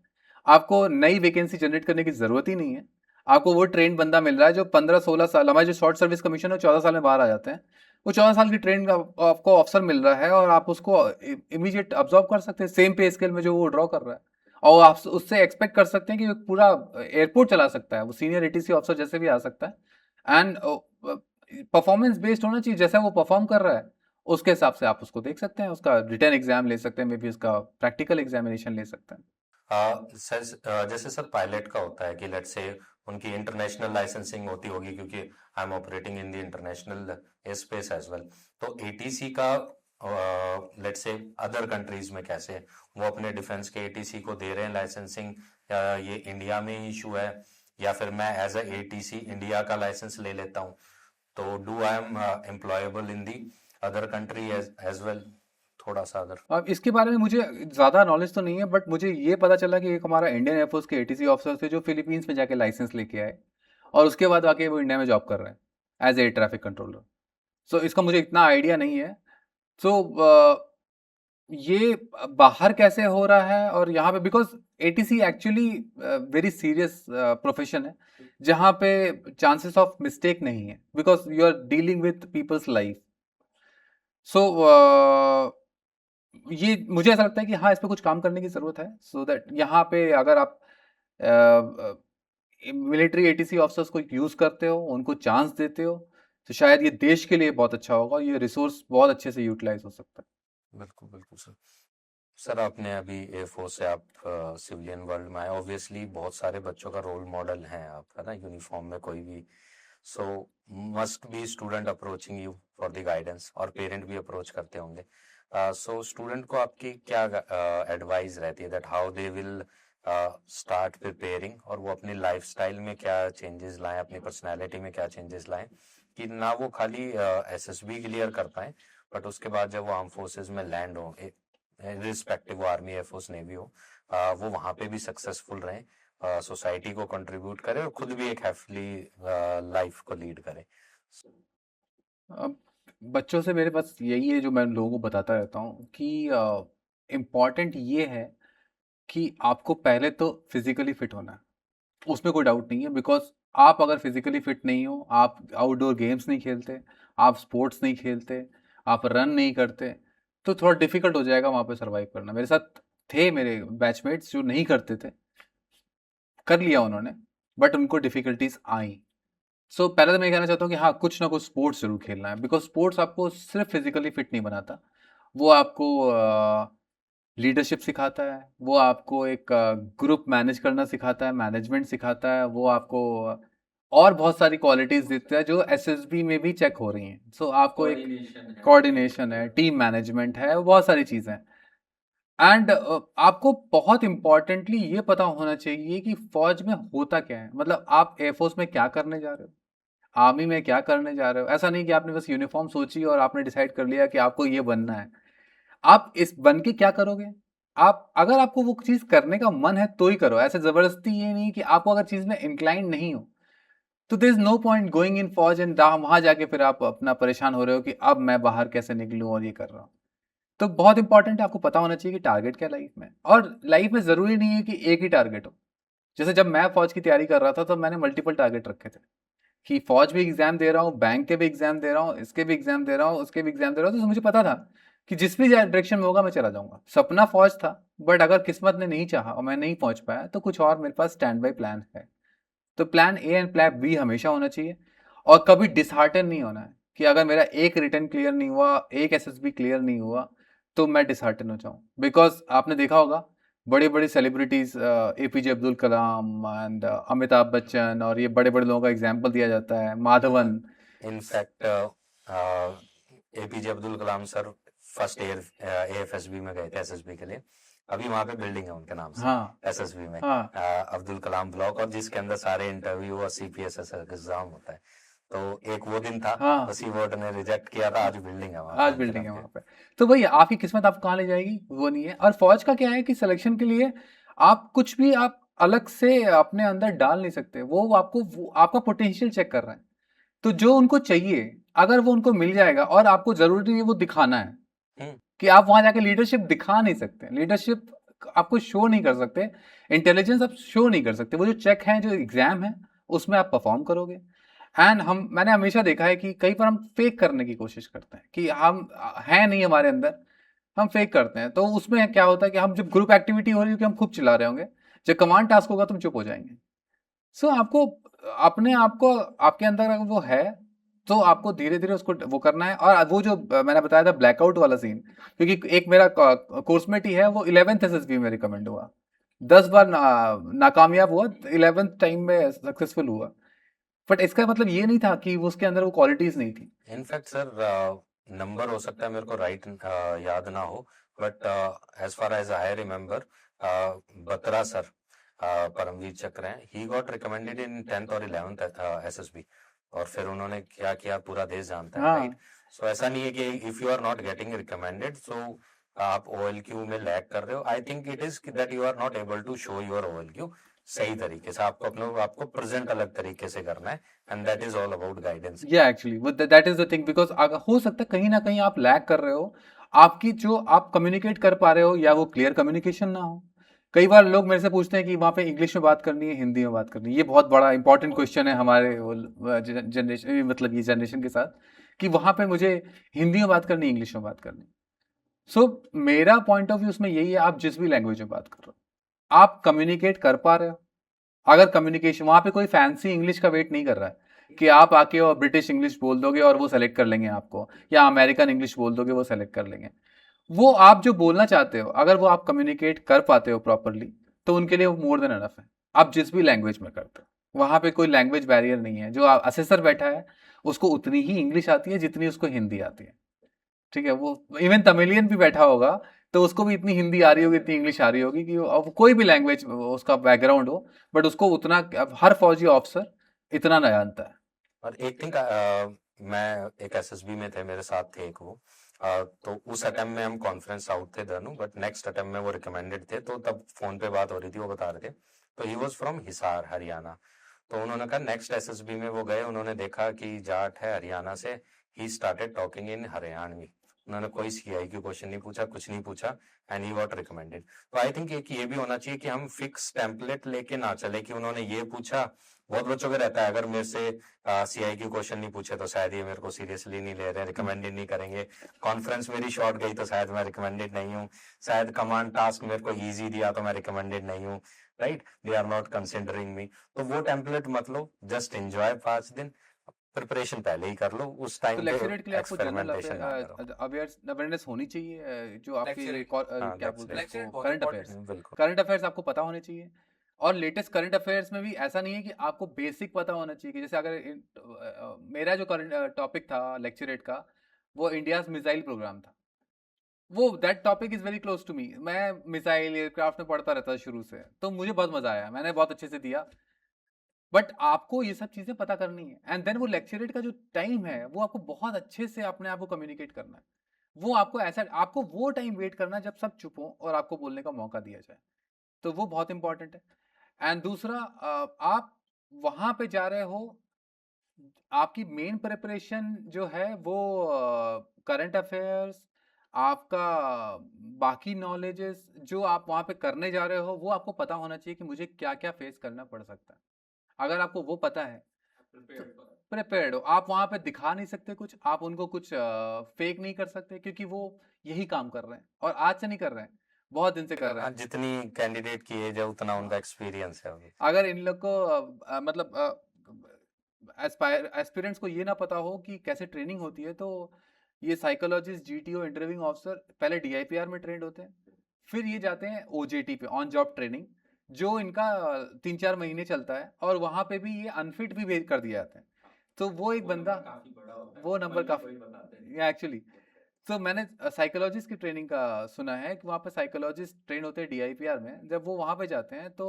आपको नई वैकेंसी जनरेट करने की जरूरत ही नहीं है, आपको वो ट्रेंड बंदा मिल रहा है जो 15-16 साल, हमारे जो शॉर्ट सर्विस कमीशन है 14 साल में बाहर आ जाते हैं, वो 14 साल की ट्रेंड आपको अफसर मिल रहा है और आप उसको इमीडिएट अब्जॉर्व कर सकते हैं सेम पे स्केल में जो वो ड्रॉ कर रहा है, और आप उससे एक्सपेक्ट कर सकते हैं कि वो पूरा एयरपोर्ट चला सकता है, वो सीनियर एटीसी ऑफिसर जैसे भी आ सकता है। एंड परफॉर्मेंस बेस्ड होना चाहिए, जैसा वो परफॉर्म कर रहा है उसके हिसाब से आप उसको देख सकते हैं, उसका रिटर्न एग्जाम ले सकते हैं, मे बी उसका प्रैक्टिकल एग्जामिनेशन ले सकते हैं। सर जैसे सर पायलट का होता है कि लेट से उनकी इंटरनेशनल लाइसेंसिंग होती होगी, क्योंकि I am operating in the international space as well, तो एटीसी का लेट से अदर कंट्रीज में कैसे वो अपने डिफेंस के एटीसी को दे रहे हैं लाइसेंसिंग, या ये इंडिया में ही इशू है, या फिर मैं एज अ एटीसी इंडिया का लाइसेंस ले लेता हूँ, तो do I am employable in the other country as well? थोड़ा सा अगर अब इसके बारे में मुझे ज़्यादा नॉलेज तो नहीं है, बट मुझे ये पता चला कि एक हमारा इंडियन एयरफोर्स के एटीसी ऑफिसर थे जो फिलीपींस में जाके लाइसेंस लेके आए और उसके बाद आके वो इंडिया में जॉब कर रहे हैं एज एयर ट्रैफिक कंट्रोलर। सो इसका मुझे इतना आइडिया नहीं है। सो ये बाहर कैसे हो रहा है और यहाँ पे, because ATC actually very serious profession है जहाँ पे चांसेस ऑफ मिस्टेक नहीं है, because you are dealing with people's life. So ये मुझे ऐसा लगता है कि हाँ, इस पे कुछ काम करने की ज़रूरत है, सो दैट यहाँ पे अगर आप मिलिट्री एटीसी ऑफिसर्स को यूज़ करते हो, उनको चांस देते हो, तो शायद ये देश के लिए बहुत अच्छा होगा, ये रिसोर्स बहुत अच्छे से यूटिलाइज हो सकता है। बिल्कुल बिल्कुल सर। सर आपने अभी एयरफोर्स से आप सिविलियन वर्ल्ड में आए, ऑब्वियसली बहुत सारे बच्चों का रोल मॉडल हैं आप, है ना, यूनिफॉर्म में कोई भी, सो must be student approaching you for the guidance, और पेरेंट भी अप्रोच करते होंगे, सो स्टूडेंट को आपकी क्या एडवाइस रहती है that how they will start preparing, और वो अपनी लाइफस्टाइल में क्या चेंजेस लाएं, अपनी पर्सनैलिटी में क्या चेंजेस लाएं, कि ना वो खाली एसएसबी क्लियर कर पाए, बट उसके बाद जब वो आर्म फोर्सेज में लैंड हो, रिस्पेक्टिव वो आर्मी एयरफोर्स नेवी हो, वो वहां पे भी सक्सेसफुल रहे, सोसाइटी को कंट्रीब्यूट करे और खुद भी एक हैप्पीली लाइफ को लीड करे। अब बच्चों से मेरे पास यही है जो मैं लोगों को बताता रहता हूँ कि इम्पॉर्टेंट ये है कि आपको पहले तो फिजिकली फिट होना है, उसमें कोई डाउट नहीं है, बिकॉज आप अगर फिजिकली फिट नहीं हो, आप आउटडोर गेम्स नहीं खेलते, आप स्पोर्ट्स नहीं खेलते, आप रन नहीं करते, तो थोड़ा डिफिकल्ट हो जाएगा वहाँ पे सर्वाइव करना। मेरे साथ थे मेरे बैचमेट्स जो नहीं करते थे, कर लिया उन्होंने, बट उनको डिफिकल्टीज आई। सो पहले तो मैं कहना चाहता हूँ कि हाँ, कुछ ना कुछ स्पोर्ट्स जरूर खेलना है, बिकॉज स्पोर्ट्स आपको सिर्फ फिजिकली फिट नहीं बनाता, वो आपको लीडरशिप सिखाता है, वो आपको एक ग्रुप मैनेज करना सिखाता है, मैनेजमेंट सिखाता है, वो आपको और बहुत सारी क्वालिटीज देता है जो एसएसबी में भी चेक हो रही हैं। सो आपको एक कोऑर्डिनेशन है, टीम मैनेजमेंट है, बहुत सारी चीज़ें हैं। एंड आपको बहुत इंपॉर्टेंटली ये पता होना चाहिए कि फौज में होता क्या है, मतलब आप एयरफोर्स में क्या करने जा रहे हो, आर्मी में क्या करने जा रहे हो। ऐसा नहीं कि आपने बस यूनिफॉर्म सोची और आपने डिसाइड कर लिया कि आपको ये बनना है। आप इस बन के क्या करोगे, आप अगर आपको वो चीज़ करने का मन है तो ही करो, ऐसे ज़बरदस्ती ये नहीं कि आपको अगर चीज़ में इंक्लाइन नहीं हो तो there is no point going in फौज एंड वहां जाके फिर आप अपना परेशान हो रहे हो कि अब मैं बाहर कैसे निकलूं और ये कर रहा हूँ। तो बहुत इंपॉर्टेंट है, आपको पता होना चाहिए कि टारगेट क्या है लाइफ में, और लाइफ में ज़रूरी नहीं है कि एक ही टारगेट हो। जैसे जब मैं फौज की तैयारी कर रहा था तो मैंने मल्टीपल टारगेट रखे थे कि फौज भी एग्जाम दे रहा हूँ, बैंक के भी एग्जाम दे रहा हूँ, इसके भी एग्जाम दे रहा हूँ, उसके भी एग्जाम दे रहा हूँ, तो मुझे पता था कि जिस भी डायरेक्शन में होगा मैं चला जाऊंगा। सपना फौज था, बट अगर किस्मत ने नहीं चाहा और मैं नहीं पहुंच पाया तो कुछ और मेरे पास स्टैंड बाई प्लान है। तो plan A and plan B हमेशा होना चाहिए, और कभी डिसहार्टन नहीं होना है कि अगर मेरा एक रिटर्न क्लियर नहीं हुआ, एक एसएसबी क्लियर नहीं हुआ तो मैं डिसहार्टन हो जाऊं। बिकॉज आपने देखा होगा बड़े बड़े celebrities, APJ Abdul Kalam and Amitabh Bachchan, और ये बड़े बड़े लोगों का एग्जाम्पल दिया जाता है, Madhavan. In fact APJ Abdul Kalam sir first air AFSB में गए थे एसएसबी के लिए, अभी वहां पे बिल्डिंग है उनके नाम से हाँ एसएसबी में, हाँ अब्दुल कलाम ब्लॉक, और जिसके अंदर सारे इंटरव्यू और सीपीएस एग्जाम होता है। तो एक वो दिन था, हाँ उसी बोर्ड ने रिजेक्ट किया था, आज बिल्डिंग है वहां पे आज उनके बिल्डिंग है नाम वहां पे। पे। तो वही आपकी किस्मत आपको कहाँ ले जाएगी वो नहीं है। और फौज का क्या है कि सिलेक्शन के लिए आप कुछ भी आप अलग से अपने अंदर डाल नहीं सकते। वो आपको आपका पोटेंशियल चेक कर रहे हैं। तो जो उनको चाहिए अगर वो उनको मिल जाएगा, और आपको जरूरी नहीं है वो दिखाना है हम्म। कि आप वहां जाके लीडरशिप दिखा नहीं सकते, लीडरशिप आपको शो नहीं कर सकते, इंटेलिजेंस आप शो नहीं कर सकते। वो जो चेक है, जो एग्जाम है, उसमें आप परफॉर्म करोगे। एंड मैंने हमेशा देखा है कि कई बार हम फेक करने की कोशिश करते हैं कि हम है नहीं हमारे अंदर, हम फेक करते हैं। तो उसमें क्या होता है कि हम जब ग्रुप एक्टिविटी हो रही है कि हम खूब चिल्ला रहे होंगे, जब कमांड टास्क होगा तो हम चुप हो जाएंगे। सो आपको अपने आप को, आपके अंदर अगर वो है तो आपको धीरे धीरे उसको वो करना है। और वो जो मैंने बताया था ब्लैकआउट वाला सीन, क्योंकि एक मेरा कोर्समेट ही है, वो 11th एसएसबी में रिकमेंड हुआ, 10 बार नाकामयाब हुआ, 11th टाइम में सक्सेसफुल हुआ। बट इसका मतलब ये नहीं था कि वो उसके अंदर वो क्वालिटीज नहीं थी। इनफैक्ट सर, नंबर हो सकता है मेरे को राइट याद ना हो, but as far as I remember, Batra sir, Paramvir Chakra हैं, ही गॉट रिकमेंडेड इन 10th और 11th एसएसबी, और फिर उन्होंने क्या किया पूरा देश जानता है, राइट। सो ऐसा नहीं है कि if you are not getting recommended so आप ओएलक्यू में लैग कर रहे हो। I think it is that you are not able to show your OLQ सही तरीके से, आपको प्रेजेंट अलग तरीके से करना है, and that is all about guidance. या actually that is the thing, because हो सकता है कहीं ना कहीं आप लैग कर रहे हो, आपकी जो आप कम्युनिकेट कर पा रहे हो या वो क्लियर कम्युनिकेशन ना हो। कई बार लोग मेरे से पूछते हैं कि वहाँ पे इंग्लिश में बात करनी है, हिंदी में बात करनी है। ये बहुत बड़ा इंपॉर्टेंट क्वेश्चन है हमारे जनरेशन, मतलब ये जनरेशन के साथ, कि वहाँ पे मुझे हिंदी में बात करनी, इंग्लिश में बात करनी। सो मेरा पॉइंट ऑफ व्यू उसमें यही है, आप जिस भी लैंग्वेज में बात कर रहे हो आप कम्युनिकेट कर पा रहे हो। अगर कम्युनिकेशन वहां पे कोई फैंसी इंग्लिश का वेट नहीं कर रहा है कि आप आके और ब्रिटिश इंग्लिश बोल दोगे और वो सेलेक्ट कर लेंगे आपको, या अमेरिकन इंग्लिश बोल दोगे वो सेलेक्ट कर लेंगे। वो आप जो बोलना चाहते हो अगर वो आप कम्युनिकेट कर पाते हो प्रॉपरली, तो उनके लिए वो मोर देन इनफ है। आप जिस भी लैंग्वेज में करते हो वहां पे कोई लैंग्वेज बैरियर नहीं है। जो असेसर बैठा है उसको उतनी ही इंग्लिश आती है जितनी उसको हिंदी आती है, ठीक है। वो इवन तमिलियन भी बैठा होगा तो उसको भी इतनी हिंदी आ रही होगी, इतनी इंग्लिश आ रही होगी कि अब कोई भी लैंग्वेज उसका बैकग्राउंड हो, बट उसको उतना, अब हर फौजी ऑफिसर इतना नहीं जानता है। और एक थिंक मैं एक एसएसबी में थे, मेरे साथ थे एक वो, तो उस अटेम्प्ट में हम कॉन्फ्रेंस आउट थे दोनों, बट नेक्स्ट अटेम्प्ट में वो रिकमेंडेड थे, तो तब फोन पे बात हो रही थी, वो बता रहे थे। तो he was from Hisar Haryana. तो उन्होंने कहा नेक्स्ट एसएसबी में वो गए, उन्होंने देखा कि जाट है हरियाणा से, he started talking in Haryanvi. उन्होंने कोई सीआईक्यू क्वेश्चन नहीं पूछा, कुछ नहीं पूछा, एंड ही गॉट रिकमेंडेड। तो आई थिंक एक ये भी होना चाहिए कि हम फिक्स टेम्पलेट लेके ना चले कि उन्होंने ये पूछा। बहुत बच्चों का रहता है अगर मेरे से सीआईक्यू क्वेश्चन नहीं पूछे तो शायद ये मेरे को सीरियसली नहीं ले रहे, रिकमेंडेड नहीं करेंगे। कॉन्फ्रेंस मेरी शॉर्ट गई तो शायद मैं रिकमेंडेड नहीं हूँ, शायद कमांड टास्क मेरे को इजी दिया तो मैं रिकमेंडेड नहीं हूँ, right, they are not considering me. तो वो टेम्पलेट मत लो, जस्ट एंजॉय 5 दिन, प्रिपरेशन पहले ही कर लो, उस तो टाइम पे लेक्चरेट के लिए आपको जनरल एक्सपेरिमेंटेशन ना करो। अवेयरनेस होनी चाहिए, जो आपकी हाँ, क्या बोलते हैं lecturate उसको, करंट अफेयर्स। बिल्कुल। करंट अफेयर्स आपको पता होने चाहिए। और लेटेस्ट करंट अफेयर्स में भी ऐसा नहीं है कि आपको बेसिक पता होना चाहिए, कि जैसे अगर मेरा जो करंट टॉपिक था लेक्चरेट का, वो इंडियाज मिसाइल प्रोग्राम था। वो that topic is very close to me. मैं मिसाइल एयरक्राफ्ट में पढ़ता रहता शुरू से, तो मुझे बहुत मजा आया, मैंने बहुत अच्छे से दिया। बट आपको ये सब चीजें पता करनी है, एंड देन वो लेक्चरेट का जो टाइम है वो आपको बहुत अच्छे से अपने आप को कम्युनिकेट करना है। वो आपको ऐसा, आपको वो टाइम वेट करना है जब सब चुप हो और आपको बोलने का मौका दिया जाए। तो वो बहुत इंपॉर्टेंट है। एंड दूसरा, आप वहां पे जा रहे हो, आपकी मेन प्रिपरेशन जो है वो करंट अफेयर्स, आपका बाकी नॉलेजेस जो आप वहां पे करने जा रहे हो, वो आपको पता होना चाहिए कि मुझे क्या क्या फेस करना पड़ सकता है। अगर आपको वो पता है तो प्रिपेयर्ड हो। आप वहां पे दिखा नहीं सकते कुछ, आप उनको कुछ फेक नहीं कर सकते, क्योंकि वो यही काम कर रहे हैं और आज से नहीं कर रहे हैं, बहुत दिन से कर रहे हैं। जितनी कैंडिडेट की एज है उतना उनका एक्सपीरियंस है अभी। अगर इन लोग को मतलब एस्पिरेंट्स को ये ना पता हो कि कैसे ट्रेनिंग होती है, तो ये साइकोलॉजिस्ट, जीटीओ, इंटरव्यूइंग ऑफिसर पहले डीआईपीआर में ट्रेंड होते हैं, फिर ये जाते हैं ओजेटी पे, ऑन जॉब ट्रेनिंग, जो इनका 3-4 महीने चलता है, और वहां पे भी ये अनफिट भी भेज कर दिया जाता है। तो वो एक बंदा, वो नंबर काफी एक्चुअली, तो मैंने साइकोलॉजिस्ट की ट्रेनिंग का सुना है कि वहाँ पे साइकोलॉजिस्ट ट्रेन होते हैं DIPR में। जब वो वहाँ पे जाते हैं तो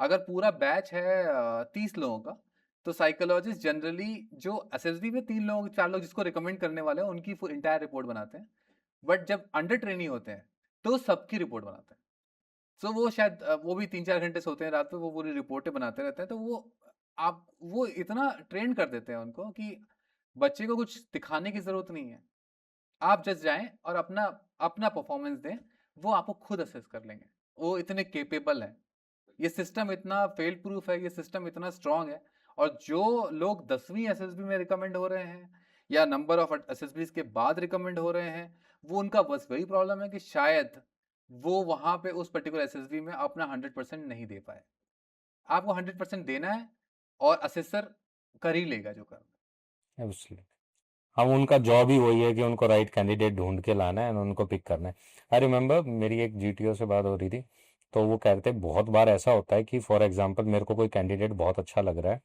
अगर पूरा बैच है 30 लोगों का, तो साइकोलॉजिस्ट जनरली जो SSB में 3 लोग 4 लोग जिसको रिकमेंड करने वाले हैं उनकी इंटायर रिपोर्ट बनाते हैं। बट जब अंडर ट्रेनी होते हैं तो सबकी रिपोर्ट बनाते हैं। सो वो शायद वो भी 3-4 घंटे सोते हैं रात में, वो पूरी रिपोर्टें बनाते रहते हैं। तो वो इतना ट्रेन कर देते हैं उनको कि बच्चे को कुछ दिखाने की जरूरत नहीं है। आप जस्ट जाएं और अपना अपना परफॉर्मेंस दें, वो आपको खुद असेस कर लेंगे। वो इतने केपेबल है, ये सिस्टम इतना फेल प्रूफ है, ये सिस्टम इतना स्ट्रांग है। और जो लोग 10वीं SSB में रिकमेंड हो रहे हैं या नंबर ऑफ SSBs के बाद रिकमेंड हो रहे हैं, वो उनका बस वही प्रॉब्लम है कि शायद वो वहां पे उस पर्टिकुलर SSB में अपना 100% नहीं दे पाए। आपको 100% देना है और असेसर कर ही लेगा जो करना है। Absolutely. हम उनका जॉब ही वही है कि उनको राइट कैंडिडेट ढूंढ के लाना है और उनको पिक करना है। आई रिमेम्बर मेरी एक GTO से बात हो रही थी, तो वो कहते बहुत बार ऐसा होता है कि फॉर एग्जांपल मेरे को कोई कैंडिडेट बहुत अच्छा लग रहा है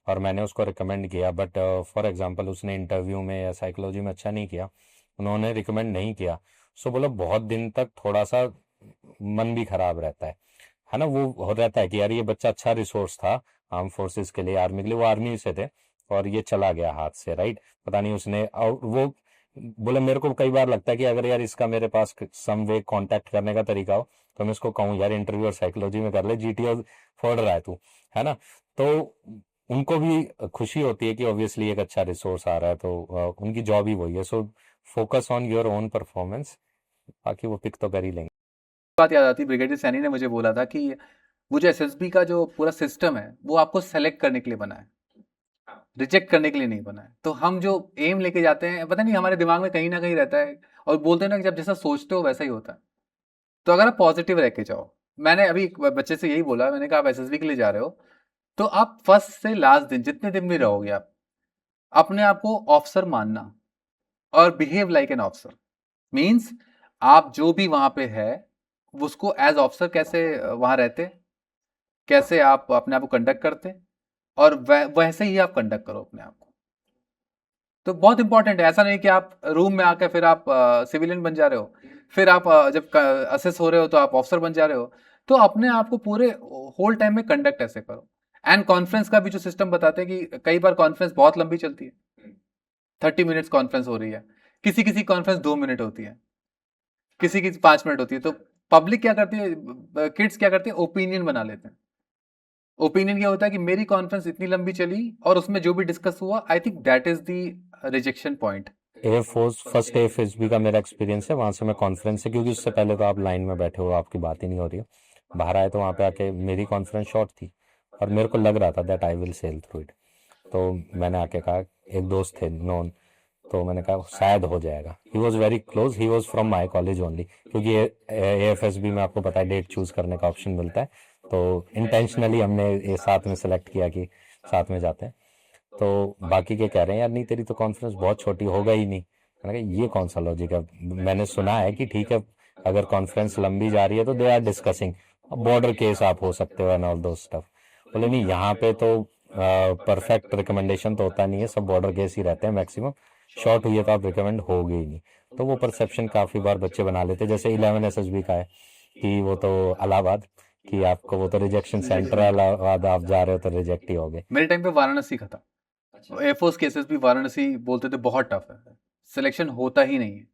और मैंने उसको रिकमेंड किया, बट फॉर एग्जांपल उसने इंटरव्यू में या साइकोलॉजी में अच्छा नहीं किया, उन्होंने रिकमेंड नहीं किया। सो बोलो बहुत दिन तक थोड़ा सा मन भी खराब रहता है ना। वो हो रहता है कि यार ये बच्चा अच्छा रिसोर्स था आर्म फोर्सेस के लिए, आर्मी के लिए, वो आर्मी से थे और ये चला गया हाथ से, राइट। पता नहीं उसने, और वो बोले मेरे को कई बार लगता है कि अगर यार इसका मेरे पास सम वे कांटेक्ट करने का तरीका हो तो मैं इसको कहूँ यार इंटरव्यू और साइकोलॉजी में कर ले, GTO फोड़ रहा है तू, है ना। तो उनको भी खुशी होती है कि ऑब्वियसली एक अच्छा रिसोर्स आ रहा है, तो उनकी जॉब ही वही है। So focus on your own performance, बाकी वो पिक तो कर ही लेंगे। बात याद आती, ब्रिगेडियर सैनी ने मुझे बोला था कि वो जो SSB का जो पूरा सिस्टम है वो आपको सेलेक्ट करने के लिए बना है, रिजेक्ट करने के लिए नहीं बना है। तो हम जो एम लेके जाते हैं, पता नहीं हमारे दिमाग में कहीं ना कहीं रहता है, और बोलते हैं ना कि जब जैसा सोचते हो वैसा ही होता है। तो अगर आप पॉजिटिव रह के जाओ, मैंने अभी एक बच्चे से यही बोला, मैंने कहा आप SSB के लिए जा रहे हो तो आप फर्स्ट से लास्ट दिन जितने दिन भी रहोगे आप अपने आप को ऑफिसर मानना और behave like an officer. Means आप जो भी वहां पे है उसको एज ऑफिसर कैसे वहां रहते, कैसे आप अपने आप को कंडक्ट करते, और वैसे ही आप कंडक्ट करो अपने आप को। तो बहुत इंपॉर्टेंट है। ऐसा नहीं कि आप रूम में आकर फिर आप सिविलियन बन जा रहे हो, फिर आप जब असेस हो रहे हो तो आप ऑफिसर बन जा रहे हो। तो अपने आप को पूरे होल टाइम में कंडक्ट ऐसे करो। एंड कॉन्फ्रेंस का भी जो सिस्टम बताते हैं कि कई बार कॉन्फ्रेंस बहुत लंबी चलती है, 30 मिनट्स कॉन्फ्रेंस हो रही है, किसी किसी कॉन्फ्रेंस 2 मिनट होती है, किसी की 5 मिनट होती है। तो पब्लिक क्या करती है, किड्स क्या करते हैं, ओपिनियन बना लेते हैं। ओपिनियन क्या होता है कि मेरी कॉन्फ्रेंस इतनी लंबी चली और उसमें जो भी डिस्कस हुआ, I think that is the rejection point. Air force first AFSB का मेरा एक्सपीरियंस है, वहाँ से मैं कॉन्फ्रेंस से, क्योंकि उससे पहले तो आप लाइन में बैठे हो, आपकी बात ही नहीं हो रही हो, बाहर आए तो वहाँ पे आके मेरी कॉन्फ्रेंस शॉर्ट थी और मेरे को लग रहा था that I will sail through it. तो मैंने आके कहा, एक दोस्त थे नॉन, तो मैंने कहा शायद हो जाएगा। He was very close, he was from my college only, क्योंकि AFSB में आपको पता है डेट चूज करने का ऑप्शन मिलता है। तो इंटेंशनली हमने ये साथ में सेलेक्ट किया कि साथ में जाते हैं। तो बाकी के कह रहे हैं यार नहीं तेरी तो कॉन्फ्रेंस बहुत छोटी, होगा ही नहीं। मैंने कहा ये कौन सा लॉजिक है, मैंने सुना है कि ठीक है अगर कॉन्फ्रेंस लंबी जा रही है तो they are discussing border case आप हो सकते हो एंड ऑल दो स्टफ। बोले नहीं यहाँ पे तो परफेक्ट रिकमेंडेशन तो होता नहीं है, सब बॉर्डर केस ही रहते हैं मैक्सिमम, शॉर्ट हुई है तो आप रिकमेंड होगे ही नहीं। तो वो परसेप्शन काफी बार बच्चे बना लेते, जैसे 11 SSB का है कि वो तो इलाहाबाद, कि आपको वो तो रिजेक्शन सेंटर है इलाहाबाद, आप जा रहे हो तो रिजेक्ट ही होगे। मेरे टाइम पे वाराणसी का था, एयरफोर्स केसेस भी वाराणसी बोलते थे बहुत टफ है, सिलेक्शन होता ही नहीं है।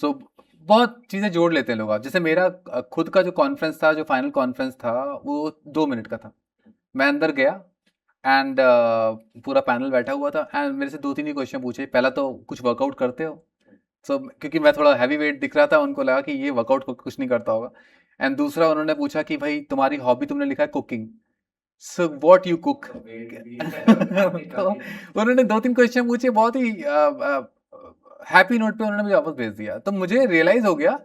सो बहुत चीज़ें जोड़ लेते हैं लोग। आप जैसे मेरा खुद का जो कॉन्फ्रेंस था, जो फाइनल कॉन्फ्रेंस था, वो 2 मिनट का था। मैं अंदर गया एंड पूरा पैनल बैठा हुआ था एंड मेरे से 2-3 ही क्वेश्चन पूछे। पहला तो कुछ वर्कआउट करते हो? सो क्योंकि मैं थोड़ा हैवी वेट दिख रहा था, उनको लगा कि ये वर्कआउट कुछ नहीं करता होगा। एंड दूसरा उन्होंने पूछा कि भाई तुम्हारी हॉबी, तुमने लिखा है cooking, so what you cook. तो उन्होंने 2-3 क्वेश्चन पूछे, बहुत ही हैप्पी नोट पे उन्होंने मुझे वापस भेज दिया। तो मुझे रियलाइज हो गया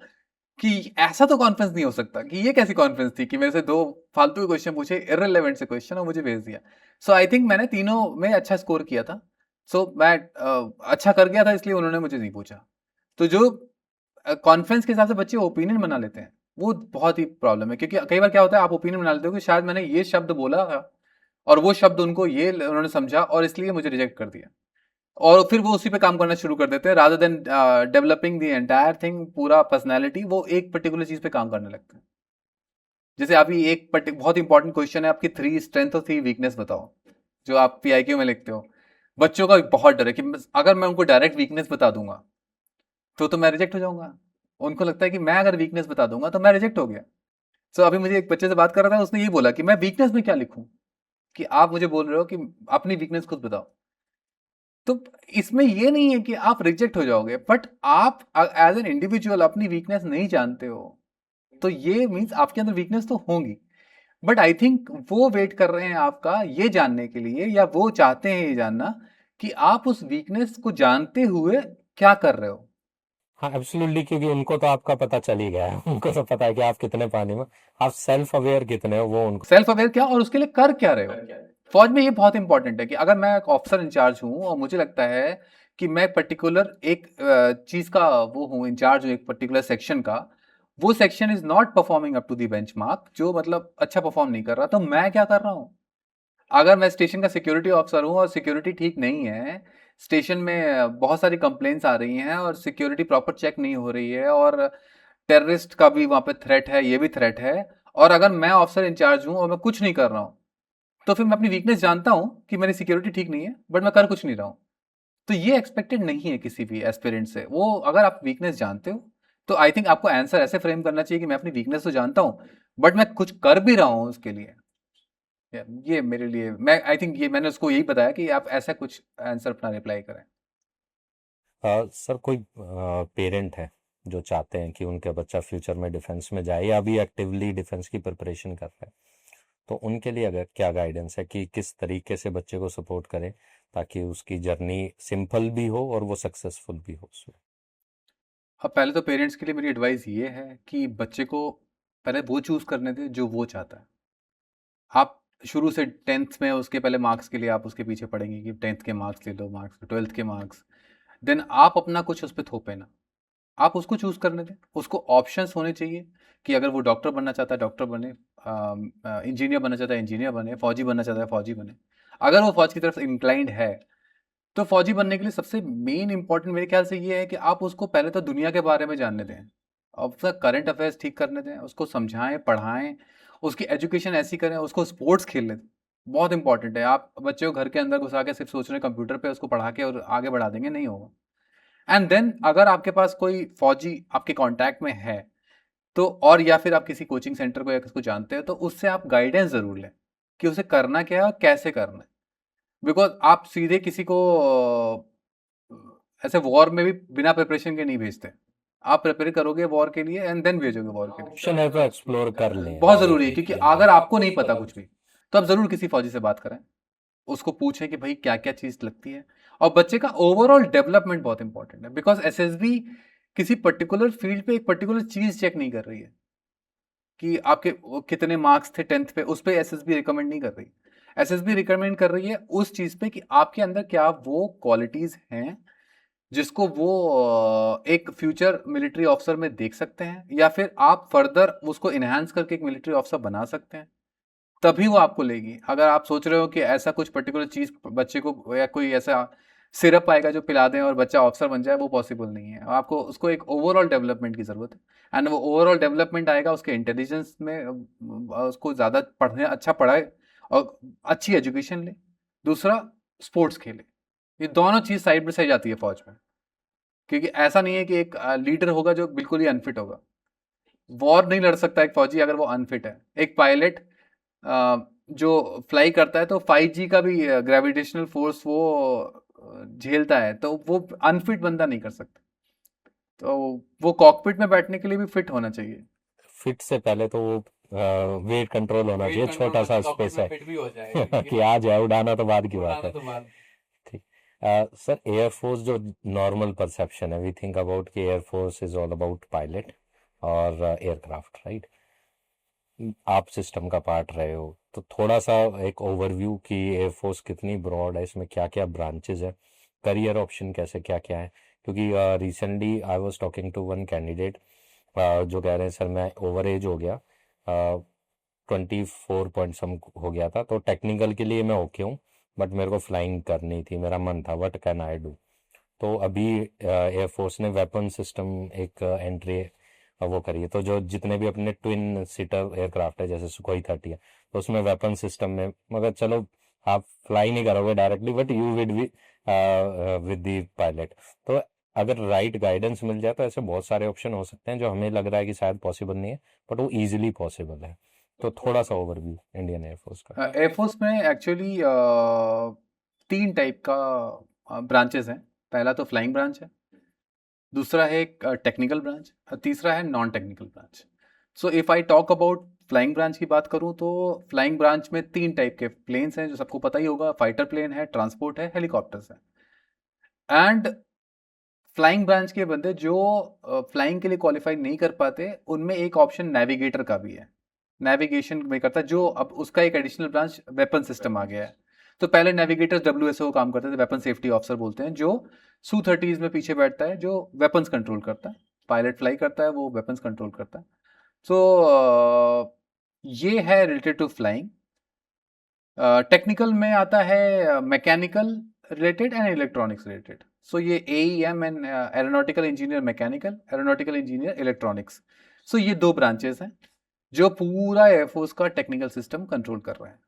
कि ऐसा तो कॉन्फ्रेंस नहीं हो सकता, कि ये कैसी कॉन्फ्रेंस थी कि मेरे से 2 फालतू के क्वेश्चन पूछे, इररिलेवेंट से क्वेश्चन, और मुझे भेज दिया। सो आई थिंक मैंने तीनों में अच्छा स्कोर किया था। सो मैं अच्छा कर गया था, इसलिए उन्होंने मुझे नहीं पूछा। तो जो कॉन्फ्रेंस के हिसाब से बच्चे ओपिनियन बना लेते हैं, वो बहुत ही प्रॉब्लम है। क्योंकि कई बार क्या होता है, आप ओपिनियन बना लेते हो कि शायद मैंने ये शब्द बोला था और वो शब्द उनको ये उन्होंने समझा और इसलिए मुझे रिजेक्ट कर दिया। और फिर वो उसी पे काम करना शुरू कर देते हैं, rather than developing the entire thing, पूरा पर्सनैलिटी, वो एक पर्टिकुलर चीज पे काम करने लगते हैं। जैसे अभी बहुत इंपॉर्टेंट क्वेश्चन है, आपकी 3 स्ट्रेंथ और 3 वीकनेस बताओ, जो आप पीआईक्यू में लिखते हो। बच्चों का बहुत डर है कि अगर मैं उनको डायरेक्ट वीकनेस बता दूंगा तो मैं रिजेक्ट हो जाऊंगा। उनको लगता है कि मैं अगर वीकनेस बता दूंगा तो मैं रिजेक्ट हो गया। सो अभी मुझे एक बच्चे से बात कर रहा था, उसने ये बोला कि मैं वीकनेस में क्या लिखूं, कि आप मुझे बोल रहे हो कि अपनी वीकनेस खुद बताओ। तो इसमें ये नहीं है कि आप रिजेक्ट हो जाओगे, बट आप एज एन इंडिविजुअल अपनी वीकनेस नहीं जानते हो, तो ये मीन्स आपके अंदर वीकनेस तो होंगी, बट आई थिंक वो वेट कर रहे हैं आपका ये जानने के लिए, या वो चाहते हैं ये जानना कि आप उस वीकनेस को जानते हुए क्या कर रहे हो। हाँ एब्सोल्युटली, क्योंकि उनको तो आपका पता चल ही गया है उनको तो पता है कि आप कितने पानी में, आप सेल्फ अवेयर कितने हो वो उनको। सेल्फ अवेयर क्या, और उसके लिए कर क्या रहे हो। फौज में ये बहुत इंपॉर्टेंट है कि अगर मैं एक ऑफिसर इंचार्ज हूं और मुझे लगता है कि मैं पर्टिकुलर एक चीज का वो हूँ, इंचार्ज हूँ एक पर्टिकुलर सेक्शन का, वो section is not performing up to the benchmark, जो मतलब अच्छा परफॉर्म नहीं कर रहा, तो मैं क्या कर रहा हूँ। अगर मैं स्टेशन का सिक्योरिटी ऑफिसर हूँ और सिक्योरिटी ठीक नहीं है, स्टेशन में बहुत सारी कंप्लेंट्स आ रही हैं और सिक्योरिटी प्रॉपर चेक नहीं हो रही है, और टेररिस्ट का भी वहां पे थ्रेट है, ये भी थ्रेट है, और अगर मैं ऑफिसर इंचार्ज हूँ और मैं कुछ नहीं कर रहा हूँ, तो फिर मैं अपनी वीकनेस जानता हूँ कि मेरी सिक्योरिटी ठीक नहीं है, बट मैं कर कुछ नहीं रहा हूँ। तो ये एक्सपेक्टेड नहीं है किसी भी एस्पिरेंट से। वो अगर आप वीकनेस जानते हो तो आई थिंक आपको आंसर ऐसे फ्रेम करना चाहिए कि मैं अपनी वीकनेस तो जानता हूँ, बट मैं कुछ कर भी रहा हूँ उसके लिए। ये मेरे लिए, मैं आई थिंक ये मैंने उसको यही बताया कि आप ऐसा कुछ आंसर अपना रिप्लाई करें। सर कोई पेरेंट है जो चाहते हैं कि उनका बच्चा फ्यूचर में डिफेंस में जाए या अभी एक्टिवली डिफेंस की प्रिपरेशन कर रहा है, तो उनके लिए अगर क्या गाइडेंस है कि किस तरीके से बच्चे को सपोर्ट करें ताकि उसकी जर्नी सिंपल भी हो और वो सक्सेसफुल भी हो उसमें। अब पहले तो पेरेंट्स के लिए मेरी एडवाइस ये है कि बच्चे को पहले वो चूज करने दें जो वो चाहता है। आप शुरू से 10th में उसके पहले मार्क्स के लिए आप उसके पीछे पड़ेंगे कि 10th के मार्क्स ले लो, मार्क्स 12th के मार्क्स, देन आप अपना कुछ उस पर थोपे ना, आप उसको चूज करने दें। उसको ऑप्शंस होने चाहिए कि अगर वो डॉक्टर बनना चाहता है डॉक्टर बने, इंजीनियर बनना चाहता है इंजीनियर बने, फौजी बनना चाहता है फौजी बने। अगर वो फौज की तरफ इंक्लाइंड है तो फौजी बनने के लिए सबसे मेन इंपॉर्टेंट मेरे ख्याल से ये है कि आप उसको पहले तो दुनिया के बारे में जानने दें, अपना करंट अफेयर्स ठीक करने दें, उसको समझाएं पढ़ाएं, उसकी एजुकेशन ऐसी करें, उसको स्पोर्ट्स खेलने दें। बहुत इंपॉर्टेंट है। आप बच्चे को घर के अंदर घुसा के सिर्फ सोच रहे कंप्यूटर पे उसको पढ़ा के और आगे बढ़ा देंगे, नहीं होगा। एंड देन अगर आपके पास कोई फौजी आपके कांटेक्ट में है तो, और या फिर आप किसी कोचिंग सेंटर को या किसको जानते हो, तो उससे आप गाइडेंस जरूर लें कि उसे करना क्या है और कैसे करना है। बिकॉज आप सीधे किसी को ऐसे वॉर में भी बिना प्रिपरेशन के नहीं भेजते। आप प्रिपेयर करोगे वॉर के लिए एंड देन भेजोगे वॉर के लिए। ऑप्शन है तो एक्सप्लोर कर लें, बहुत हाँ, जरूरी है, क्योंकि अगर आपको नहीं पता कुछ भी तो आप जरूर किसी फौजी से बात करें, उसको पूछें कि भाई क्या क्या चीज लगती है। और बच्चे का ओवरऑल डेवलपमेंट बहुत इंपॉर्टेंट है, बिकॉज एसएसबी किसी पर्टिकुलर फील्ड पे एक पर्टिकुलर चीज चेक नहीं कर रही है कि आपके कितने मार्क्स थे 10th पे, उस पे एसएसबी रिकमेंड नहीं कर रही। एसएसबी रिकमेंड कर रही है उस चीज पे कि आपके अंदर क्या वो क्वालिटीज हैं जिसको वो एक फ्यूचर मिलिट्री ऑफिसर में देख सकते हैं, या फिर आप फर्दर उसको इनहेंस करके एक मिलिट्री ऑफिसर बना सकते हैं, तभी वो आपको लेगी। अगर आप सोच रहे हो कि ऐसा कुछ पर्टिकुलर चीज बच्चे को, या कोई ऐसा सिरप आएगा जो पिला दें और बच्चा ऑफिसर बन जाए, वो पॉसिबल नहीं है। आपको उसको एक ओवरऑल डेवलपमेंट की जरूरत है, एंड वो ओवरऑल डेवलपमेंट आएगा उसके इंटेलिजेंस में, उसको ज्यादा पढ़ने, अच्छा पढ़ाए और अच्छी एजुकेशन ले। दूसरा, स्पोर्ट्स खेले। ये दोनों चीज साइड बाय साइड आती है फौज में, क्योंकि ऐसा नहीं है कि एक लीडर होगा जो बिल्कुल ही अनफिट होगा। वॉर नहीं लड़ सकता एक फौजी अगर वो अनफिट है। एक पायलट जो फ्लाई करता है तो 5G का भी ग्रेविटेशनल फोर्स वो झेलता है, तो वो अनफिट बंदा नहीं कर सकता। तो वो कॉकपिट में बैठने के लिए भी फिट होना चाहिए। फिट से पहले तो वो वेट कंट्रोल होना चाहिए, छोटा सा स्पेस है फिट भी हो जाएगा कि आ जाए, उड़ाना तो बाद की बात उड़ाना है। तो बाद। ठीक। सर एयरफोर्स जो नॉर्मल परसेप्शन है, वी थिंक अबाउट कि air force is all about pilot और एयरक्राफ्ट, राइट। आप सिस्टम का पार्ट रहे हो तो थोड़ा सा एक ओवरव्यू कि एयरफोर्स कितनी ब्रॉड है, इसमें क्या क्या ब्रांचेस है, करियर ऑप्शन कैसे क्या क्या है। क्योंकि recently I was talking to one candidate जो कह रहे हैं सर मैं ओवर एज हो गया, 24 पॉइंट सम हो गया था, तो टेक्निकल के लिए मैं ओके हूँ बट मेरे को फ्लाइंग करनी थी, मेरा मन था, व्हाट कैन आई डू। तो अभी एयरफोर्स ने वेपन सिस्टम एक एंट्री वो करी है, तो जो जितने भी अपने ट्विन सीटर एयरक्राफ्ट है जैसे सुखोई 30 है, तो उसमें वेपन सिस्टम में, मगर चलो आप फ्लाई नहीं करोगे directly, but you would be with the pilot. तो अगर राइट गाइडेंस मिल जाए तो ऐसे बहुत सारे ऑप्शन हो सकते हैं जो हमें लग रहा है कि शायद पॉसिबल नहीं है, बट वो इजीली पॉसिबल है। तो थोड़ा सा ओवरव्यू इंडियन एयरफोर्स का। एयरफोर्स में एक्चुअली 3 टाइप का ब्रांचेस हैं। पहला तो फ्लाइंग ब्रांच है, दूसरा है टेक्निकल ब्रांच, और तीसरा है non technical branch. So if I talk about flying branch की बात करूं तो फ्लाइंग ब्रांच में 3 टाइप के प्लेन्स हैं जो सबको पता ही होगा। फाइटर प्लेन है, ट्रांसपोर्ट है, हेलीकॉप्टर्स है। एंड फ्लाइंग ब्रांच के बंदे जो फ्लाइंग के लिए क्वालिफाई नहीं कर पाते, उनमें एक ऑप्शन नेविगेटर का भी है, नेविगेशन में करता है, जो अब उसका एक एडिशनल ब्रांच वेपन सिस्टम आ गया है। तो पहले नेविगेटर्स WSO काम करते थे, वेपन सेफ्टी ऑफिसर बोलते हैं, जो Su-30s में पीछे बैठता है, जो वेपन्स कंट्रोल करता है। पायलट फ्लाई करता है, वो वेपन्स कंट्रोल करता है। सो ये है रिलेटेड टू फ्लाइंग। टेक्निकल में आता है mechanical related and electronics related. So ये AEM and aeronautical engineer mechanical, aeronautical engineer electronics. So ये 2 ब्रांचेस हैं जो पूरा एयरफोर्स का टेक्निकल सिस्टम कंट्रोल कर रहे हैं।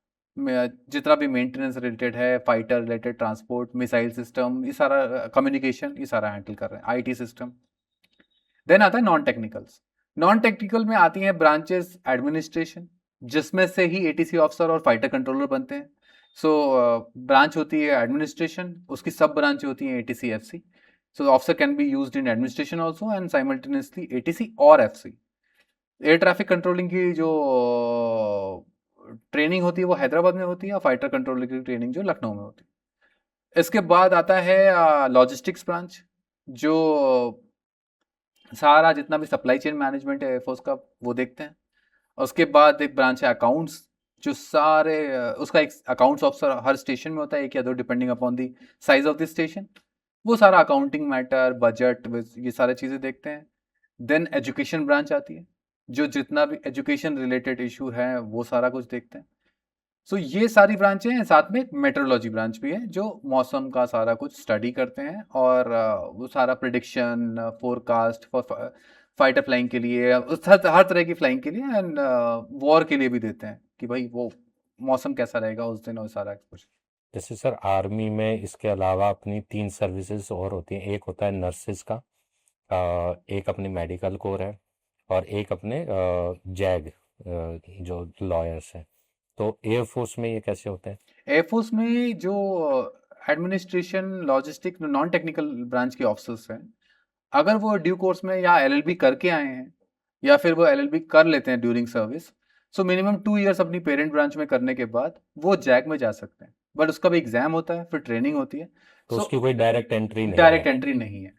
जितना भी मेंटेनेंस रिलेटेड है, fighter related, transport, missile system, ये सारा कम्युनिकेशन, ये सारा हैंडल कर रहे हैं, IT सिस्टम। देन आता है नॉन टेक्निकल्स। नॉन टेक्निकल में आती हैं ब्रांचेस एडमिनिस्ट्रेशन, जिसमें से ही ATC ऑफिसर और फाइटर कंट्रोलर बनते हैं। सो ब्रांच होती है एडमिनिस्ट्रेशन, उसकी सब ब्रांच होती है ATC FC। So officer can be used in administration also and simultaneously ATC और FC। एयर ट्रैफिक कंट्रोलिंग की जो ट्रेनिंग होती है वो हैदराबाद में होती है, और फाइटर कंट्रोलिंग की ट्रेनिंग जो लखनऊ में होती है। इसके बाद आता है लॉजिस्टिक्स ब्रांच, जो सारा जितना भी सप्लाई चेन मैनेजमेंट है एयरफोर्स का वो देखते हैं। उसके बाद एक ब्रांच है अकाउंट्स, जो सारे उसका एक अकाउंट्स ऑफिसर हर स्टेशन में होता है, 1 या 2 depending upon the size of the station. वो सारा अकाउंटिंग मैटर, बजट, ये सारी चीज़ें देखते हैं। देन एजुकेशन ब्रांच आती है, जो जितना भी एजुकेशन रिलेटेड इशू है वो सारा कुछ देखते हैं। सो ये सारी ब्रांचें हैं। साथ में एक मेट्रोलॉजी ब्रांच भी है, जो मौसम का सारा कुछ स्टडी करते हैं, और वो सारा prediction, forecast for fighter flying के लिए, हर तरह की फ्लाइंग के लिए, एंड वॉर के लिए भी देते हैं कि भाई वो मौसम कैसा रहेगा उस दिन, और सारा कुछ। जैसे सर आर्मी में इसके अलावा अपनी 3 सर्विसेज और होती हैं। एक होता है नर्सिस का, एक अपनी मेडिकल कोर है, और एक अपने जैग जो लॉयर्स हैं। तो एयरफोर्स में ये कैसे होते हैं? एयरफोर्स में जो administration, logistic, non technical branch के ऑफिसर्स हैं, अगर वो ड्यू कोर्स में या LLB करके आए हैं, या फिर वो LLB कर लेते हैं during service, so minimum 2 years अपनी पेरेंट ब्रांच में करने के बाद वो जैग में जा सकते हैं। बट उसका भी एग्जाम होता है, फिर ट्रेनिंग होती है। तो उसकी कोई डायरेक्ट एंट्री नहीं डायरेक्ट है? एंट्री नहीं है।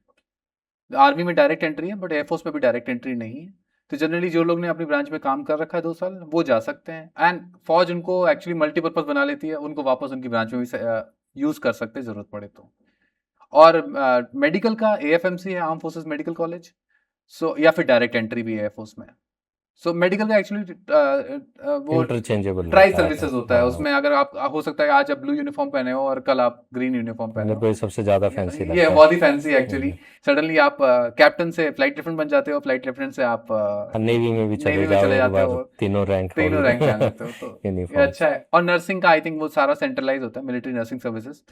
आर्मी में डायरेक्ट एंट्री है, बट एयरफोर्स में भी डायरेक्ट एंट्री नहीं है। तो जनरली जो लोग ने अपनी ब्रांच में काम कर रखा है 2 साल, वो जा सकते हैं। एंड फौज उनको एक्चुअली मल्टीपर्पज बना लेती है, उनको वापस उनकी ब्रांच में भी यूज कर सकते हैं जरूरत पड़े तो। और मेडिकल का AFMC है, आर्म फोर्सेस मेडिकल कॉलेज। सो या फिर डायरेक्ट एंट्री भी है एयरफोर्स में। सो मेडिकल का एक्चुअली वो इंटरचेंजेबल ट्राई रहता है। सर्विसेज होता है। उसमें अगर आप हो सकता है आज आप ब्लू यूनिफॉर्म पहने हो और कल आप ग्रीन यूनिफॉर्म पहने मेरे हो। को ये सबसे ज्यादा फैंसी ये लगता है। बहुत ही फैंसी एक्चुअली। सडनली आप कैप्टन से फ्लाइट लेफ्टिनेंट बन जाते हो, फ्लाइट लेफ्टिनेंट से आप नेवी में भी नेवी चले में चले जाओ, जाते हो, तीनों रैंक तीनों रैंक जान लेते हो। तो ये यूनिफॉर्म। अच्छा है। और नर्सिंग का आई थिंक वो सारा सेंट्रलाइज होता है, मिलिट्री नर्सिंग सर्विसेज।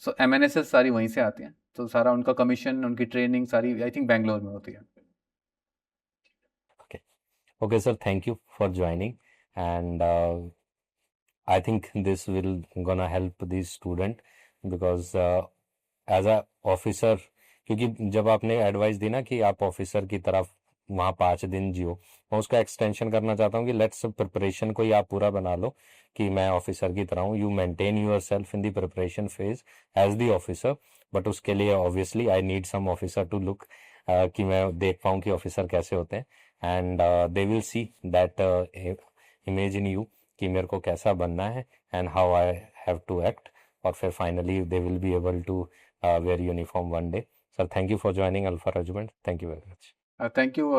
सो MNSS सारी वहीं से आती हैं, तो सारा उनका कमीशन, उनकी ट्रेनिंग सारी आई थिंक बैंगलोर में होती है। Okay, sir, thank you for joining, and I think this will gonna help the student because as a officer, क्योंकि जब आपने एडवाइस दी ना कि आप ऑफिसर की तरफ वहाँ 5 दिन जियो, मैं उसका एक्सटेंशन करना चाहता हूँ कि लेट्स प्रिपरेशन को ही आप पूरा बना लो कि मैं ऑफिसर की तरह हूँ। You maintain your self in the preparation phase as the officer, but उसके लिए obviously I need some officer to look, कि मैं देख पाऊँ कि ऑफिसर कैसे होते हैं, and they will see that image in you कि मेरे को कैसा बनना है and how I have to act, और फिर finally they will be able to wear uniform one day. Sir thank you for joining alpha regiment, thank you very much. Thank you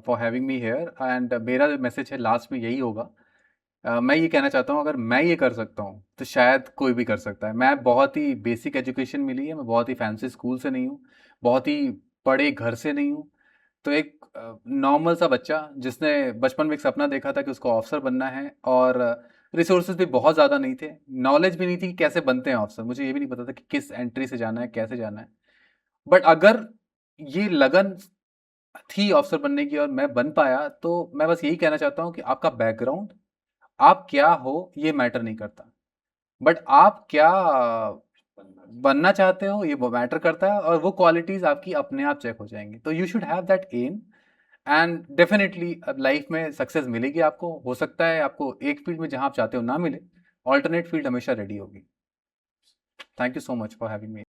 for having me here. And मेरा जो message है last में यही होगा मैं ये कहना चाहता हूँ अगर मैं ये कर सकता हूँ तो शायद कोई भी कर सकता है। मैं बहुत ही बेसिक एजुकेशन मिली है, मैं बहुत ही फैंसी स्कूल से नहीं हूँ, बहुत ही बड़े घर से नहीं हूँ। तो एक नॉर्मल सा बच्चा जिसने बचपन में एक सपना देखा था कि उसको ऑफिसर बनना है, और रिसोर्सेज भी बहुत ज़्यादा नहीं थे, नॉलेज भी नहीं थी कि कैसे बनते हैं ऑफिसर, मुझे ये भी नहीं पता था कि किस एंट्री से जाना है, कैसे जाना है। बट अगर ये लगन थी ऑफिसर बनने की और मैं बन पाया, तो मैं बस यही कहना चाहता हूँ कि आपका बैकग्राउंड, आप क्या हो, ये मैटर नहीं करता, बट आप क्या बनना चाहते हो ये वो मैटर करता है, और वो क्वालिटीज आपकी अपने आप चेक हो जाएंगी। तो you should have that aim, and definitely life में सक्सेस मिलेगी आपको। हो सकता है आपको एक फील्ड में जहां आप चाहते हो ना मिले, ऑल्टरनेट फील्ड हमेशा रेडी होगी। Thank you so much for having me.